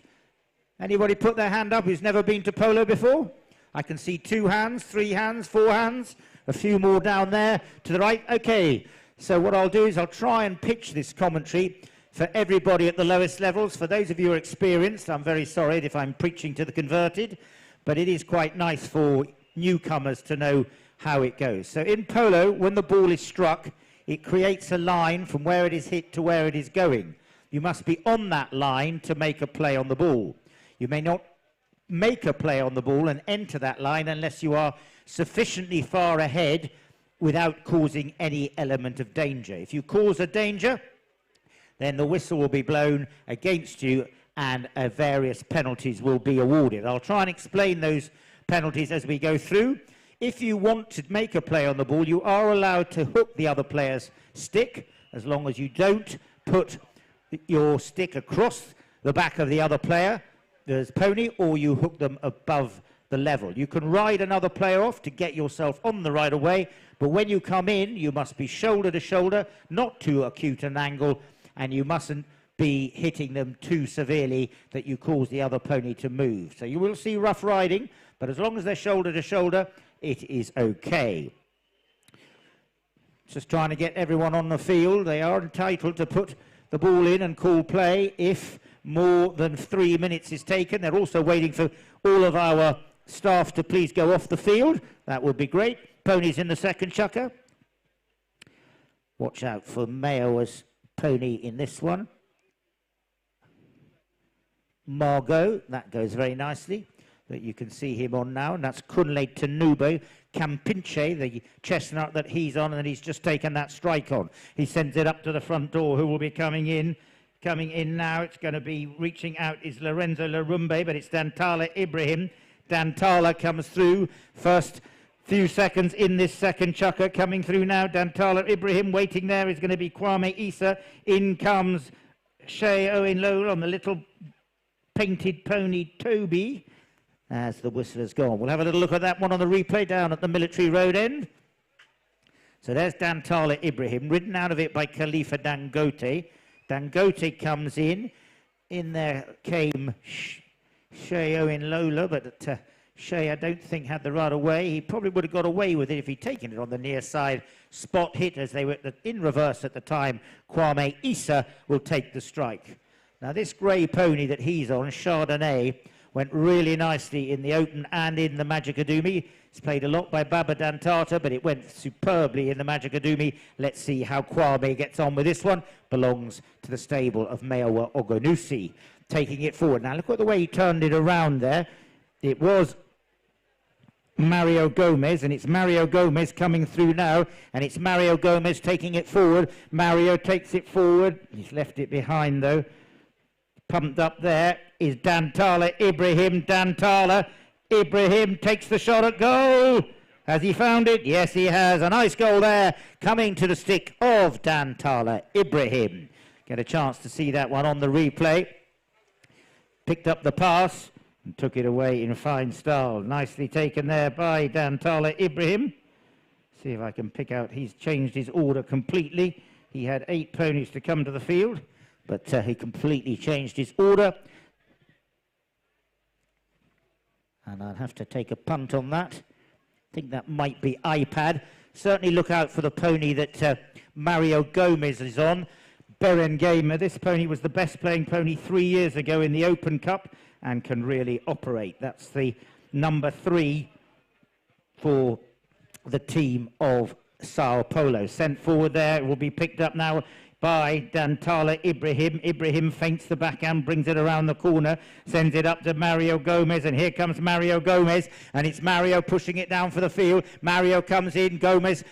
Anybody put their hand up who's never been to polo before? I can see 2 hands, 3 hands, 4 hands, a few more down there to the right. Okay, so what I'll do is I'll try and pitch this commentary for everybody at the lowest levels. For those of you who are experienced, I'm very sorry if I'm preaching to the converted, but it is quite nice for newcomers to know how it goes. So in polo, when the ball is struck, it creates a line from where it is hit to where it is going. You must be on that line to make a play on the ball. You may not make a play on the ball and enter that line unless you are sufficiently far ahead without causing any element of danger. If you cause a danger, then the whistle will be blown against you and various penalties will be awarded. I'll try and explain those penalties as we go through. If you want to make a play on the ball, you are allowed to hook the other player's stick, as long as you don't put your stick across the back of the other player's pony, or you hook them above the level. You can ride another player off to get yourself on the right of way, but when you come in, you must be shoulder to shoulder, not too acute an angle, and you mustn't be hitting them too severely that you cause the other pony to move. So you will see rough riding, but as long as they're shoulder to shoulder, it is okay. Just trying to get everyone on the field. They are entitled to put the ball in and call play if more than 3 minutes is taken. They're also waiting for all of our staff to please go off the field. That would be great. Ponies in the second chucker. Watch out for Mayo's pony in this one. Margot, that goes very nicely. That you can see him on now, and that's Kunle Tanubo. Campinche, the chestnut that he's on, and he's just taken that strike on. He sends it up to the front door. Who will be coming in? Coming in now, it's going to be reaching out is Lorenzo Larumbe, but it's Dantala Ibrahim. Dantala comes through. First few seconds in this second chucker coming through now. Dantala Ibrahim waiting there is going to be Kwame Issa. In comes Shea Owen Lowell on the little painted pony Toby as the whistle has gone. We'll have a little look at that one on the replay down at the Military Road end. So there's Dantala Ibrahim, ridden out of it by Khalifa Dangote. Dangote comes in. In there came Shea Owen Lola, but Shea, I don't think, had the right away. He probably would have got away with it if he'd taken it on the near side. Spot hit as they were in reverse at the time. Kwame Issa will take the strike. Now, this grey pony that he's on, Chardonnay, went really nicely in the Open and in the Majikadumi. It's played a lot by Baba Dantata, but it went superbly in the Majikadumi. Let's see how Kwame gets on with this one. Belongs to the stable of Meowa Ogonusi, taking it forward. Now, look at the way he turned it around there. It was Mario Gomez, and it's Mario Gomez coming through now, and it's Mario Gomez taking it forward. Mario takes it forward. He's left it behind, though. Pumped up there is Dantala Ibrahim. Dantala Ibrahim takes the shot at goal. Has he found it? Yes, he has. A nice goal there coming to the stick of Dantala Ibrahim. Get a chance to see that one on the replay. Picked up the pass and took it away in fine style. Nicely taken there by Dantala Ibrahim. See if I can pick out. He's changed his order completely. He had 8 ponies to come to the field, but he completely changed his order. And I'll have to take a punt on that. I think that might be iPad. Certainly look out for the pony that Mario Gomez is on. Berengamer. This pony was the best playing pony 3 years ago in the Open Cup and can really operate. That's the number 3 for the team of Sao Polo. Sent forward there. It will be picked up now by Dantala Ibrahim. Ibrahim feints the backhand, brings it around the corner, sends it up to Mario Gomez, and here comes Mario Gomez, and it's Mario pushing it down for the field. Mario comes in. Gomez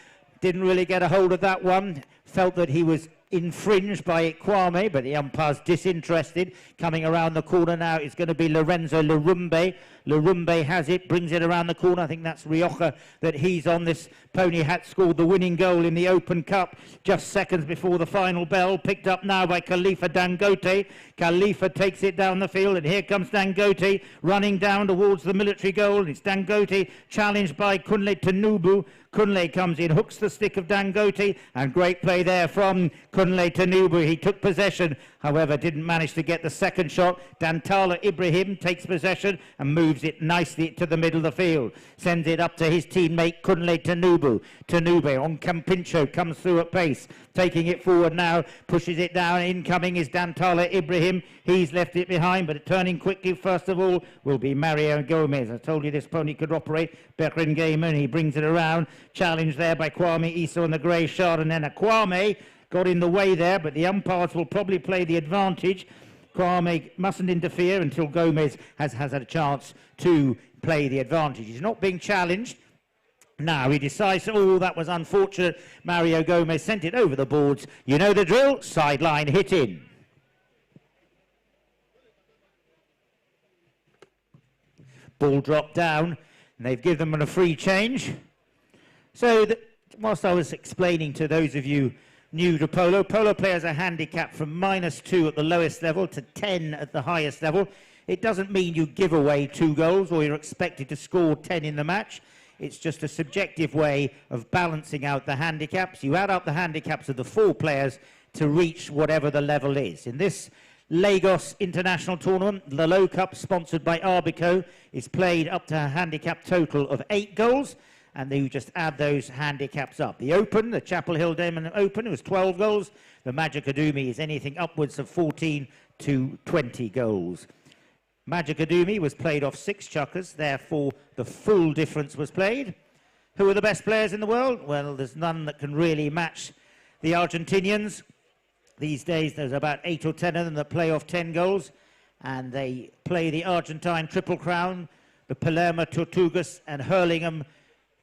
didn't really get a hold of that one. Felt that he was infringed by Kwame, but the umpire's disinterested. Coming around the corner now is going to be Lorenzo Larumbe. Larumbe has it, brings it around the corner. I think that's Rioja that he's on. This pony had scored the winning goal in the Open Cup just seconds before the final bell. Picked up now by Khalifa Dangote. Khalifa takes it down the field, and here comes Dangote running down towards the military goal. It's Dangote challenged by Kunle Tinubu. Kunle comes in, hooks the stick of Dangote, and great play there from Kunle Tinubu. He took possession, however, didn't manage to get the second shot. Dantala Ibrahim takes possession and moves it nicely to the middle of the field. Sends it up to his teammate Kunle Tinubu. Tinubu on Campincho, comes through at pace. Taking it forward now, pushes it down. Incoming is Dantala Ibrahim. He's left it behind, but turning quickly, first of all, will be Mario Gomez. I told you this pony could operate. Berrin Gaiman, he brings it around. Challenged there by Kwame Issa on the grey shard, and then Kwame got in the way there, but the umpires will probably play the advantage. Kwame mustn't interfere until Gomez has had a chance to play the advantage. He's not being challenged. Now he decides, oh, that was unfortunate. Mario Gomez sent it over the boards. You know the drill, sideline hit in. Ball dropped down, and they've given them a free change. So whilst I was explaining to those of you new to polo, polo players are handicapped from -2 at the lowest level to 10 at the highest level. It doesn't mean you give away 2 goals or you're expected to score 10 in the match. It's just a subjective way of balancing out the handicaps. You add up the handicaps of the 4 players to reach whatever the level is. In this Lagos International Tournament, the Low Cup, sponsored by Arbico, is played up to a handicap total of 8 goals, and then you just add those handicaps up. The Open, the Chapel Hill Diamond Open, was 12 goals. The Majikadumi is anything upwards of 14 to 20 goals. Majikadumi was played off 6 chukkers, therefore the full difference was played. Who are the best players in the world? Well, there's none that can really match the Argentinians. These days there's about 8 or 10 of them that play off 10 goals, and they play the Argentine Triple Crown, the Palermo Tortugas and Hurlingham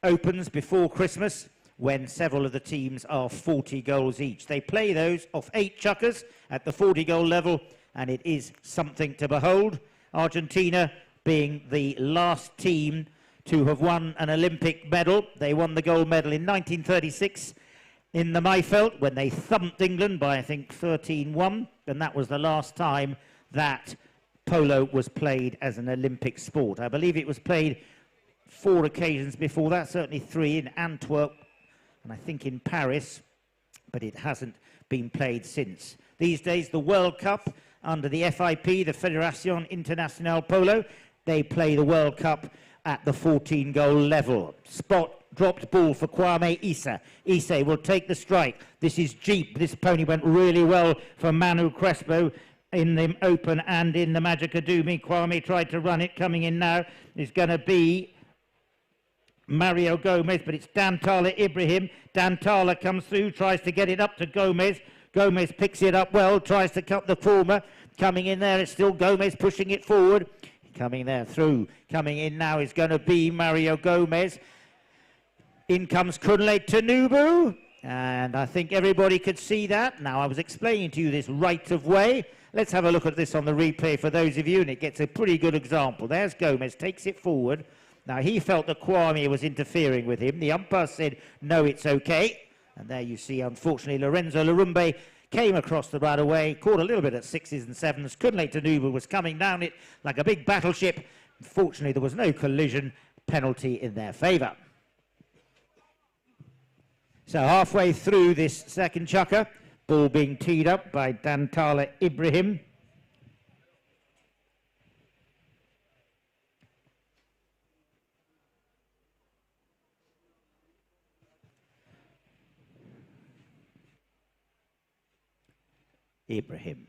Opens before Christmas, when several of the teams are 40 goals each. They play those off 8 chukkers at the 40 goal level, and it is something to behold. Argentina being the last team to have won an Olympic medal. They won the gold medal in 1936 in the Maifeld when they thumped England by, I think, 13-1, and that was the last time that polo was played as an Olympic sport. I believe it was played 4 occasions before that, certainly 3 in Antwerp and I think in Paris, but it hasn't been played since. These days, the World Cup under the FIP, the Fédération Internationale Polo, they play the World Cup at the 14-goal level. Spot dropped ball for Kwame Issa. Issa will take the strike. This is Jeep. This pony went really well for Manu Crespo in the Open and in the Magic Adumi. Kwame tried to run it. Coming in now is going to be Mario Gomez, but it's Dantala Ibrahim. Dantala comes through, tries to get it up to Gomez. Gomez picks it up well, tries to cut the former. Coming in there, it's still Gomez pushing it forward. Coming there through. Coming in now is going to be Mario Gomez. In comes Kunle Tanubu. And I think everybody could see that. Now, I was explaining to you this right of way. Let's have a look at this on the replay for those of you, and it gets a pretty good example. There's Gomez, takes it forward. Now, he felt that Kwame was interfering with him. The umpire said, no, it's okay. And there you see, unfortunately, Lorenzo Larumbe came across the right of way, caught a little bit at 6s and 7s. Kunle Tanubu was coming down it like a big battleship. Unfortunately, there was no collision, penalty in their favour. So halfway through this second chukker, ball being teed up by Dantala Ibrahim. Ibrahim.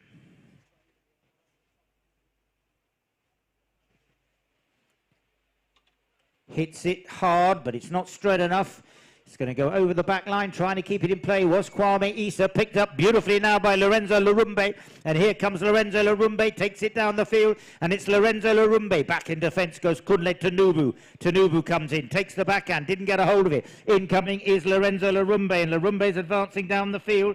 Hits it hard, but it's not straight enough. It's going to go over the back line, trying to keep it in play. Was Kwame Issa, picked up beautifully now by Lorenzo Larumbe. And here comes Lorenzo Larumbe, takes it down the field, and it's Lorenzo Larumbe. Back in defence goes Kunle Tanubu. Tanubu comes in, takes the backhand, didn't get a hold of it. Incoming is Lorenzo Larumbe, and Larumbe's advancing down the field.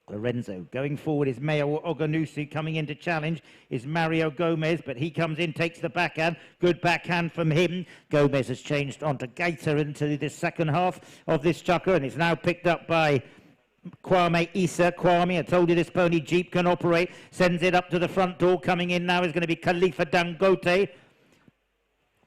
Lorenzo going forward is Mayo Oganusi. Coming in to challenge is Mario Gomez, but he comes in, takes the backhand. Good backhand from him. Gomez has changed onto Gator into the second half of this chukker, and it's now picked up by Kwame Issa. Kwame, I told you this pony Jeep can operate. Sends it up to the front door. Coming in now is going to be Khalifa Dangote.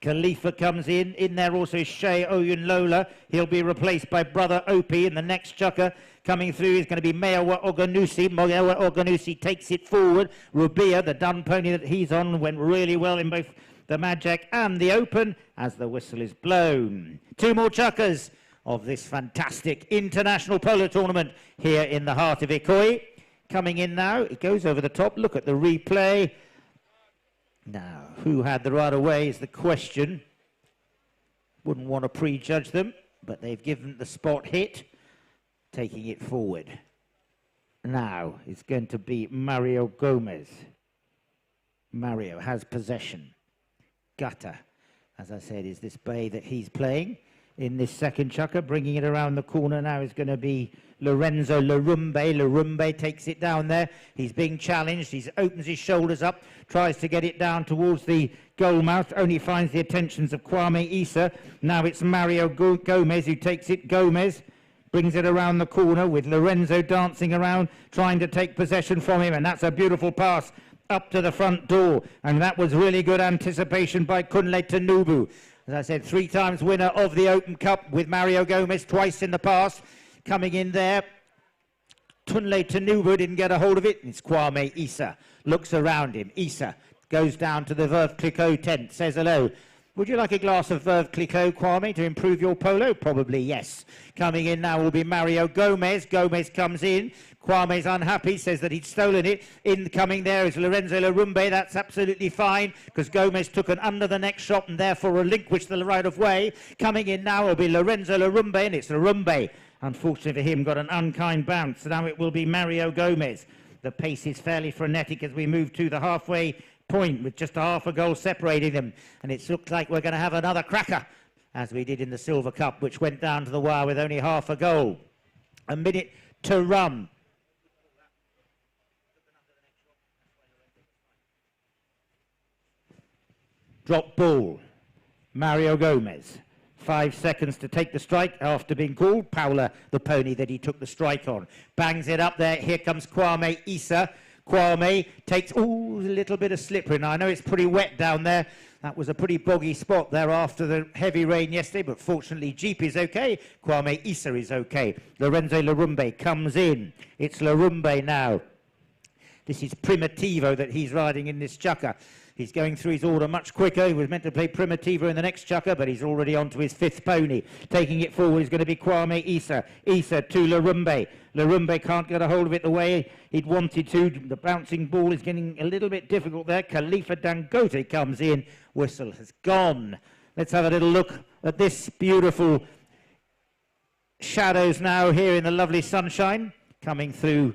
Khalifa comes in there also is Shea Oyunlola. He'll be replaced by Brother Opie in the next chukker. Coming through is going to be Mayowa Oganusi. Mayowa Oganusi takes it forward. Rubia, the dun pony that he's on, went really well in both the Magic and the Open as the whistle is blown. Two more chukkers of this fantastic international polo tournament here in the heart of Ikoyi. Coming in now, it goes over the top. Look at the replay. Now, who had the right of way is the question. Wouldn't want to prejudge them, but they've given the spot hit, taking it forward. Now, it's going to be Mario Gomez. Mario has possession. Gutter, as I said, is this bay that he's playing in this second chukker. Bringing it around the corner now is going to be Lorenzo Larumbe. Larumbe takes it down there. He's being challenged. He opens his shoulders up, tries to get it down towards the goal mouth, only finds the attentions of Kwame Issa. Now it's Mario Gomez who takes it. Gomez brings it around the corner with Lorenzo dancing around, trying to take possession from him, and that's a beautiful pass up to the front door, and that was really good anticipation by Kunle Tanubu. As I said, 3 times winner of the Open Cup with Mario Gomez twice in the past. Coming in there, Kunle Tanubu didn't get a hold of it. It's Kwame Issa. Looks around him. Issa goes down to the Veuve Clicquot tent, says hello. Would you like a glass of Veuve Clicquot, Kwame, to improve your polo? Probably yes. Coming in now will be Mario Gomez. Gomez comes in. Kwame's unhappy, says that he'd stolen it. Incoming there is Lorenzo Larumbe. That's absolutely fine, because Gomez took an under-the-neck shot and therefore relinquished the right of way. Coming in now will be Lorenzo Larumbe, and it's Larumbe. Unfortunately for him, got an unkind bounce. Now it will be Mario Gomez. The pace is fairly frenetic as we move to the halfway point with just a half a goal separating them. And it looks like we're going to have another cracker, as we did in the Silver Cup, which went down to the wire with only half a goal. A minute to run. Drop ball. Mario Gomez. 5 seconds to take the strike after being called. Paula, the pony that he took the strike on. Bangs it up there. Here comes Kwame Issa. Kwame takes, a little bit of slippery. Now, I know it's pretty wet down there. That was a pretty boggy spot there after the heavy rain yesterday, but fortunately Jeep is okay. Kwame Issa is okay. Lorenzo Larumbe comes in. It's Larumbe now. This is Primitivo that he's riding in this chukker. He's going through his order much quicker. He was meant to play Primitiva in the next chukker, but he's already on to his 5th pony. Taking it forward is going to be Kwame Issa. Issa to Larumbe. Larumbe can't get a hold of it the way he'd wanted to. The bouncing ball is getting a little bit difficult there. Khalifa Dangote comes in. Whistle has gone. Let's have a little look at this beautiful shadows now here in the lovely sunshine. Coming through,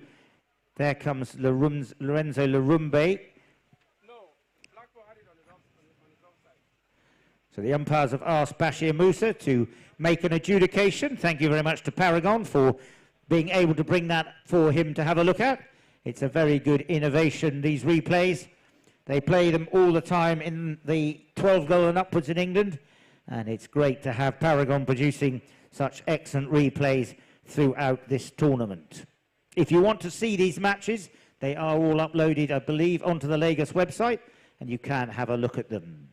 there comes Lorenzo Larumbe. So the umpires have asked Bashir Musa to make an adjudication. Thank you very much to Paragon for being able to bring that for him to have a look at. It's a very good innovation, these replays. They play them all the time in the 12 goal and upwards in England, and it's great to have Paragon producing such excellent replays throughout this tournament. If you want to see these matches, they are all uploaded, I believe, onto the Lagos website, and you can have a look at them.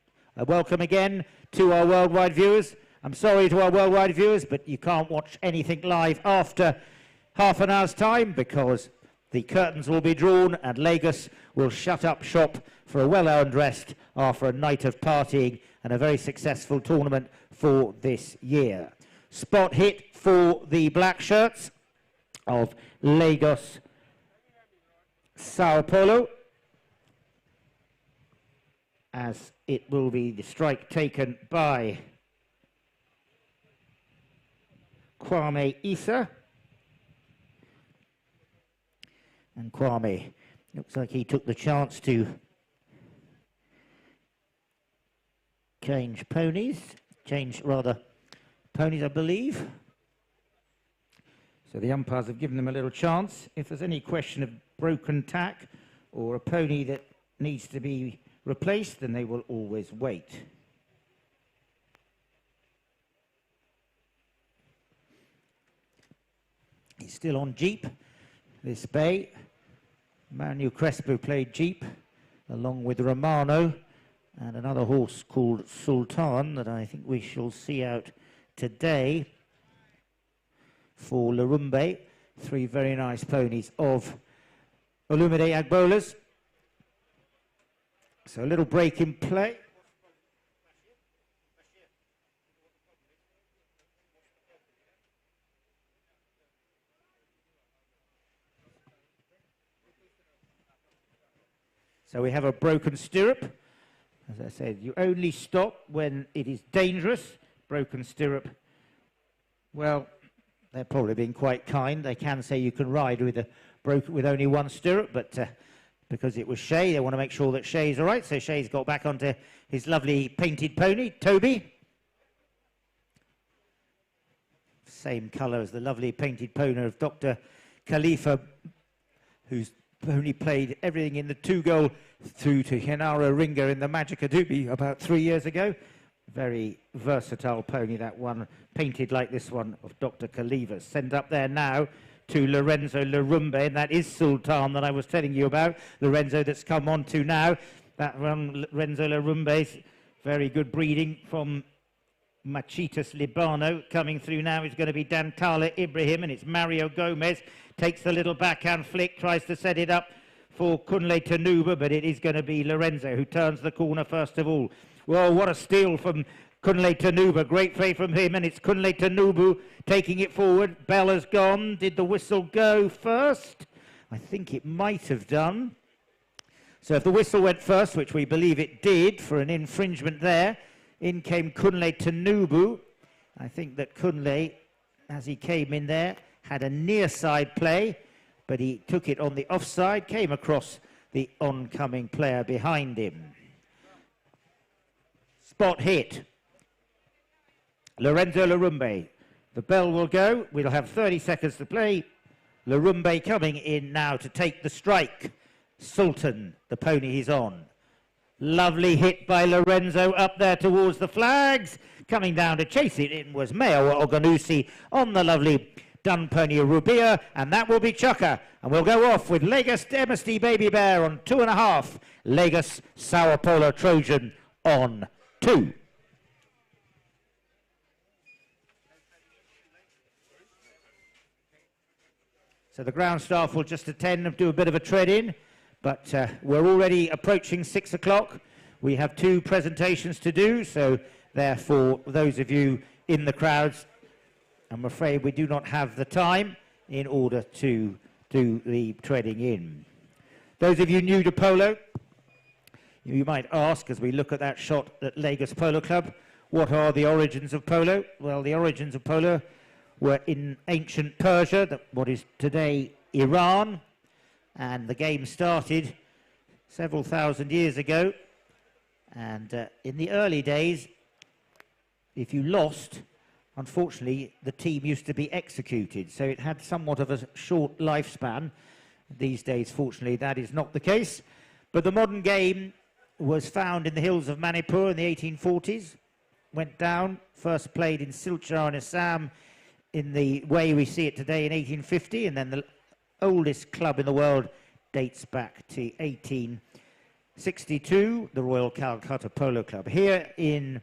Welcome again to our worldwide viewers. I'm sorry to our worldwide viewers, but you can't watch anything live after half an hour's time because the curtains will be drawn and Lagos will shut up shop for a well-earned rest after a night of partying and a very successful tournament for this year. Spot hit for the black shirts of Lagos SAOPOLO, as it will be the strike taken by Kwame Issa. And Kwame, looks like he took the chance to change ponies, I believe. So the umpires have given them a little chance. If there's any question of broken tack or a pony that needs to be replaced, then they will always wait. He's still on Jeep, this bay. Manu Crespo played Jeep along with Romano and another horse called Sultan that I think we shall see out today for Larumbe. 3 very nice ponies of Olumide Agbola's. So a little break in play. So we have a broken stirrup. As I said, you only stop when it is dangerous. Broken stirrup. Well, they're probably being quite kind. They can say you can ride with only one stirrup, but because it was Shay, they want to make sure that Shay's all right. So Shay's got back onto his lovely painted pony, Toby. Same colour as the lovely painted pony of Dr. Khalifa, who's only played everything in the 2-goal through to Henaro Ringa in the Magic Adobe about 3 years ago. Very versatile pony, that one, painted like this one of Dr. Khalifa. Sent up there now to Lorenzo Larumbe, and that is Sultan that I was telling you about. Lorenzo that's come on to now. That one, Lorenzo Larumbe's very good breeding from Machitas Libano. Coming through now is going to be Dantala Ibrahim, and it's Mario Gomez. Takes the little backhand flick, tries to set it up for Kunle Tanuba, but it is going to be Lorenzo who turns the corner first of all. Well, what a steal from Kunle Tanuba. Great play from him, and it's Kunle Tanubu taking it forward. Bella's gone. Did the whistle go first? I think it might have done. So if the whistle went first, which we believe it did, for an infringement there, in came Kunle Tanubu. I think that Kunle, as he came in there, had a near side play, but he took it on the offside, came across the oncoming player behind him. Spot hit. Lorenzo Larumbe. The bell will go. We'll have 30 seconds to play. Larumbe coming in now to take the strike. Sultan, the pony he's on. Lovely hit by Lorenzo up there towards the flags. Coming down to chase it in was Meo Oganusi on the lovely dun pony Rubia, and that will be chukker. And we'll go off with Lagos MSD Baby Bear on 2.5. Lagos SAOPOLO Trojan on 2. So the ground staff will just attend and do a bit of a tread in, but we're already approaching 6 o'clock. we have 2 presentations to do, so therefore, those of you in the crowds, I'm afraid we do not have the time in order to do the treading in. Those of you new to polo, you might ask, as we look at that shot at Lagos Polo Club, what are the origins of polo? Well, the origins of polo were in ancient Persia, what is today Iran, and the game started several thousand years ago. And in the early days, if you lost, unfortunately, the team used to be executed, so it had somewhat of a short lifespan. These days, fortunately, that is not the case. But the modern game was found in the hills of Manipur in the 1840s, went down, first played in Silchar in Assam in the way we see it today in 1850, and then the oldest club in the world dates back to 1862, the Royal Calcutta Polo Club. Here in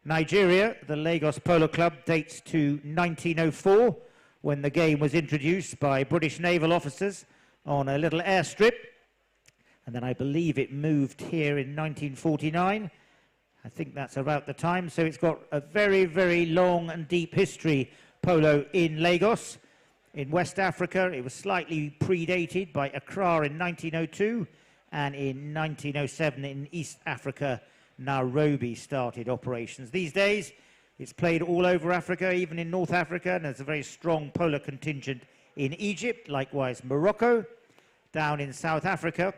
Nigeria, the Lagos Polo Club dates to 1904, when the game was introduced by British naval officers on a little airstrip. And then I believe it moved here in 1949. I think that's about the time. So it's got a very, very long and deep history, polo in Lagos. In West Africa, it was slightly predated by Accra in 1902. And in 1907 in East Africa, Nairobi started operations. These days, it's played all over Africa, even in North Africa, and there's a very strong polo contingent in Egypt, likewise Morocco. Down in South Africa,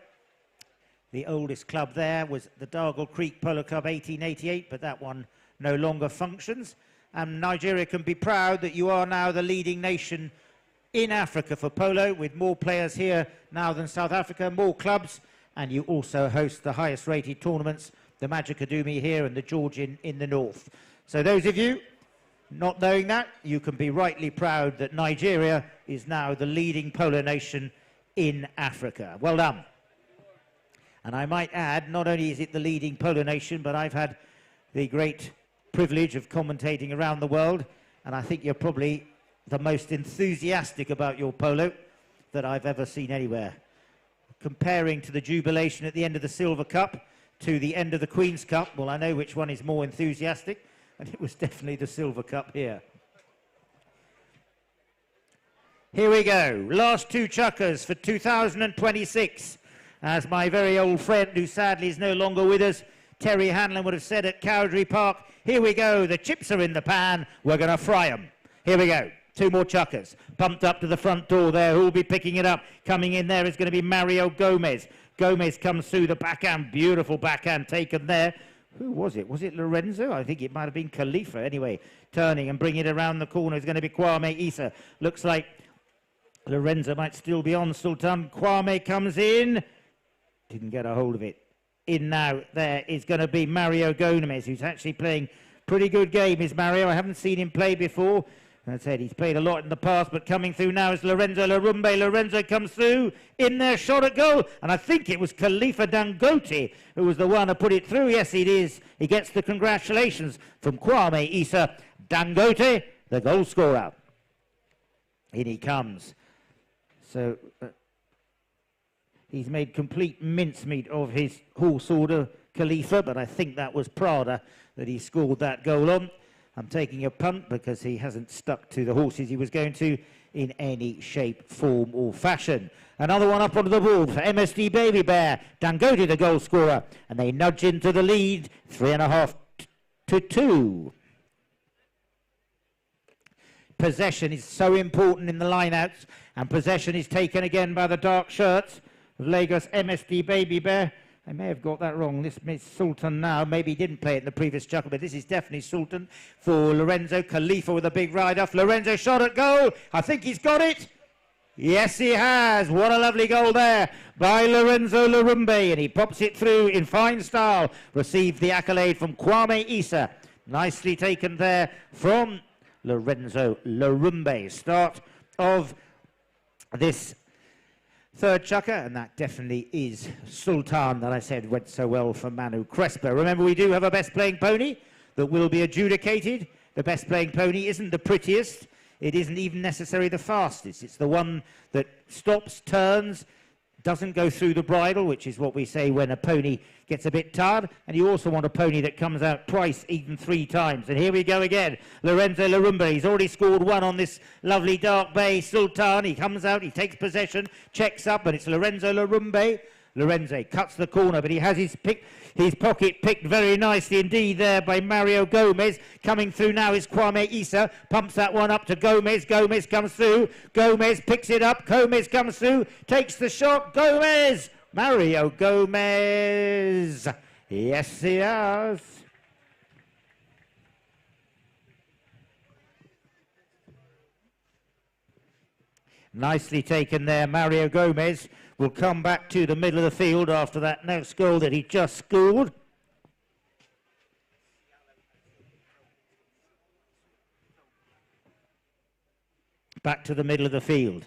the oldest club there was the Dargle Creek Polo Club, 1888, but that one no longer functions. And Nigeria can be proud that you are now the leading nation in Africa for polo, with more players here now than South Africa, more clubs, and you also host the highest rated tournaments, the Magic Academy here and the Georgian in the north. So those of you not knowing that, you can be rightly proud that Nigeria is now the leading polo nation in Africa. Well done. And I might add, not only is it the leading polo nation, but I've had the great privilege of commentating around the world, and I think you're probably the most enthusiastic about your polo that I've ever seen anywhere. Comparing to the jubilation at the end of the Silver Cup to the end of the Queen's Cup, well, I know which one is more enthusiastic, and it was definitely the Silver Cup here. Here we go, last 2 chukkers for 2026. As my very old friend, who sadly is no longer with us, Terry Hanlon would have said at Cowdrey Park, here we go, the chips are in the pan, we're going to fry them. Here we go, 2 more chukkers. Pumped up to the front door there, who'll be picking it up? Coming in there is going to be Mario Gomez. Gomez comes through the backhand, beautiful backhand taken there. Who was it? Was it Lorenzo? I think it might have been Khalifa. Anyway, turning and bringing it around the corner is going to be Kwame Issa. Looks like Lorenzo might still be on Sultan. Kwame comes in. Didn't get a hold of it. In now, there is going to be Mario Gomez, who's actually playing pretty good game, is Mario. I haven't seen him play before. As I said, he's played a lot in the past, but coming through now is Lorenzo Larumbe. Lorenzo comes through, in there, shot at goal. And I think it was Khalifa Dangote who was the one who put it through. Yes, it is. He gets the congratulations from Kwame Issa. Dangote, the goal scorer. In he comes. So he's made complete mincemeat of his horse order, Khalifa, but I think that was Prada that he scored that goal on. I'm taking a punt because he hasn't stuck to the horses he was going to in any shape, form or fashion. Another one up onto the board for MSD Baby Bear. Dangote, the goal scorer, and they nudge into the lead, 3.5 to 2. Possession is so important in the lineouts, and possession is taken again by the dark shirts of Lagos MSD Baby Bear. I may have got that wrong. This is Sultan now. Maybe he didn't play it in the previous chuckle, but this is definitely Sultan for Lorenzo. Khalifa with a big ride off. Lorenzo shot at goal. I think he's got it. Yes, he has. What a lovely goal there by Lorenzo Larumbe, and he pops it through in fine style. Received the accolade from Kwame Issa. Nicely taken there from Lorenzo Larumbe. Start of this third chukker, and that definitely is Sultan that I said went so well for Manu Crespo. Remember, we do have a best playing pony that will be adjudicated. The best playing pony isn't the prettiest. It isn't even necessarily the fastest. It's the one that stops, turns, doesn't go through the bridle, which is what we say when a pony gets a bit tired, and you also want a pony that comes out twice, even 3 times. And here we go again. Lorenzo Larumbe, he's already scored 1 on this lovely Dark Bay Sultan. He comes out, he takes possession, checks up, and it's Lorenzo Larumbe. Lorenzo cuts the corner, but he has his pocket picked very nicely indeed there by Mario Gomez. Coming through now is Kwame Issa, pumps that one up to Gomez. Gomez comes through, Gomez picks it up, Gomez comes through, takes the shot, Gomez! Mario Gomez! Yes, he has. Nicely taken there, Mario Gomez. Will come back to the middle of the field after that next goal that he just scored. Back to the middle of the field.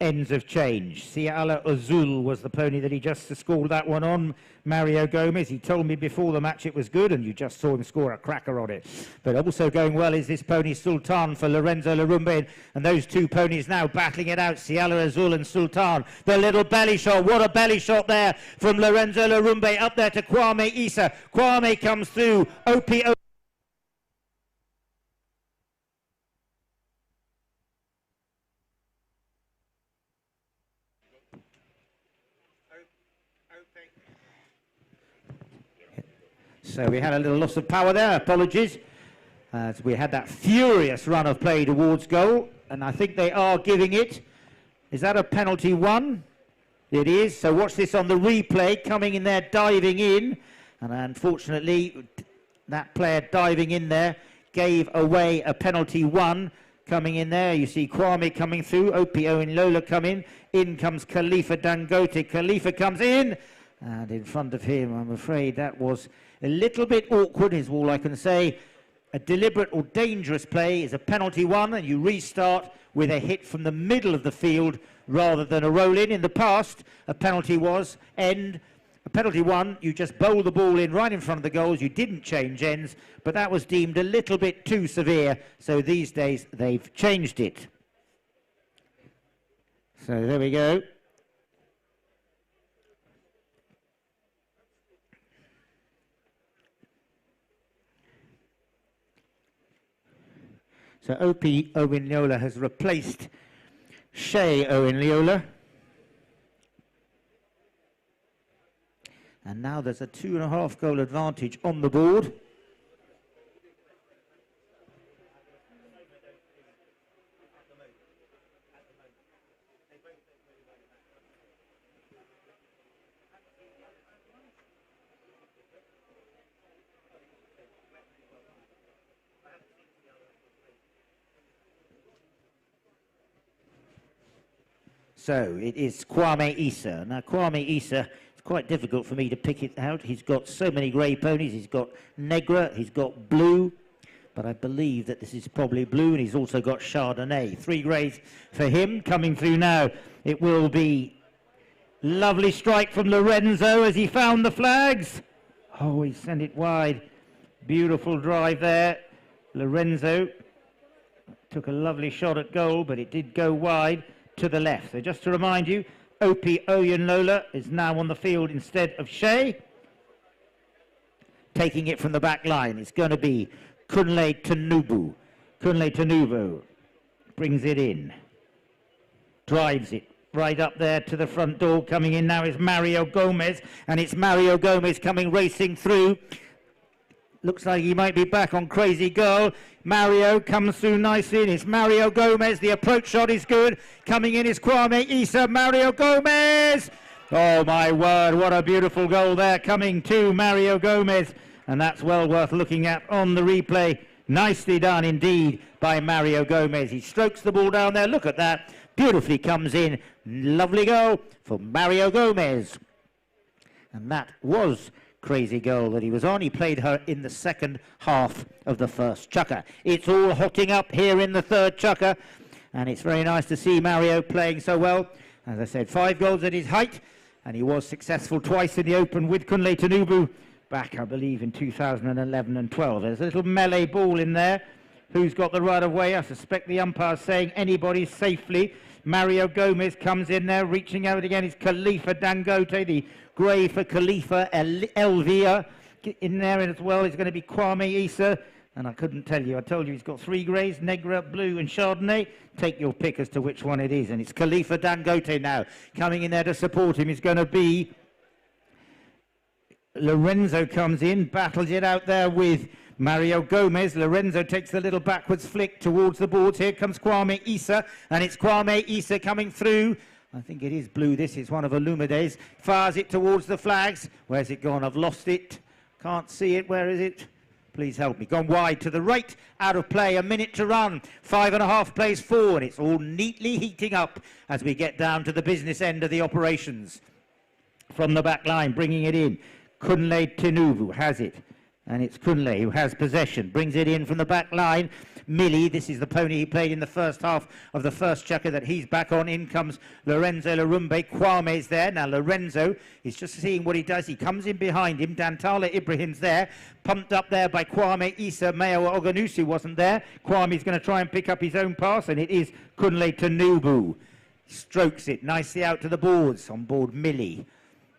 Ends have changed. Siala Azul was the pony that he just scored that one on. Mario Gomez, he told me before the match it was good, and you just saw him score a cracker on it. But also going well is this pony Sultan for Lorenzo Larumbe, and those 2 ponies now battling it out, Siala Azul and Sultan. The little belly shot, what a belly shot there from Lorenzo Larumbe, up there to Kwame Issa. Kwame comes through, OPO. So we had a little loss of power there, apologies. As we had that furious run of play towards goal, and I think they are giving it. Is that a penalty 1? It is, so watch this on the replay, coming in there, diving in. And unfortunately, that player diving in there gave away a penalty 1. Coming in there, you see Kwame coming through, OPO and Lola come in comes Khalifa Dangote. Khalifa comes in, and in front of him, I'm afraid that was a little bit awkward, is all I can say. A deliberate or dangerous play is a penalty 1, and you restart with a hit from the middle of the field rather than a roll-in. In the past, a penalty was end. A penalty 1, you just bowl the ball in right in front of the goals. You didn't change ends, but that was deemed a little bit too severe. So these days, they've changed it. So there we go. So O.P. Owiniola has replaced Shea Owiniola. And now there's a 2.5 goal advantage on the board. So it is Kwame Issa. Now Kwame Issa, it's quite difficult for me to pick it out. He's got so many grey ponies. He's got Negra, he's got Blue, but I believe that this is probably Blue, and he's also got Chardonnay. 3 greys for him. Coming through now, it will be lovely strike from Lorenzo as he found the flags. Oh, he sent it wide. Beautiful drive there. Lorenzo took a lovely shot at goal, but it did go wide to the left. So just to remind you, O.P. Oyunlola is now on the field instead of Shea. Taking it from the back line, it's going to be Kunle Tanubu. Kunle Tanubu brings it in. Drives it right up there to the front door. Coming in now is Mario Gomez, and it's Mario Gomez coming racing through. Looks like he might be back on Crazy Girl. Mario comes through nicely, and it's Mario Gomez. The approach shot is good. Coming in is Kwame Issa. Mario Gomez! Oh, my word, what a beautiful goal there coming to Mario Gomez. And that's well worth looking at on the replay. Nicely done indeed by Mario Gomez. He strokes the ball down there. Look at that. Beautifully comes in. Lovely goal for Mario Gomez. And that was Crazy Girl that he was on. He played her in the second half of the first chukker. It's all hotting up here in the third chukker, and it's very nice to see Mario playing so well. As I said, 5 goals at his height, and he was successful twice in the Open with Kunle Tanubu back, I believe, in 2011 and 12. There's a little melee ball in there. Who's got the right of way? I suspect the umpire's saying anybody safely Mario Gomez comes in there, reaching out again. It's Khalifa Dangote, the grey for Khalifa Elvia. In there as well is going to be Kwame Issa. And I couldn't tell you. I told you he's got 3 greys, Negra, Blue and Chardonnay. Take your pick as to which one it is. And it's Khalifa Dangote now. Coming in there to support him is going to be Lorenzo comes in, battles it out there with Mario Gomez. Lorenzo takes the little backwards flick towards the boards. Here comes Kwame Issa, and it's Kwame Issa coming through. I think it is blue. This is one of Alumide's. Fires it towards the flags. Where's it gone? I've lost it. Can't see it. Where is it? Please help me. Gone wide to the right. Out of play. A minute to run. 5.5 plays forward. It's all neatly heating up as we get down to the business end of the operations. From the back line, bringing it in. Kunle Tinubu has it. And it's Kunle who has possession. Brings it in from the back line. Millie, this is the pony he played in the first half of the first chukker that he's back on. In comes Lorenzo Larumbe. Kwame's there. Now Lorenzo is just seeing what he does. He comes in behind him. Dantala Ibrahim's there. Pumped up there by Kwame Issa. Mayo Oganusu wasn't there. Kwame's going to try and pick up his own pass, and it is Kunle Tinubu. Strokes it nicely out to the boards. On board Millie.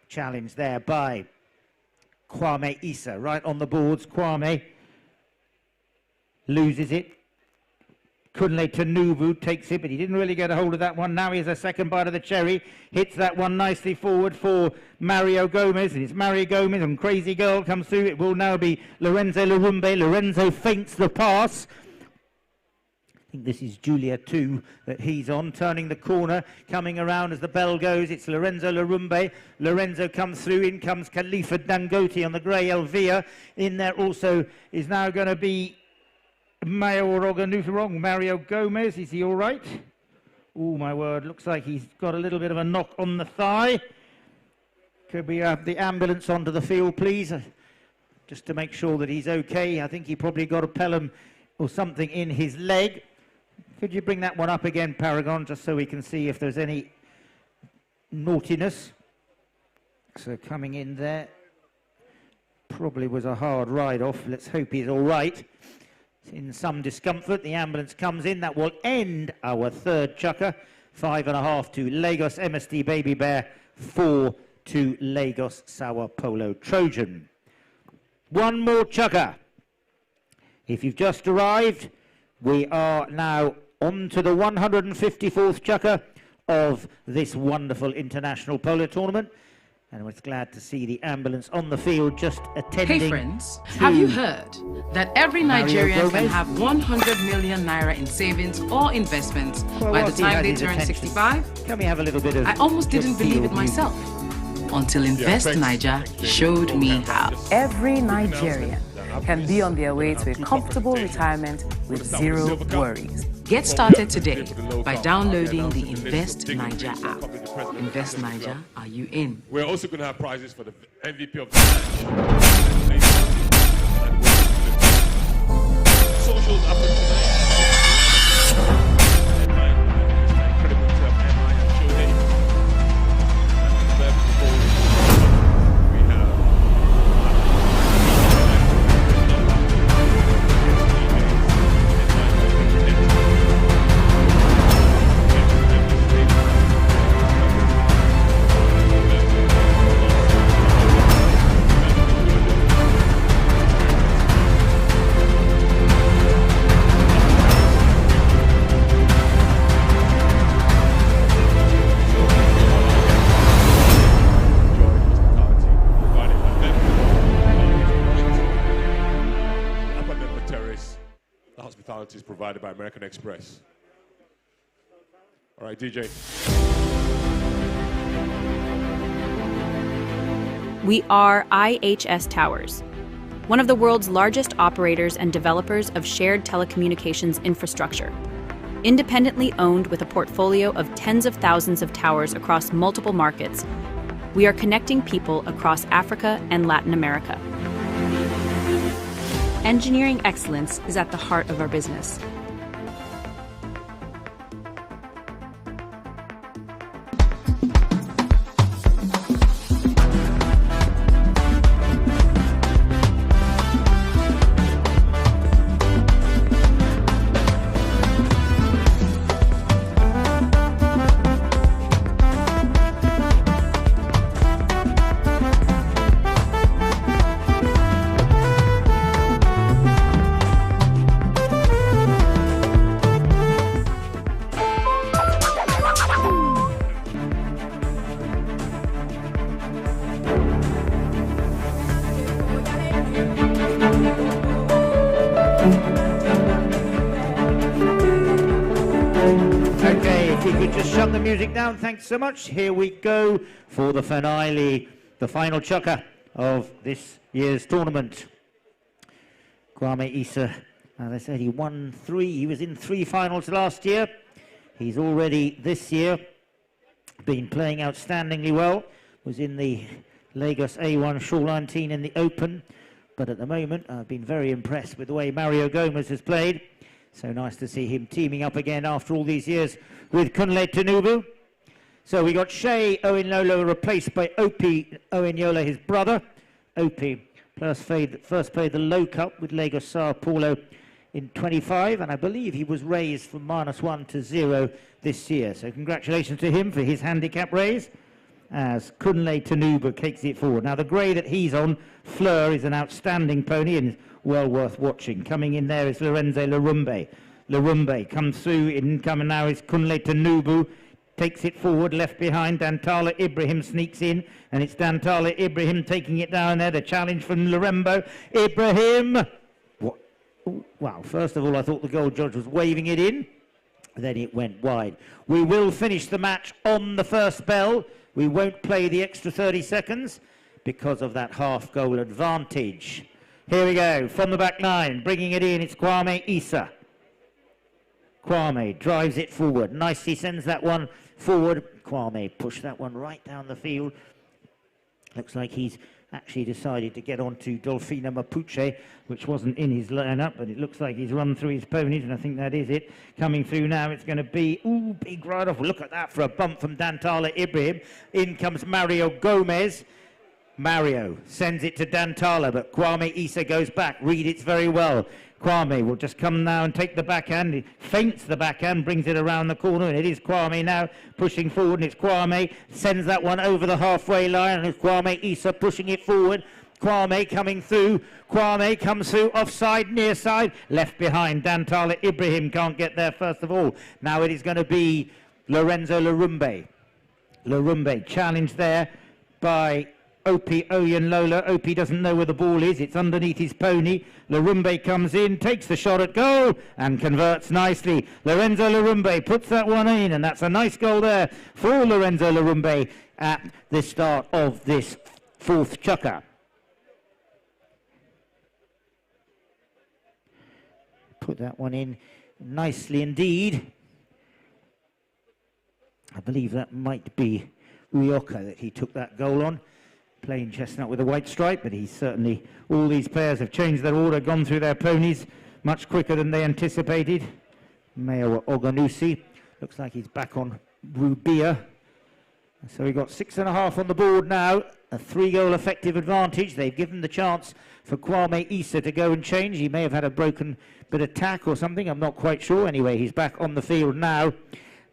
Challenged there by Kwame Issa. Right on the boards. Kwame loses it. Kunle Tinubu takes it, but he didn't really get a hold of that one. Now he has a second bite of the cherry. Hits that one nicely forward for Mario Gomez. And it's Mario Gomez, and Crazy Girl comes through. It will now be Lorenzo Larumbe. Lorenzo feints the pass. I think this is Julia 2 that he's on, turning the corner, coming around as the bell goes. It's Lorenzo Larumbe. Lorenzo comes through. In comes Khalifa Dangote on the grey Elvia. In there also is now going to be Mario Gomez. Is he all right? Oh, my word. Looks like he's got a little bit of a knock on the thigh. Could we have the ambulance onto the field, please? Just to make sure that he's okay. I think he probably got a pelham or something in his leg. Could you bring that one up again, Paragon, just so we can see if there's any naughtiness? So coming in there. Probably was a hard ride off. Let's hope he's all right. In some discomfort, the ambulance comes in. That will end our third chukker. 5.5 to Lagos MSD Baby Bear, 4 to Lagos SAOPOLO Trojan. One more chukker. If you've just arrived, we are now on to the 154th chukker of this wonderful international polo tournament. And I was glad to see the ambulance on the field just attending. Hey friends, have you heard that every Nigerian can have 100 million naira in savings or investments by the time they turn 65? Can we have a little bit of... I almost didn't believe it myself until Invest Niger showed me how. Every Nigerian can be on their way to a comfortable retirement with zero worries. Get started today by downloading the Invest Niger app. Invest Niger, are you in? We're also going to have prizes for the MVP of the socials after tonight. Is provided by American Express. All right, DJ. We are IHS Towers, one of the world's largest operators and developers of shared telecommunications infrastructure. Independently owned with a portfolio of tens of thousands of towers across multiple markets, we are connecting people across Africa and Latin America. Engineering excellence is at the heart of our business. Okay, if we could just shut the music down, thanks so much. Here we go for the finale, the final chukker of this year's tournament. Kwame Issa, as I said, he won 3. He was in 3 finals last year. He's already this year been playing outstandingly well. Was in the Lagos A1 shoreline team in the Open. But at the moment, I've been very impressed with the way Mario Gomez has played. So nice to see him teaming up again after all these years with Kunle Tinubu. So we got Shea Owenlola replaced by Opie Owenyola, his brother. Opie first played the Low Cup with Lagos SAOPOLO in 25, and I believe he was raised from -1 to 0 this year. So congratulations to him for his handicap raise, as Kunle Tinubu takes it forward. Now the grey that he's on, Fleur, is an outstanding pony and well worth watching. Coming in there is Lorenzo Larumbe. Larumbe comes through, incoming now is Kunle Tinubu, takes it forward, left behind. Dantala Ibrahim sneaks in, and it's Dantala Ibrahim taking it down there. The challenge from Larembo. Ibrahim! What? Ooh, wow, first of all, I thought the goal judge was waving it in. Then it went wide. We will finish the match on the first bell. We won't play the extra 30 seconds because of that half-goal advantage. Here we go, from the back 9, bringing it in, it's Kwame Issa. Kwame drives it forward, nicely sends that one forward. Kwame pushed that one right down the field. Looks like he's actually decided to get onto Dolfina Mapuche, which wasn't in his lineup, but it looks like he's run through his ponies, and I think that is it. Coming through now, it's going to be, ooh, big ride off. Look at that for a bump from Dantala Ibrahim. In comes Mario Gomez. Mario sends it to Dantala, but Kwame Issa goes back. Read it very well. Kwame will just come now and take the backhand. He feints the backhand, brings it around the corner, and it is Kwame now pushing forward, and it's Kwame sends that one over the halfway line, and it's Kwame Issa pushing it forward. Kwame coming through. Kwame comes through, offside, near side, left behind. Dantala Ibrahim can't get there first of all. Now it is going to be Lorenzo Larumbe. Larumbe challenged there by Opie Oyenlola. Opie doesn't know where the ball is. It's underneath his pony. Larumbe comes in, takes the shot at goal, and converts nicely. Lorenzo Larumbe puts that one in, and that's a nice goal there for Lorenzo Larumbe at the start of this 4th chukker. Put that one in nicely indeed. I believe that might be Rioka that he took that goal on. Plain chestnut with a white stripe, but he's certainly, all these players have changed their order, gone through their ponies much quicker than they anticipated. Mayo Oganusi, looks like he's back on Rubia. So we've got 6.5 on the board now, a 3-goal effective advantage. They've given the chance for Kwame Issa to go and change. He may have had a broken bit of tack or something, I'm not quite sure. Anyway, he's back on the field now,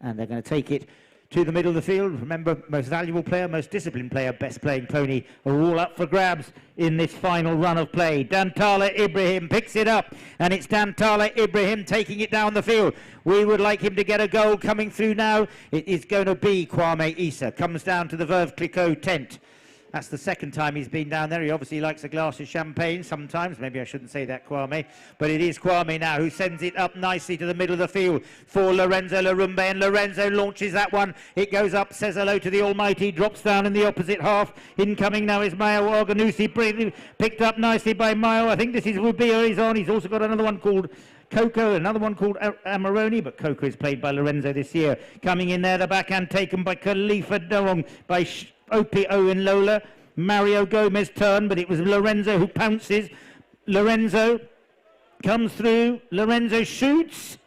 and they're going to take it to the middle of the field. Remember, most valuable player, most disciplined player, best playing pony are all up for grabs in this final run of play. Dantala Ibrahim picks it up, and it's Dantala Ibrahim taking it down the field. We would like him to get a goal coming through now. It is going to be Kwame Issa. Comes down to the Veuve Clicquot tent. That's the 2nd time he's been down there. He obviously likes a glass of champagne sometimes. Maybe I shouldn't say that, Kwame. But it is Kwame now who sends it up nicely to the middle of the field for Lorenzo Larumbe. And Lorenzo launches that one. It goes up, says hello to the Almighty, drops down in the opposite half. Incoming now is Mayo Organusi, picked up nicely by Mayo. I think this is Rubia he's on. He's also got another one called Coco, another one called Amarone, but Coco is played by Lorenzo this year. Coming in there, the backhand taken by Khalifa Darong, by Opie Owenlola. Mario Gomez turn, but it was Lorenzo who pounces. Lorenzo comes through. Lorenzo shoots.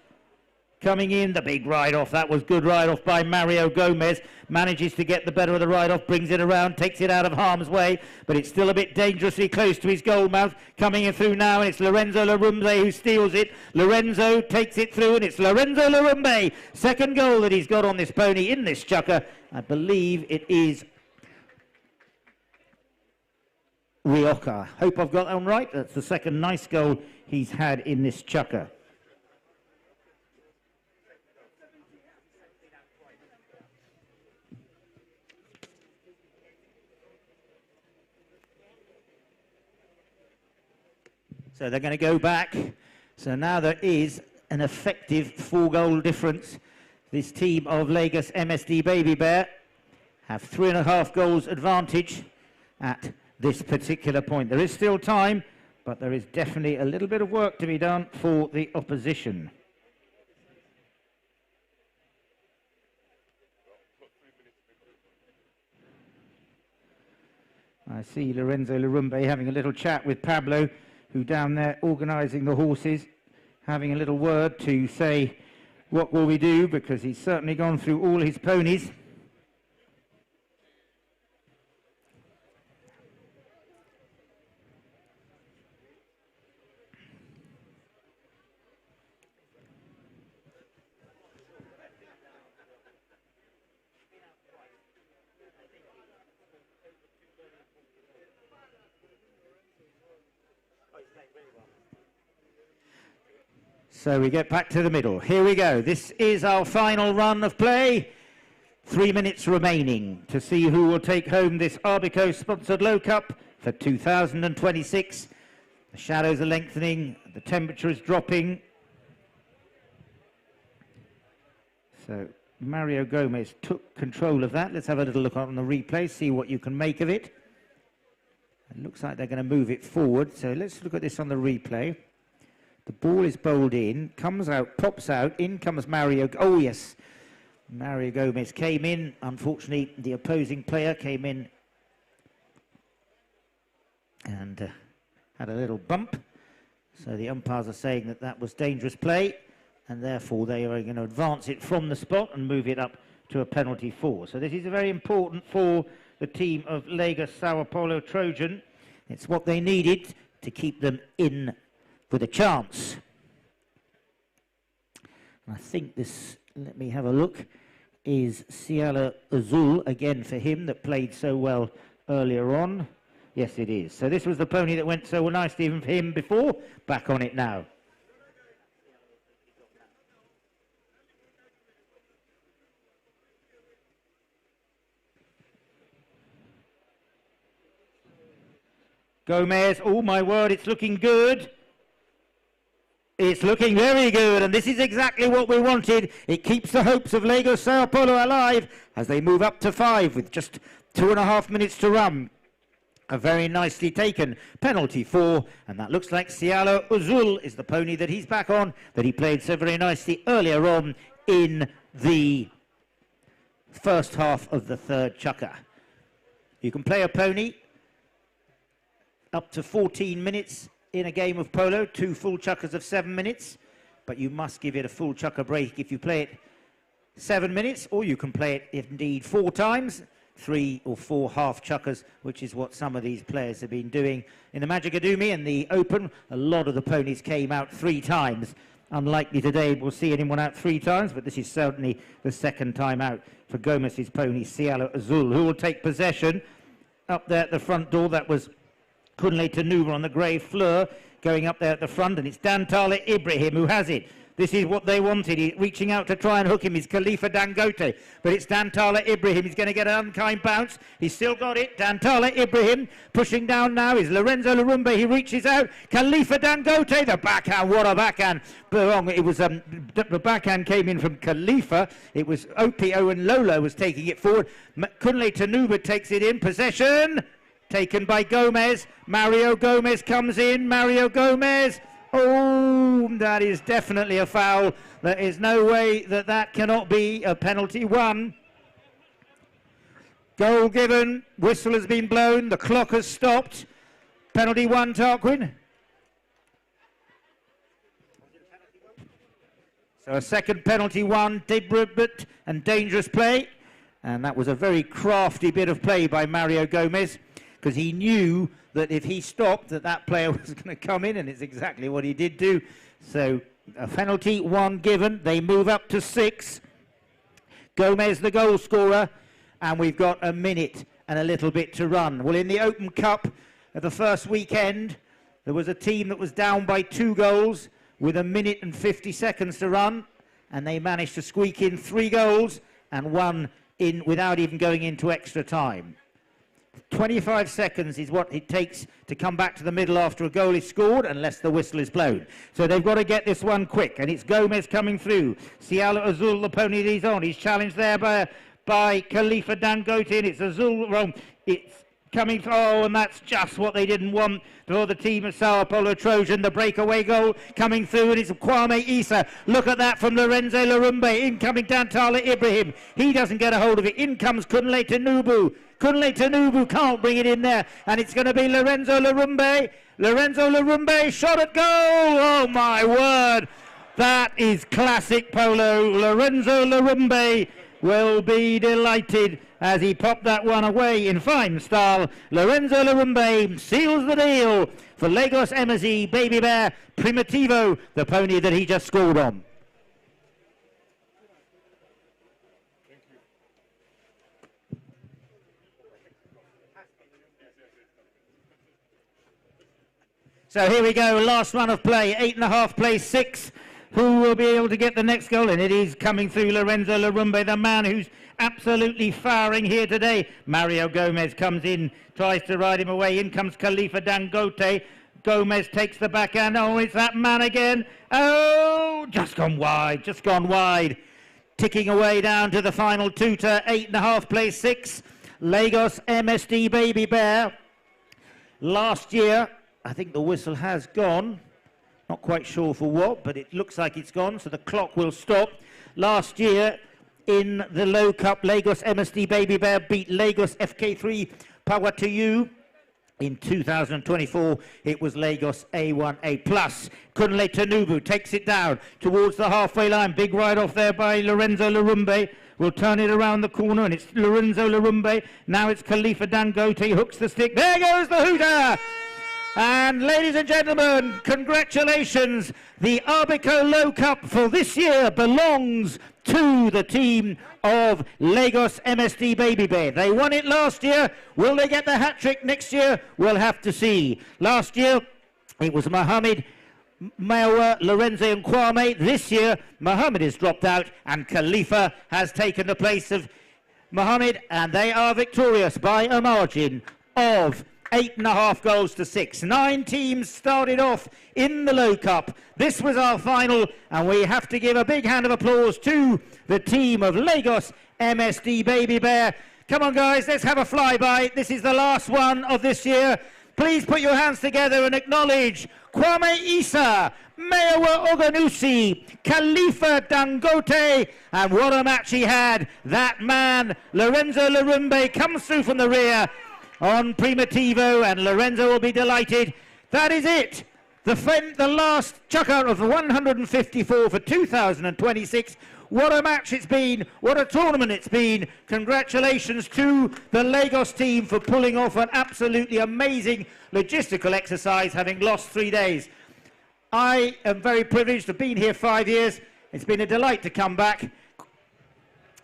Coming in, the big ride-off. That was good ride-off by Mario Gomez. Manages to get the better of the ride-off, brings it around, takes it out of harm's way, but it's still a bit dangerously close to his goal mouth. Coming in through now, and it's Lorenzo Larumbe who steals it. Lorenzo takes it through, and it's Lorenzo Larumbe. 2nd goal that he's got on this pony in this chukker. I believe it is Rioka. Hope I've got that one right. That's the 2nd nice goal he's had in this chukker. So they're going to go back. So now there is an effective 4-goal difference this team of Lagos MSD BABYBEAR have 3.5 goals advantage at this particular point. There is still time, but there is definitely a little bit of work to be done for the opposition. I see Lorenzo Larumbe having a little chat with Pablo, who down there organising the horses, having a little word to say what will we do, because he's certainly gone through all his ponies. So we get back to the middle. Here we go. This is our final run of play. 3 minutes remaining to see who will take home this Arbico-sponsored Low Cup for 2026. The shadows are lengthening. The temperature is dropping. So Mario Gomez took control of that. Let's have a little look on the replay, see what you can make of it. It looks like they're going to move it forward. So let's look at this on the replay. The ball is bowled in, comes out, pops out, in comes Mario. Oh, yes. Mario Gomez came in. Unfortunately, the opposing player came in and had a little bump. So the umpires are saying that that was dangerous play, and therefore they are going to advance it from the spot and move it up to a penalty 4. So this is very important for the team of Lagos SAOPOLO Trojan. It's what they needed to keep them in with a chance. I think this, let me have a look, is Cielo Azul again for him that played so well earlier on. Yes, it is. So this was the pony that went so nicely even for him before. Back on it now. Gomez, oh my word, it's looking good. It's looking very good, and this is exactly what we wanted. It keeps the hopes of Lagos SAOPOLO alive as they move up to 5 with just 2.5 minutes to run. A very nicely taken penalty 4, and that looks like Cielo Azul is the pony that he's back on, that he played so very nicely earlier on in the first half of the third chukker. You can play a pony up to 14 minutes in a game of polo, 2 full chukkers of 7 minutes, but you must give it a full chukker break if you play it 7 minutes, or you can play it indeed 4 times, 3 or 4 half chukkers, which is what some of these players have been doing. In the Magic Adumi and the Open, a lot of the ponies came out 3 times. Unlikely today we'll see anyone out 3 times, but this is certainly the second time out for Gomez's pony, Cielo Azul, who will take possession. Up there at the front door, that was Kunle Tanuba on the grey Fleur going up there at the front, and it's Dantale Ibrahim who has it. This is what they wanted. He's reaching out to try and hook him. He's Khalifa Dangote, but it's Dantale Ibrahim. He's going to get an unkind bounce. He's still got it. Dantale Ibrahim pushing down now is Lorenzo Larumbe. He reaches out. Khalifa Dangote, the backhand. What a backhand. It was the backhand came in from Khalifa. It was Opio and Lolo was taking it forward. Kunle Tanuba takes it in. Possession taken by Gomez. Mario Gomez comes in. Mario Gomez. Oh, that is definitely a foul. There is no way that that cannot be a penalty 1. Goal given. Whistle has been blown. The clock has stopped. Penalty 1, Tarquin. So a second penalty 1, deliberate and dangerous play. And that was a very crafty bit of play by Mario Gomez, because he knew that if he stopped, that player was going to come in, and it's exactly what he did do. So a penalty 1 given. They move up to 6. Gomez the goal scorer, and we've got a minute and a little bit to run. Well, in the Open Cup at the first weekend, there was a team that was down by 2 goals with 1 minute and 50 seconds to run, and they managed to squeak in 3 goals and 1 in without even going into extra time. 25 seconds is what it takes to come back to the middle after a goal is scored, unless the whistle is blown. So they've got to get this one quick, and it's Gomez coming through. Cielo Azul, the pony that he's on. He's challenged there by Khalifa Dangote, and it's Azul wrong. It's coming through, and that's just what they didn't want for the team of SAOPOLO Trojan. The breakaway goal coming through, and it's Kwame Issa. Look at that from Lorenzo Larumbe. In coming Dantala Ibrahim. He doesn't get a hold of it. In comes Kunle Tanubu. Kunle Tanubu can't bring it in there, and it's going to be Lorenzo Larumbe. Lorenzo Larumbe, shot at goal. Oh my word. That is classic Polo. Lorenzo Larumbe will be delighted as he popped that one away in fine style. Lorenzo Larumbe seals the deal for Lagos MSC Baby Bear Primitivo, the pony that he just scored on. So here we go, last run of play, 8.5 plays 6. Who will be able to get the next goal? And it is coming through Lorenzo Larumbe, the man who's absolutely firing here today. Mario Gomez comes in, tries to ride him away. In comes Khalifa Dangote. Gomez takes the backhand. Oh, it's that man again. Oh, just gone wide, just gone wide. Ticking away down to the final tutor, 8.5 plays 6. Lagos MSD Baby Bear. Last year, I think the whistle has gone. Not quite sure for what, but it looks like it's gone, so the clock will stop. Last year, in the Low Cup, Lagos MSD Baby Bear beat Lagos FK3 Power to You. In 2024, it was Lagos A1A+. Kunle Tanubu takes it down towards the halfway line. Big ride off there by Lorenzo Larumbe. Will turn it around the corner, and it's Lorenzo Larumbe. Now it's Khalifa Dangote, hooks the stick. There goes the hooter! And ladies and gentlemen, congratulations. The Arbico Low Cup for this year belongs to the team of Lagos MSD Baby Bear. They won it last year. Will they get the hat-trick next year? We'll have to see. Last year, it was Mohammed, Mawa, Lorenzo and Kwame. This year, Mohammed has dropped out and Khalifa has taken the place of Mohammed, and they are victorious by a margin of 8.5 goals to 6. 9 teams started off in the Low Cup. This was our final, and we have to give a big hand of applause to the team of Lagos MSD Baby Bear. Come on, guys, let's have a flyby. This is the last one of this year. Please put your hands together and acknowledge Kwame Issa, Mayowa Oganusi, Khalifa Dangote, and what a match he had. That man, Lorenzo Larumbe, comes through from the rear on Primitivo, and Lorenzo will be delighted. That is it. The last chukker of the 154 for 2026. What a match it's been. What a tournament it's been. Congratulations to the Lagos team for pulling off an absolutely amazing logistical exercise, having lost 3 days. I am very privileged to have been here 5 years. It's been a delight to come back.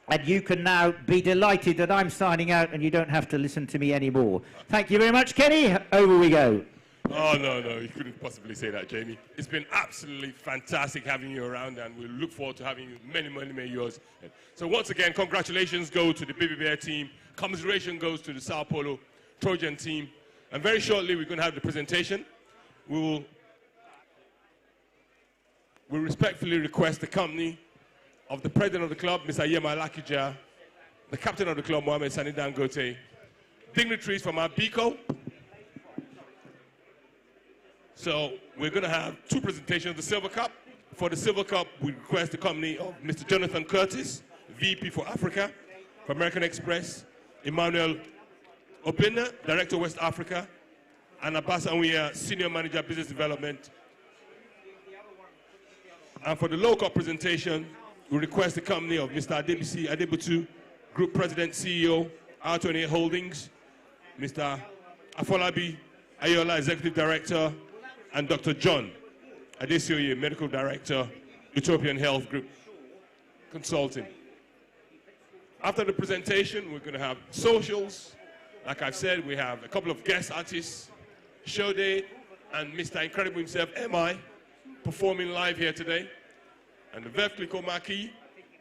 And you can now be delighted that I'm signing out and you don't have to listen to me anymore. Thank you very much, Kenny. Over we go. Oh, no, you couldn't possibly say that, Jamie. It's been absolutely fantastic having you around, and we look forward to having you many years. So once again, congratulations go to the Baby Bear team. Commiseration goes to the SAOPOLO Trojan team. And very shortly, we're going to have the presentation. We respectfully request the company of the president of the club, Mr. Yema Lakija, the captain of the club, Mohamed Sani Dangote, dignitaries from our BICO. So we're going to have 2 presentations of the Silver Cup. For the Silver Cup, we request the company of Mr. Jonathan Curtis, VP for Africa, for American Express, Emmanuel Opina, Director West Africa, and Abbas Anwiya, Senior Manager Business Development. And for the Low Cup presentation, we request the company of Mr. Adebisi Adebutu, Group President, CEO, R28 Holdings, Mr. Afolabi Ayola, Executive Director, and Dr. John Adesioye, Medical Director, Utopian Health Group Consulting. After the presentation, we're going to have socials. Like I've said, we have a couple of guest artists, Shode and Mr. Incredible himself, MI, performing live here today. And the Veuve Clicquot Marquis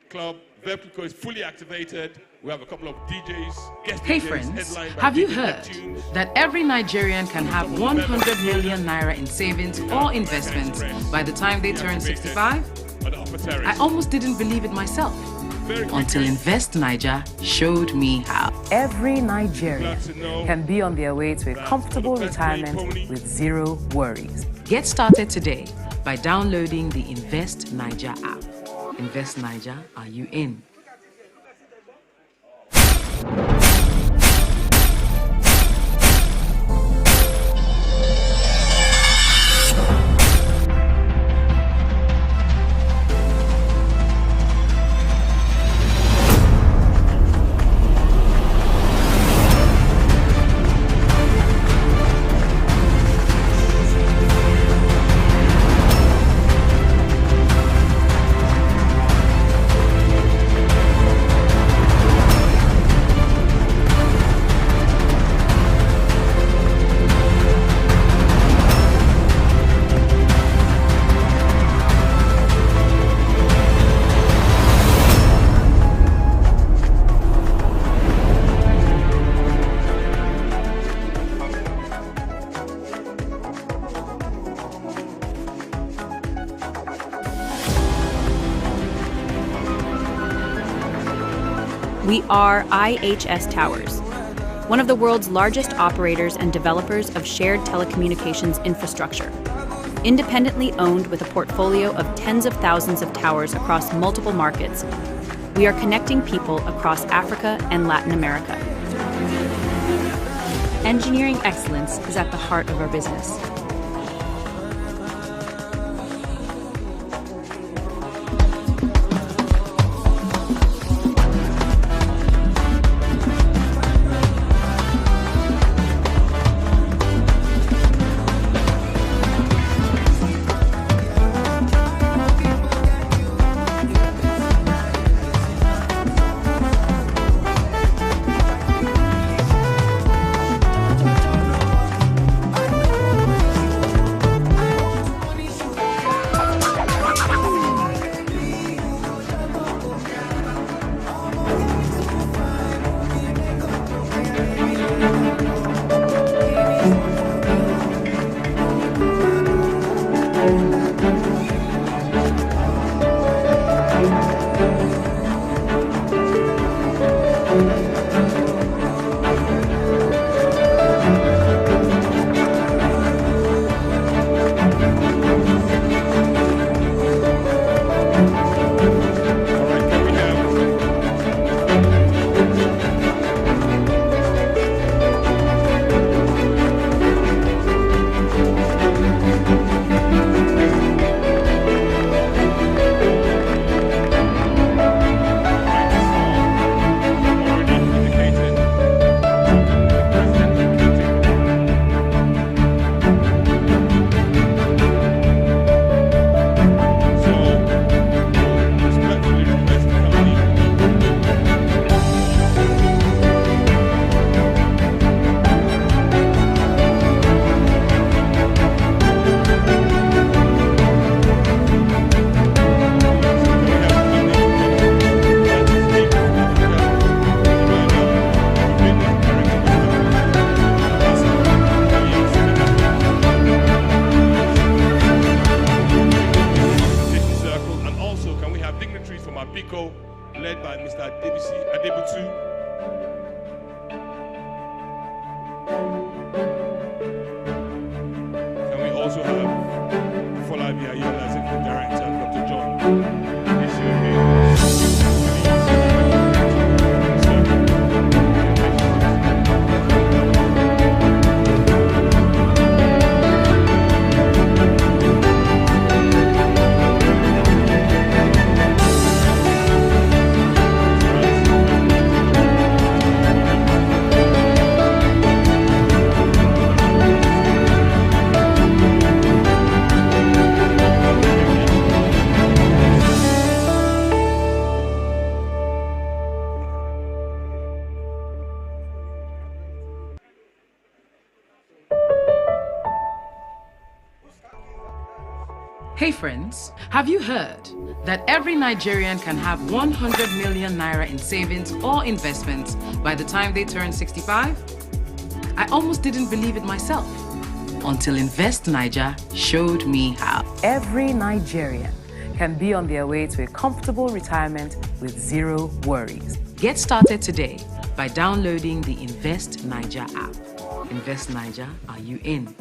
club. Vertical is fully activated. We have a couple of DJs, guest Hey DJs, friends, headlined by have you DJ heard Neptune. that every Nigerian can have 100 million naira in savings or investments by the time they turn 65? On the upper terrace. I almost didn't believe it myself until Invest Niger showed me how. Every Nigerian can be on their way to a comfortable retirement with zero worries. Get started today by downloading the Invest Niger app. Invest Niger, are you in? We are IHS Towers, one of the world's largest operators and developers of shared telecommunications infrastructure. Independently owned with a portfolio of tens of thousands of towers across multiple markets, we are connecting people across Africa and Latin America. Engineering excellence is at the heart of our business. led by Mr. Adebutu. And we also have Folabi Ayola as the director and Dr. John. Hey friends, have you heard that every Nigerian can have 100 million naira in savings or investments by the time they turn 65? I almost didn't believe it myself until Invest Niger showed me how. Every Nigerian can be on their way to a comfortable retirement with zero worries. Get started today by downloading the Invest Niger app. Invest Niger, are you in?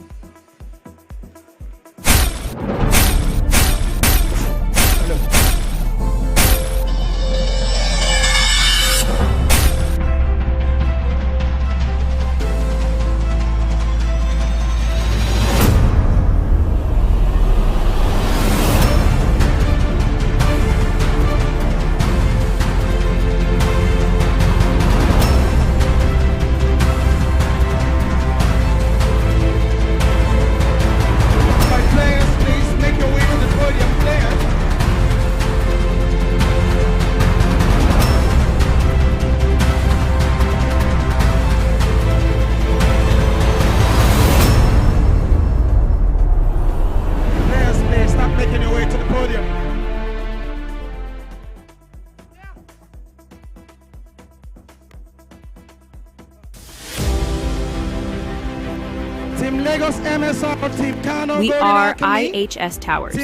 We are IHS Towers,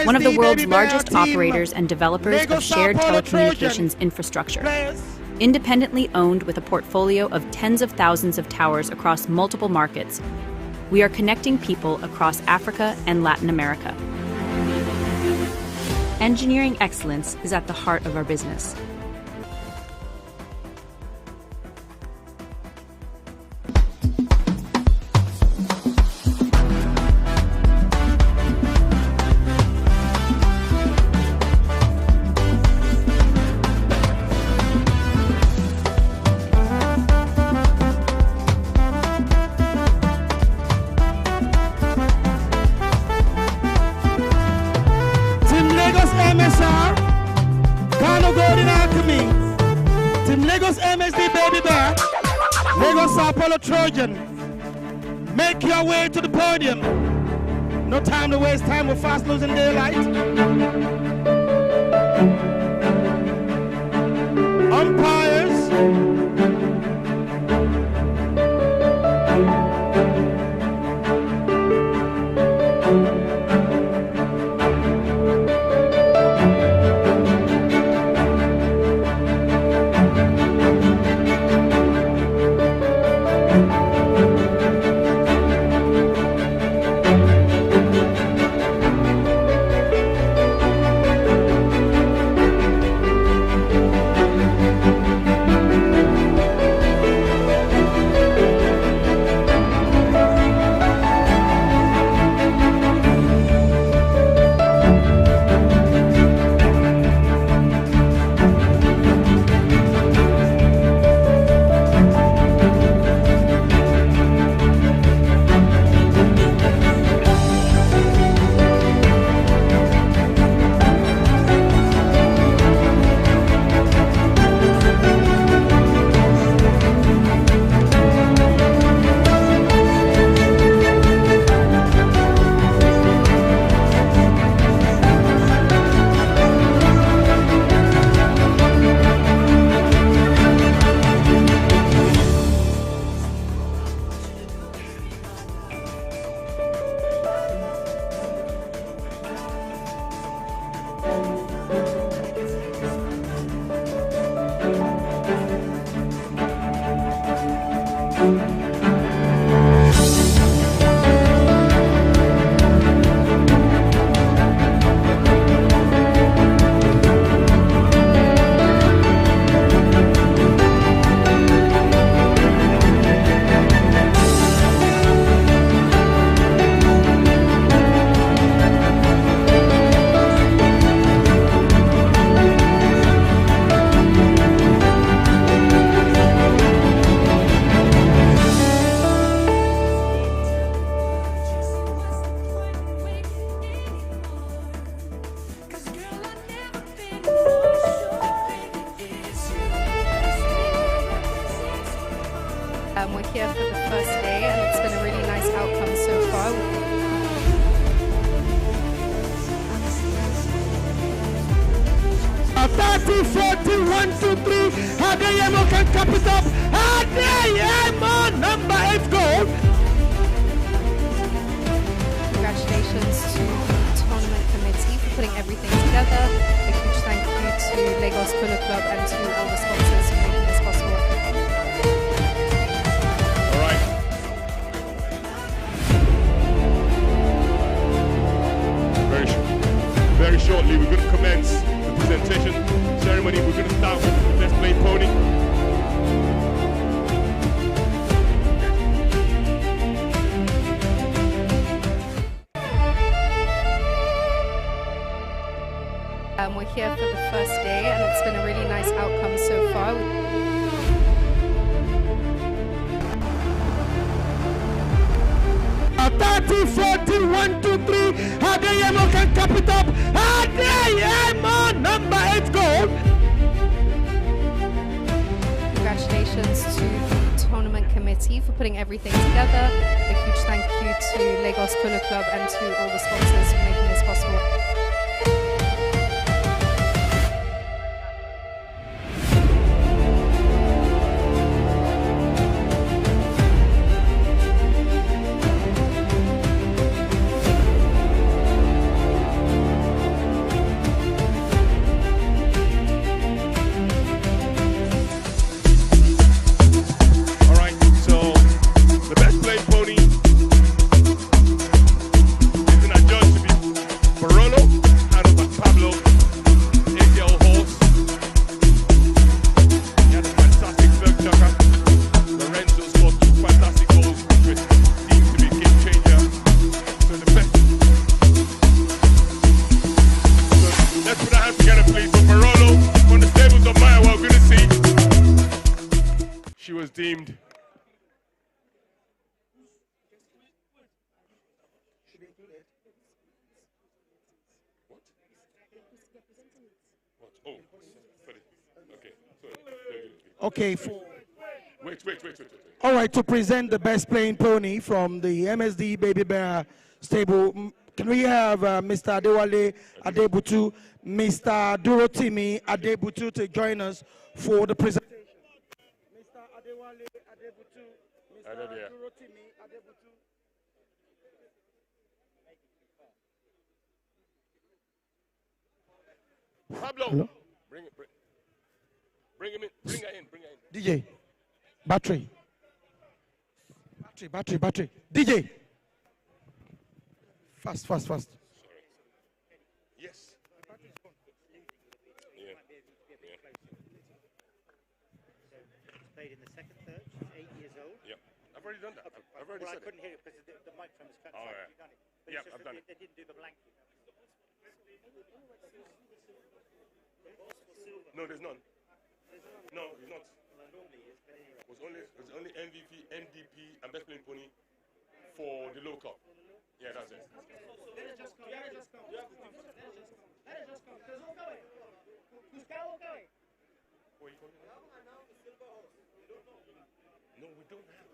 one of the world's largest operators and developers of shared telecommunications infrastructure. Independently owned with a portfolio of tens of thousands of towers across multiple markets, we are connecting people across Africa and Latin America. Engineering excellence is at the heart of our business. BABYBEAR, Lagos SAOPOLO TROJAN, make your way to the podium. No time to waste time, we're fast losing daylight. Umpires. We're here for the first day and it's been a really nice outcome so far. 30, 40, 1, 2, 3. Adeyemo can cap it up. Adeyemo, number 8 gold. Congratulations to the tournament committee for putting everything together. A huge thank you to Lagos Polo Club and to all the sponsors for making this possible. All right. Very shortly, we're going to commence the presentation ceremony. We're going to start with the best played pony. We're here for the first day and it's been a really nice outcome so far. 30, 40, 1, 2, 3. Adeyemo can cap it up. Adeyemo, number 8 gold. Congratulations to the tournament committee for putting everything together. A huge thank you to Lagos Polo Club and to all the sponsors for making this possible. Deemed Okay. Wait. All right, to present the best playing pony from the MSD Baby Bear stable, can we have Mr. Adewale Adebutu, Mr. Durotimi Adebutu to join us for the presentation? Mr. Adewale Adebutu, Mr. Durotimi Adebutu. Pablo, hello? Bring him in. Bring her in. DJ, battery. DJ. Fast. Sorry. Yes. Yeah. Played in the second third. She's 8 years old. Yeah. I've already done that. Okay. I've already said I couldn't hear it because the microphone was cut. Oh, yeah. You've done it. But Yeah, it's just I've done it. They didn't do the blanket. No, there's none. No, there's not. It was only MVP, NDP, and best playing pony for the Low Cup. Yeah, that's it. No, we don't have.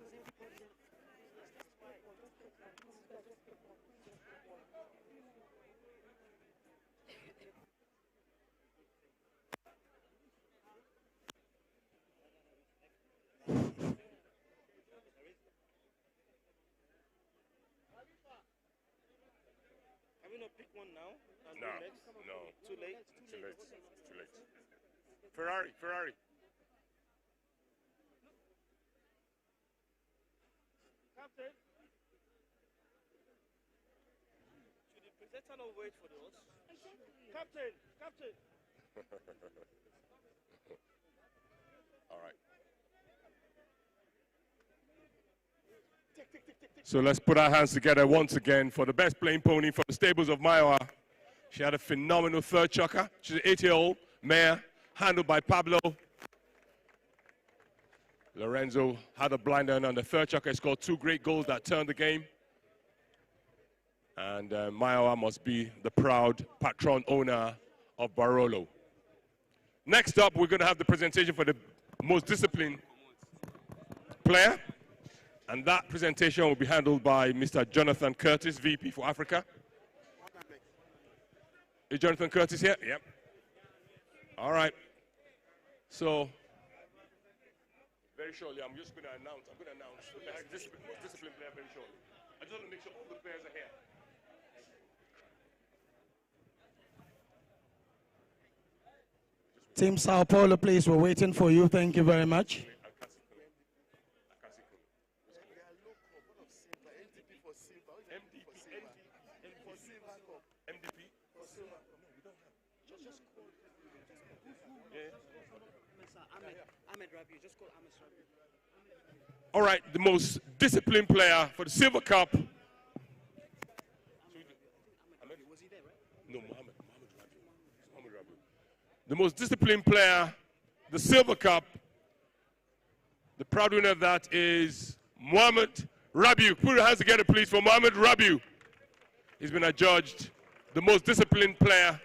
Can we not pick one now? No. Too late? Too late. Ferrari. Captain? Should the presenter not wait for us? Captain! All right. So let's put our hands together once again for the best playing pony from the stables of Maiwa. She had a phenomenal third chucker. She's an 8-year-old mare, handled by Pablo. Lorenzo had a blinder, and on the third chucker, he scored 2 great goals that turned the game. And Maiwa must be the proud patron owner of Barolo. Next up, we're going to have the presentation for the most disciplined player. And that presentation will be handled by Mr. Jonathan Curtis, VP for Africa. Is Jonathan Curtis here? Yep. All right. So, very shortly, I'm just going to announce the most disciplined player very shortly. I just want to make sure all the players are here. Team Sao Paulo, please, we're waiting for you. Thank you very much. All right, the most disciplined player for the Silver Cup. No, Mohammed Rabiu. The most disciplined player, the Silver Cup. The proud winner of that is Mohammed Rabiu. Put your hands together, please, for Mohammed Rabiu. He's been adjudged the most disciplined player.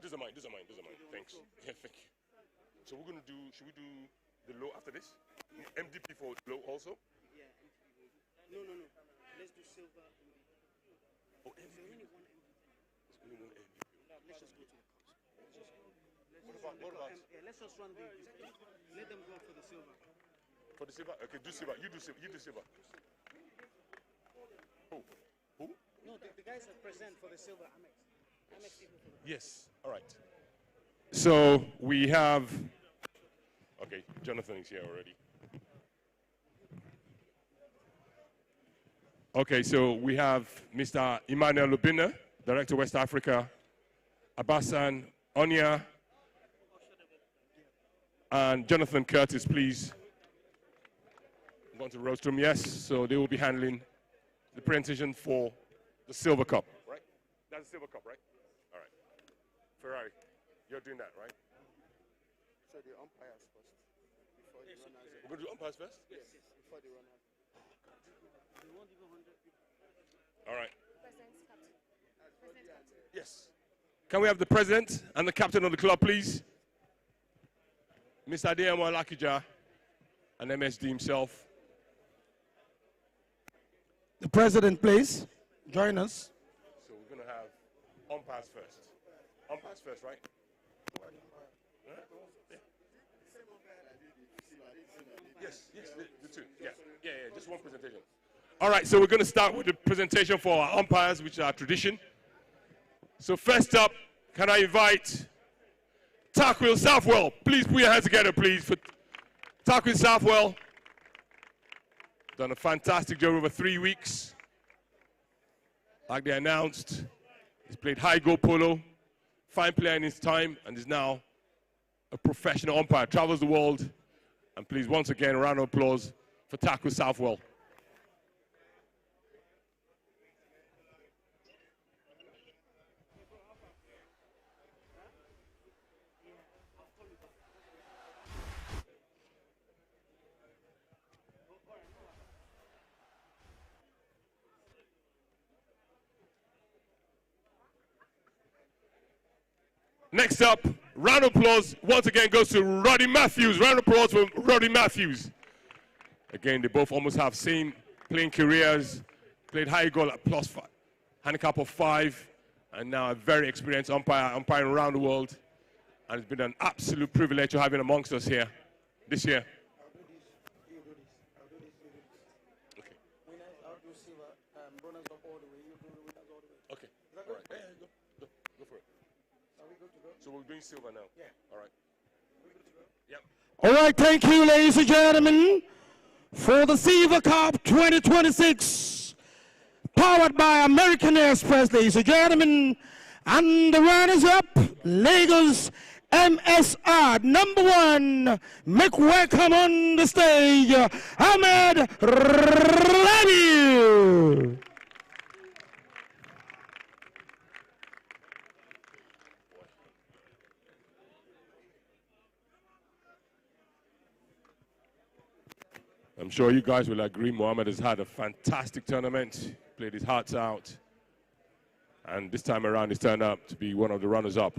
These are mine. Thanks. Yeah, thank you. So we're going to do, should we do the low after this? MDP for low also? Yeah, MDP. No. Let's do silver. Oh, MVP. There's only one MVP. There's only one MVP. Let's just go to the cups. What about? Let's just run the. Let them go for the silver. For the silver? Okay, do silver. You do silver. Who? No, the guys are present for the silver. Amex people for the Yes. All right. So we have. Okay, Jonathan is here already. Okay, so we have Mr. Emmanuel Lubina, Director West Africa, Abbasan Onya, and Jonathan Curtis, please. Going to rostrum, yes. So they will be handling the presentation for the Silver Cup, right? That's the Silver Cup, right? All right. Ferrari, you're doing that, right? So the umpires first, before the runners. We're going to do umpires first? Yes, before the runners. All right. Yes. Can we have the president and the captain of the club, please? Mr. Adeyemo Alakija, and MSD himself. The president, please, join us. So we're going to have umpires first. Umpires first, right? Yes, the two. Yeah, just one presentation. All right, so we're going to start with the presentation for our umpires, which are tradition. So first up, can I invite Tarquil Southwell? Please put your hands together, please, for Tarquil Southwell. Done a fantastic job over 3 weeks. Like they announced, he's played high-go polo, fine player in his time, and is now a professional umpire, travels the world. And please, once again, a round of applause for Tarquil Southwell. Next up, round of applause once again goes to Roddy Matthews. Round of applause for Roddy Matthews. Again, they both almost have same playing careers. Played high goal at +5, handicap of 5, and now a very experienced umpire, umpiring around the world. And it's been an absolute privilege to have him amongst us here this year. Okay. Okay. All right. Yeah, go for it. So we're doing silver now? Yeah. All right. Yep. All right, thank you, ladies and gentlemen, for the Silver Cup 2026, powered by American Express, ladies and gentlemen, and the runners-up, Lagos MSR #1. Make welcome on the stage, Ahmed Rabiu. I'm sure you guys will agree Mohammed has had a fantastic tournament, played his hearts out, And this time around, he's turned out to be one of the runners-up.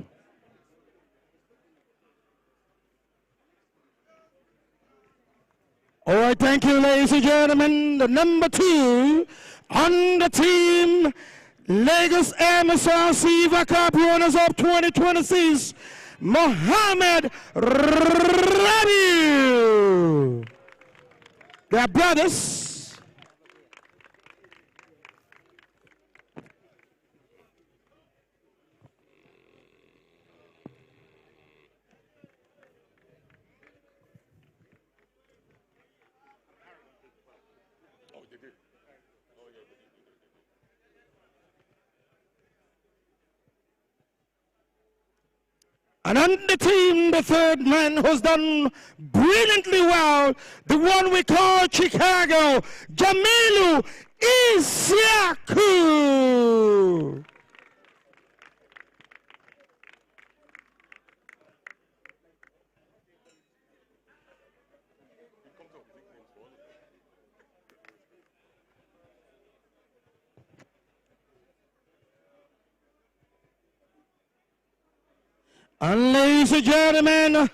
All right, thank you, ladies and gentlemen. The number 2 on the team, Lagos Amazon Silver Cup runners-up 2026, Mohammed Rabiu. Their brothers. And on the team, the third man who's done brilliantly well, the one we call Chicago, Jamilu Isiaku. And ladies and gentlemen,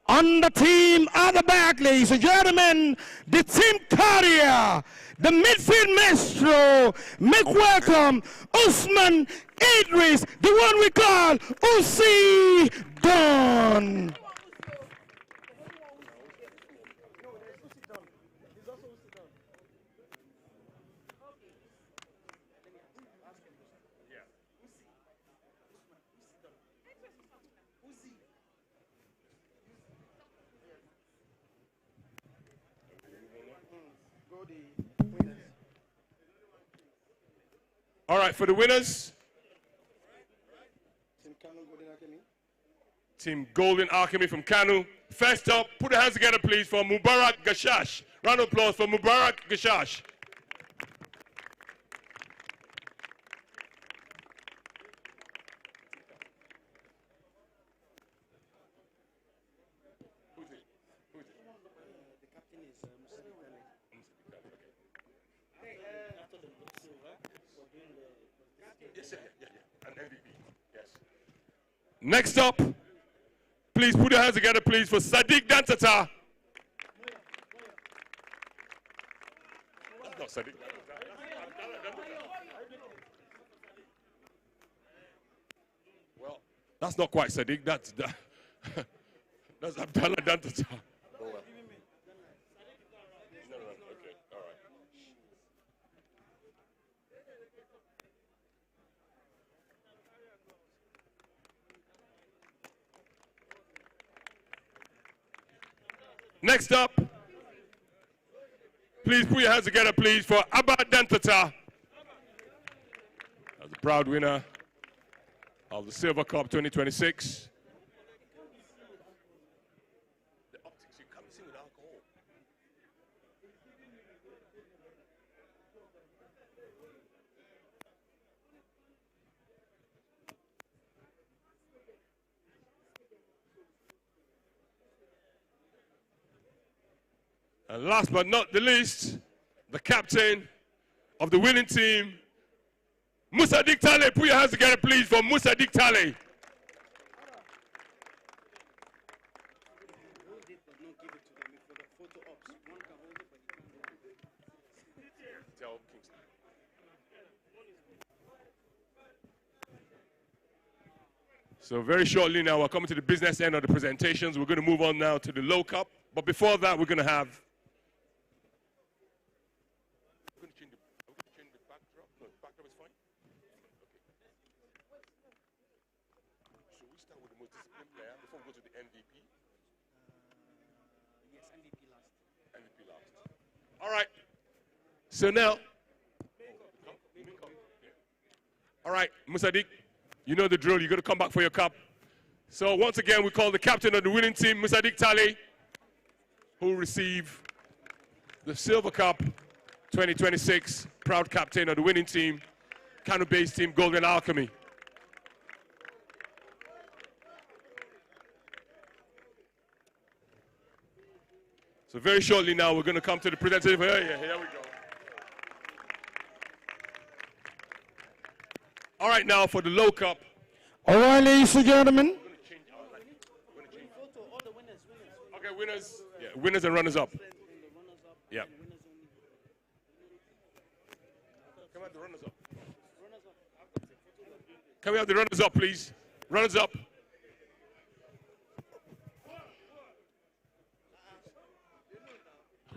on the team at the back, ladies and gentlemen, the team carrier, the midfield maestro, make welcome Usman Idris, the one we call Usi Don. All right, for the winners, Team Golden Alchemy from KANO. First up, put your hands together, please, for Mubarak Gashash. Round of applause for Mubarak Gashash. Next up, please put your hands together, please, for Sadiq Dantata. That's not Sadiq. Well, that's not quite Sadiq. That's Abdallah Dantata. Next up, please put your hands together, please, for Abba Dantata, as the proud winner of the Silver Cup 2026. The optics, you can't see with alcohol. And last but not the least, the captain of the winning team, Musa Diktale. Put your hands together, please, for Musa Diktale. So very shortly now, we're coming to the business end of the presentations. We're going to move on now to the low cup. But before that, we're going to have... We're going to change the backdrop. No, the backdrop is fine. Okay. So we start with the most disciplined player before we go to the MVP? Yes, MVP last. MVP last. All right. So now... All right, Musadik, you know the drill. You're going to come back for your cup. So once again, we call the captain of the winning team, Musadik Tale, who will receive the Silver Cup 2026, proud captain of the winning team, KANO-based team, Golden Alchemy. So very shortly now, we're going to come to the presentation. Here we go. All right, now for the low cup. All right, ladies and gentlemen. Okay, winners. Yeah, winners and runners up. Yeah. Can we have the runners up? Can we have the runners up, please? Runners up. It's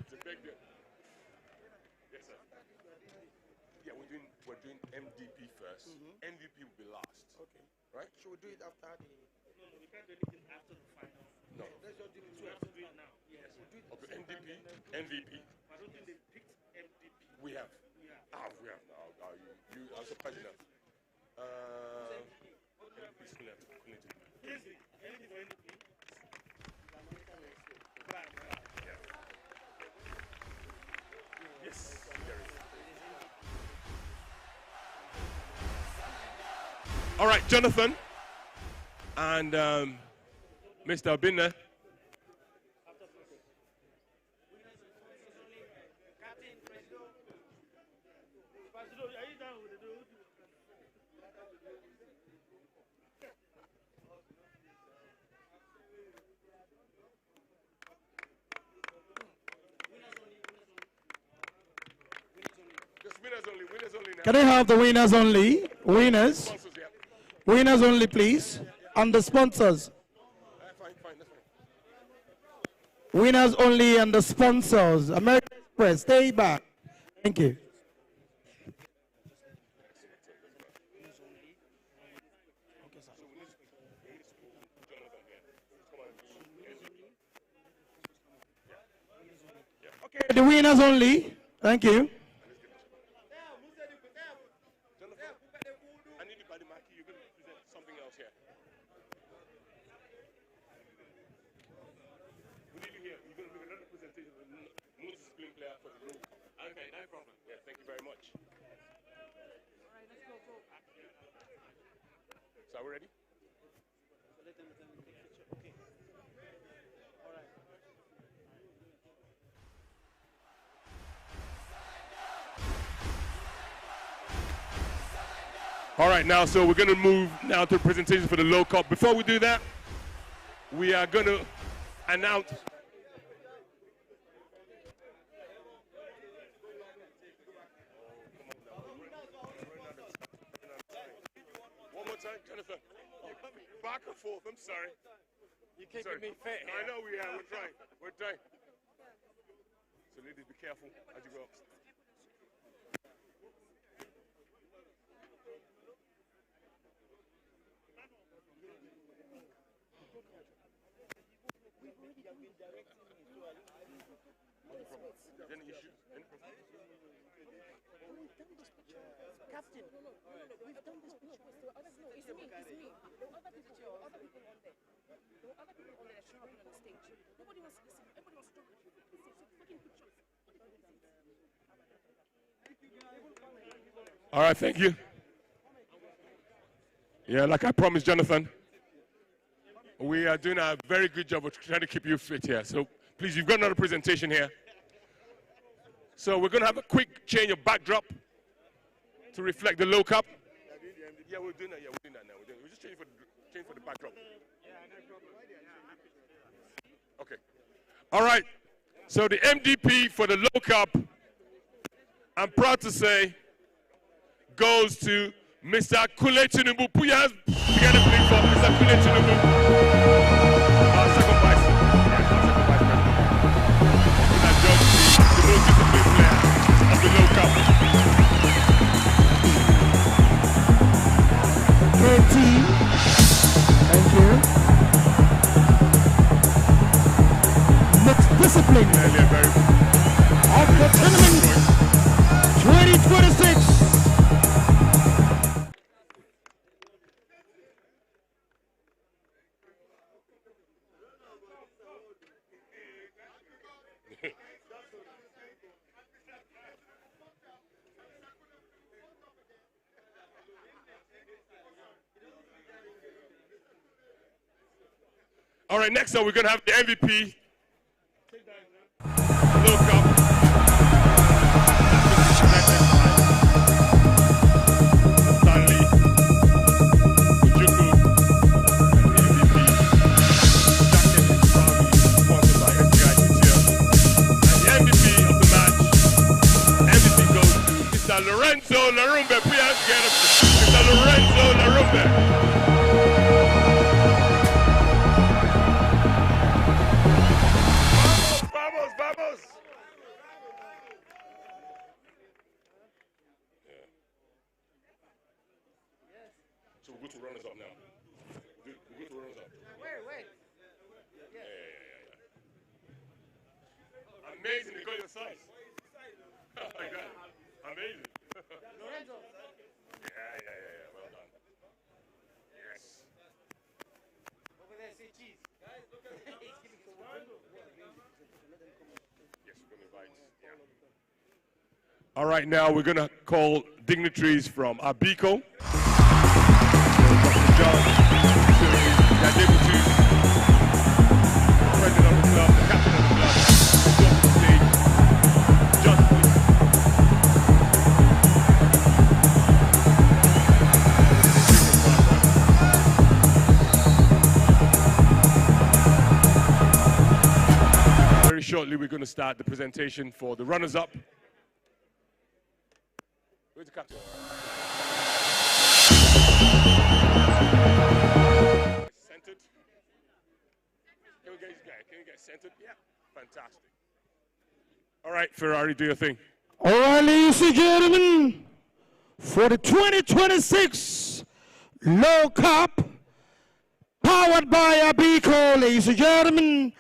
a big deal. Yes, sir. Yeah, we're doing MDP first. MVP will be last. Okay. Right? Should we do it after the... No, we can't do it after the final. No. Let's just do it. We have to do it now. Yes. We'll do it. Okay, MDP, MVP. I don't think they picked MVP. We have. We have now. I'm surprised enough. Yes. All right, Jonathan and Mr. Abinna. Can I have the winners only? Winners. Winners only, please. And the sponsors. Winners only and the sponsors. American Express, stay back. Thank you. Okay, the winners only. Thank you. Okay, no problem. Yeah, thank you very much. So are we ready? All right, now, so we're going to move now to the presentation for the low cup. Before we do that, we are going to announce. One more time, Jonathan. Back and forth, I'm sorry. You keeping me fit here. I know we are, we're trying. We're trying. So ladies, be careful as you go up. Any issue? Any problem? Captain, we've done this before. It's me. There were other people on there. There were other people on there that should have been on the stage. Nobody wants to listen. Everybody wants to talk. Fucking pictures. All right, thank you. Yeah, like I promised, Jonathan, we are doing a very good job of trying to keep you fit here. So please, you've got another presentation here. So we're going to have a quick change of backdrop to reflect the low cup. Yeah, we're doing that. Yeah, we're doing that now. We're just changing for the backdrop. Okay. All right. So the MDP for the low cup, I'm proud to say, goes to Mr. Kule Tinubu. Put your hands together, please, for Mr. Kule Tinubu. Our second vice president. That job the most disciplined player of the low cup. KT, thank you. Next discipline of the tournament 2026. All right, next up we're going to have the MVP. Low cup. Stanley. Amazing, they got your size. Oh my God. Amazing. Lorenzo. Yeah. Well done. Yes. Over there, say cheese. Guys, look at it. Yes, we're going to invite. Yeah. All right, now we're going to call dignitaries from Abiko. Dr. John, to their deputy, the president of the club, the captain of the club, to the stage. Just please. Very shortly, we're going to start the presentation for the runners-up. Where's the captain? Centered. Can we get this guy? Can we get centered? Yeah. Fantastic. All right, Ferrari, do your thing. All right, ladies and gentlemen, for the 2026 Low Cup, powered by Abiko, ladies and gentlemen,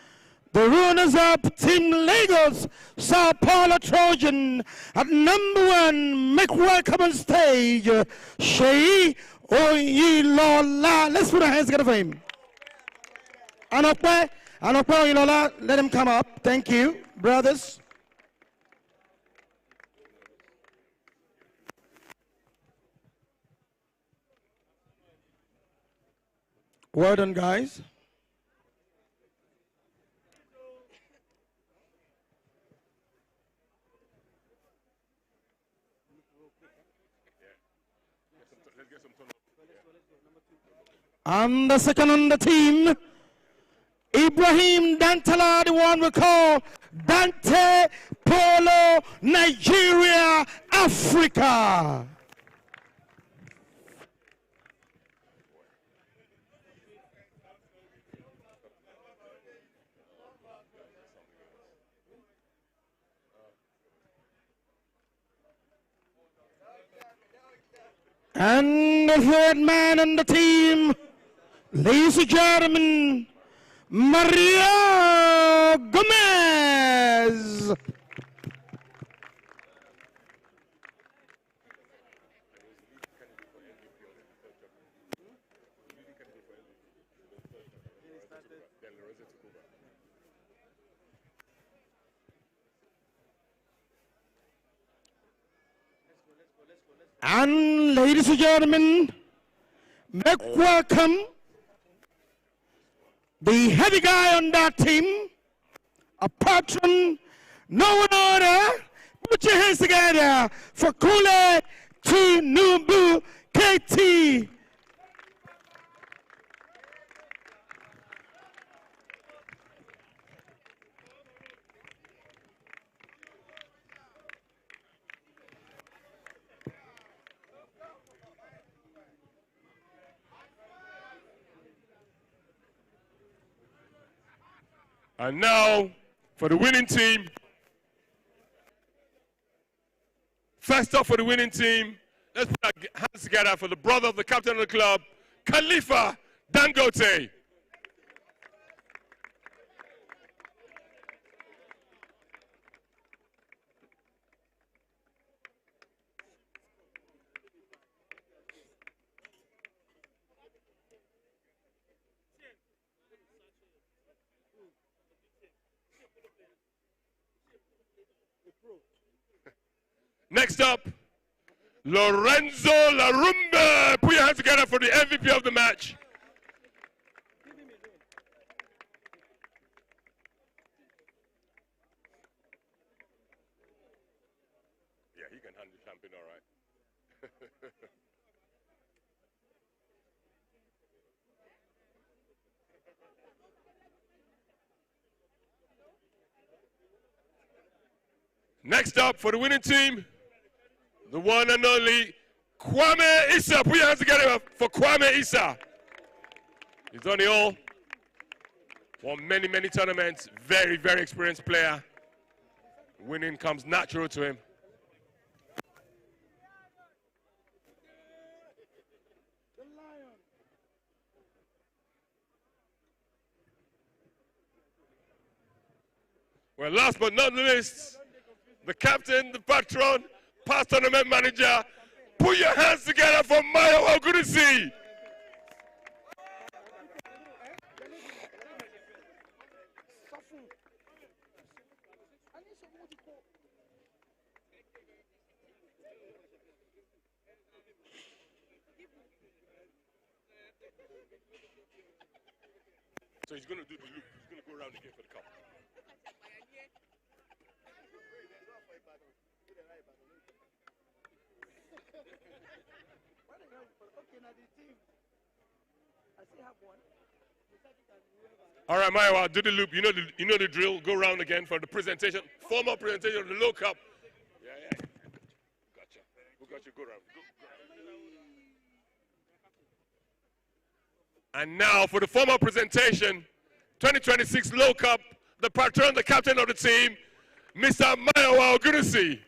the runners-up, Team Lagos, Sao Paulo Trojan, at number 1, make welcome on stage, Shei Oyilola. Let's put our hands together for him. Anokwe Oyilola, let him come up. Thank you, brothers. Well done, guys. And the second on the team, Ibrahim Dantala, the one we call Dante Polo, Nigeria, Africa. And the third man on the team, ladies and gentlemen, Mario Gomez. And ladies and gentlemen, make welcome the heavy guy on that team, a patron, no one other. Put your hands together for Kule Tinubu KT. And now, for the winning team. First up for the winning team, let's put our hands together for the brother of the captain of the club, Khalifa Dangote. Next up, Lorenzo Larumbe. Put your hands together for the MVP of the match. Yeah, he can handle the champion all right. Next up for the winning team, the one and only Kwame Issa. Put your hands together for Kwame Issa. He's done it all. Won many, many tournaments. Very, very experienced player. Winning comes natural to him. Well, last but not least, the captain, the patron, past tournament manager. Put your hands together for Mayo Ogunisi. So he's going to do the loop. He's going to go around again for the cup. All right, Maiwa, do the loop. You know the drill. Go around again for the presentation. Formal presentation of the low cup. Yeah. Gotcha. We got you. Go around. Go. And now for the formal presentation, 2026 Low Cup, the patron, the captain of the team, Mr. Maiwa Ogunisi.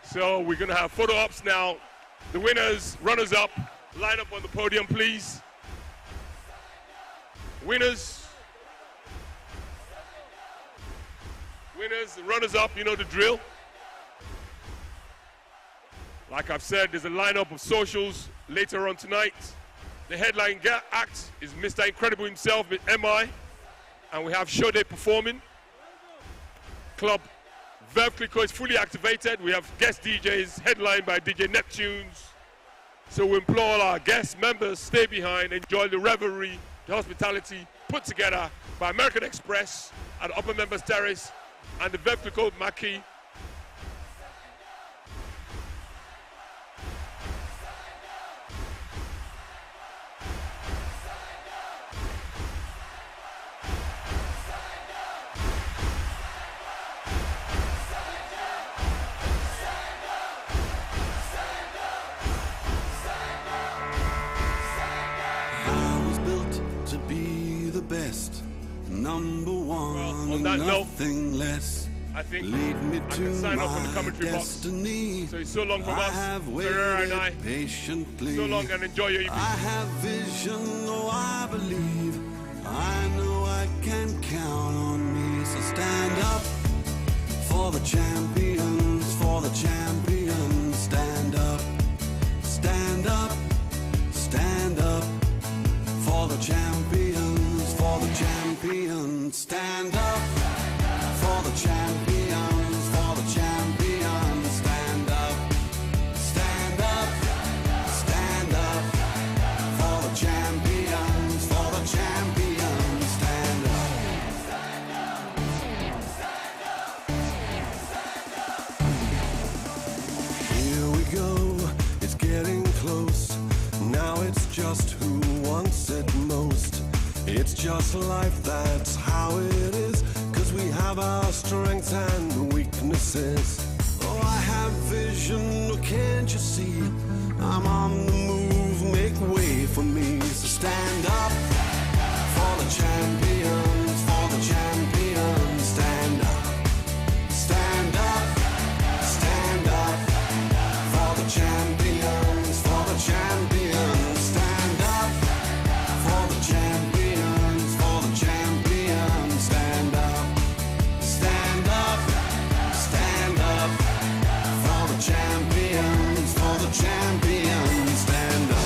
So we're going to have photo ops now. The winners, runners up, line up on the podium, please. Winners, runners up, you know the drill. Like I've said, there's a lineup of socials later on tonight. The headline act is Mr. Incredible himself with MI, and we have Shode performing. Club Verve Clico is fully activated. We have guest DJs headlined by DJ Neptunes. So we implore all our guest members, stay behind, enjoy the revelry, the hospitality put together by American Express at the Upper Members Terrace and the Verve Clico Maquis. Number one, well, on that nothing note, less. I think lead me I to can sign off on the my commentary destiny. box. So it's so long from us, Ferreira and I. Patiently. So long and enjoy your evening. I have vision, oh I believe. I know I can count on me. So stand up for the champions, for the champions. Stand up, stand up, stand up for the champions, for the champions. Stand up for the champions, for the champions. Stand up, stand up, stand up for the champions, for the champions. Stand up. Here we go, it's getting close. Now it's just who wants it most. It's just life, that's how it is. Cause we have our strengths and weaknesses. Oh, I have vision, oh, can't you see? I'm on the move, make way for me. So stand up for the champions, for the champions. Stand up, stand up, stand up for the champions, for the champions. Stand up for the champions, for the champions. Stand up, stand up, stand up for the champions, for the champions. Stand up.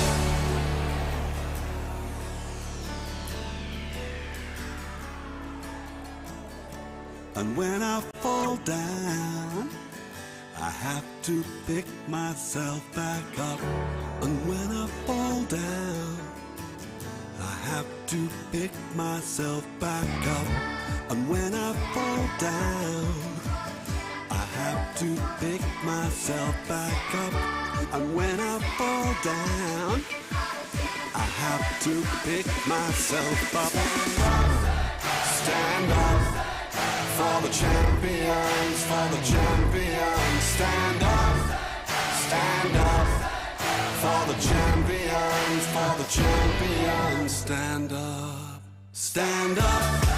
And when I fall down, I have to pick myself back up. And when I fall down, I have to pick myself back up. And when I fall down, I have to pick myself back up. And when I fall down, I have to pick myself up. Stand up for the champions, for the champions. Stand up for the champions, for the champions. Stand up, stand up.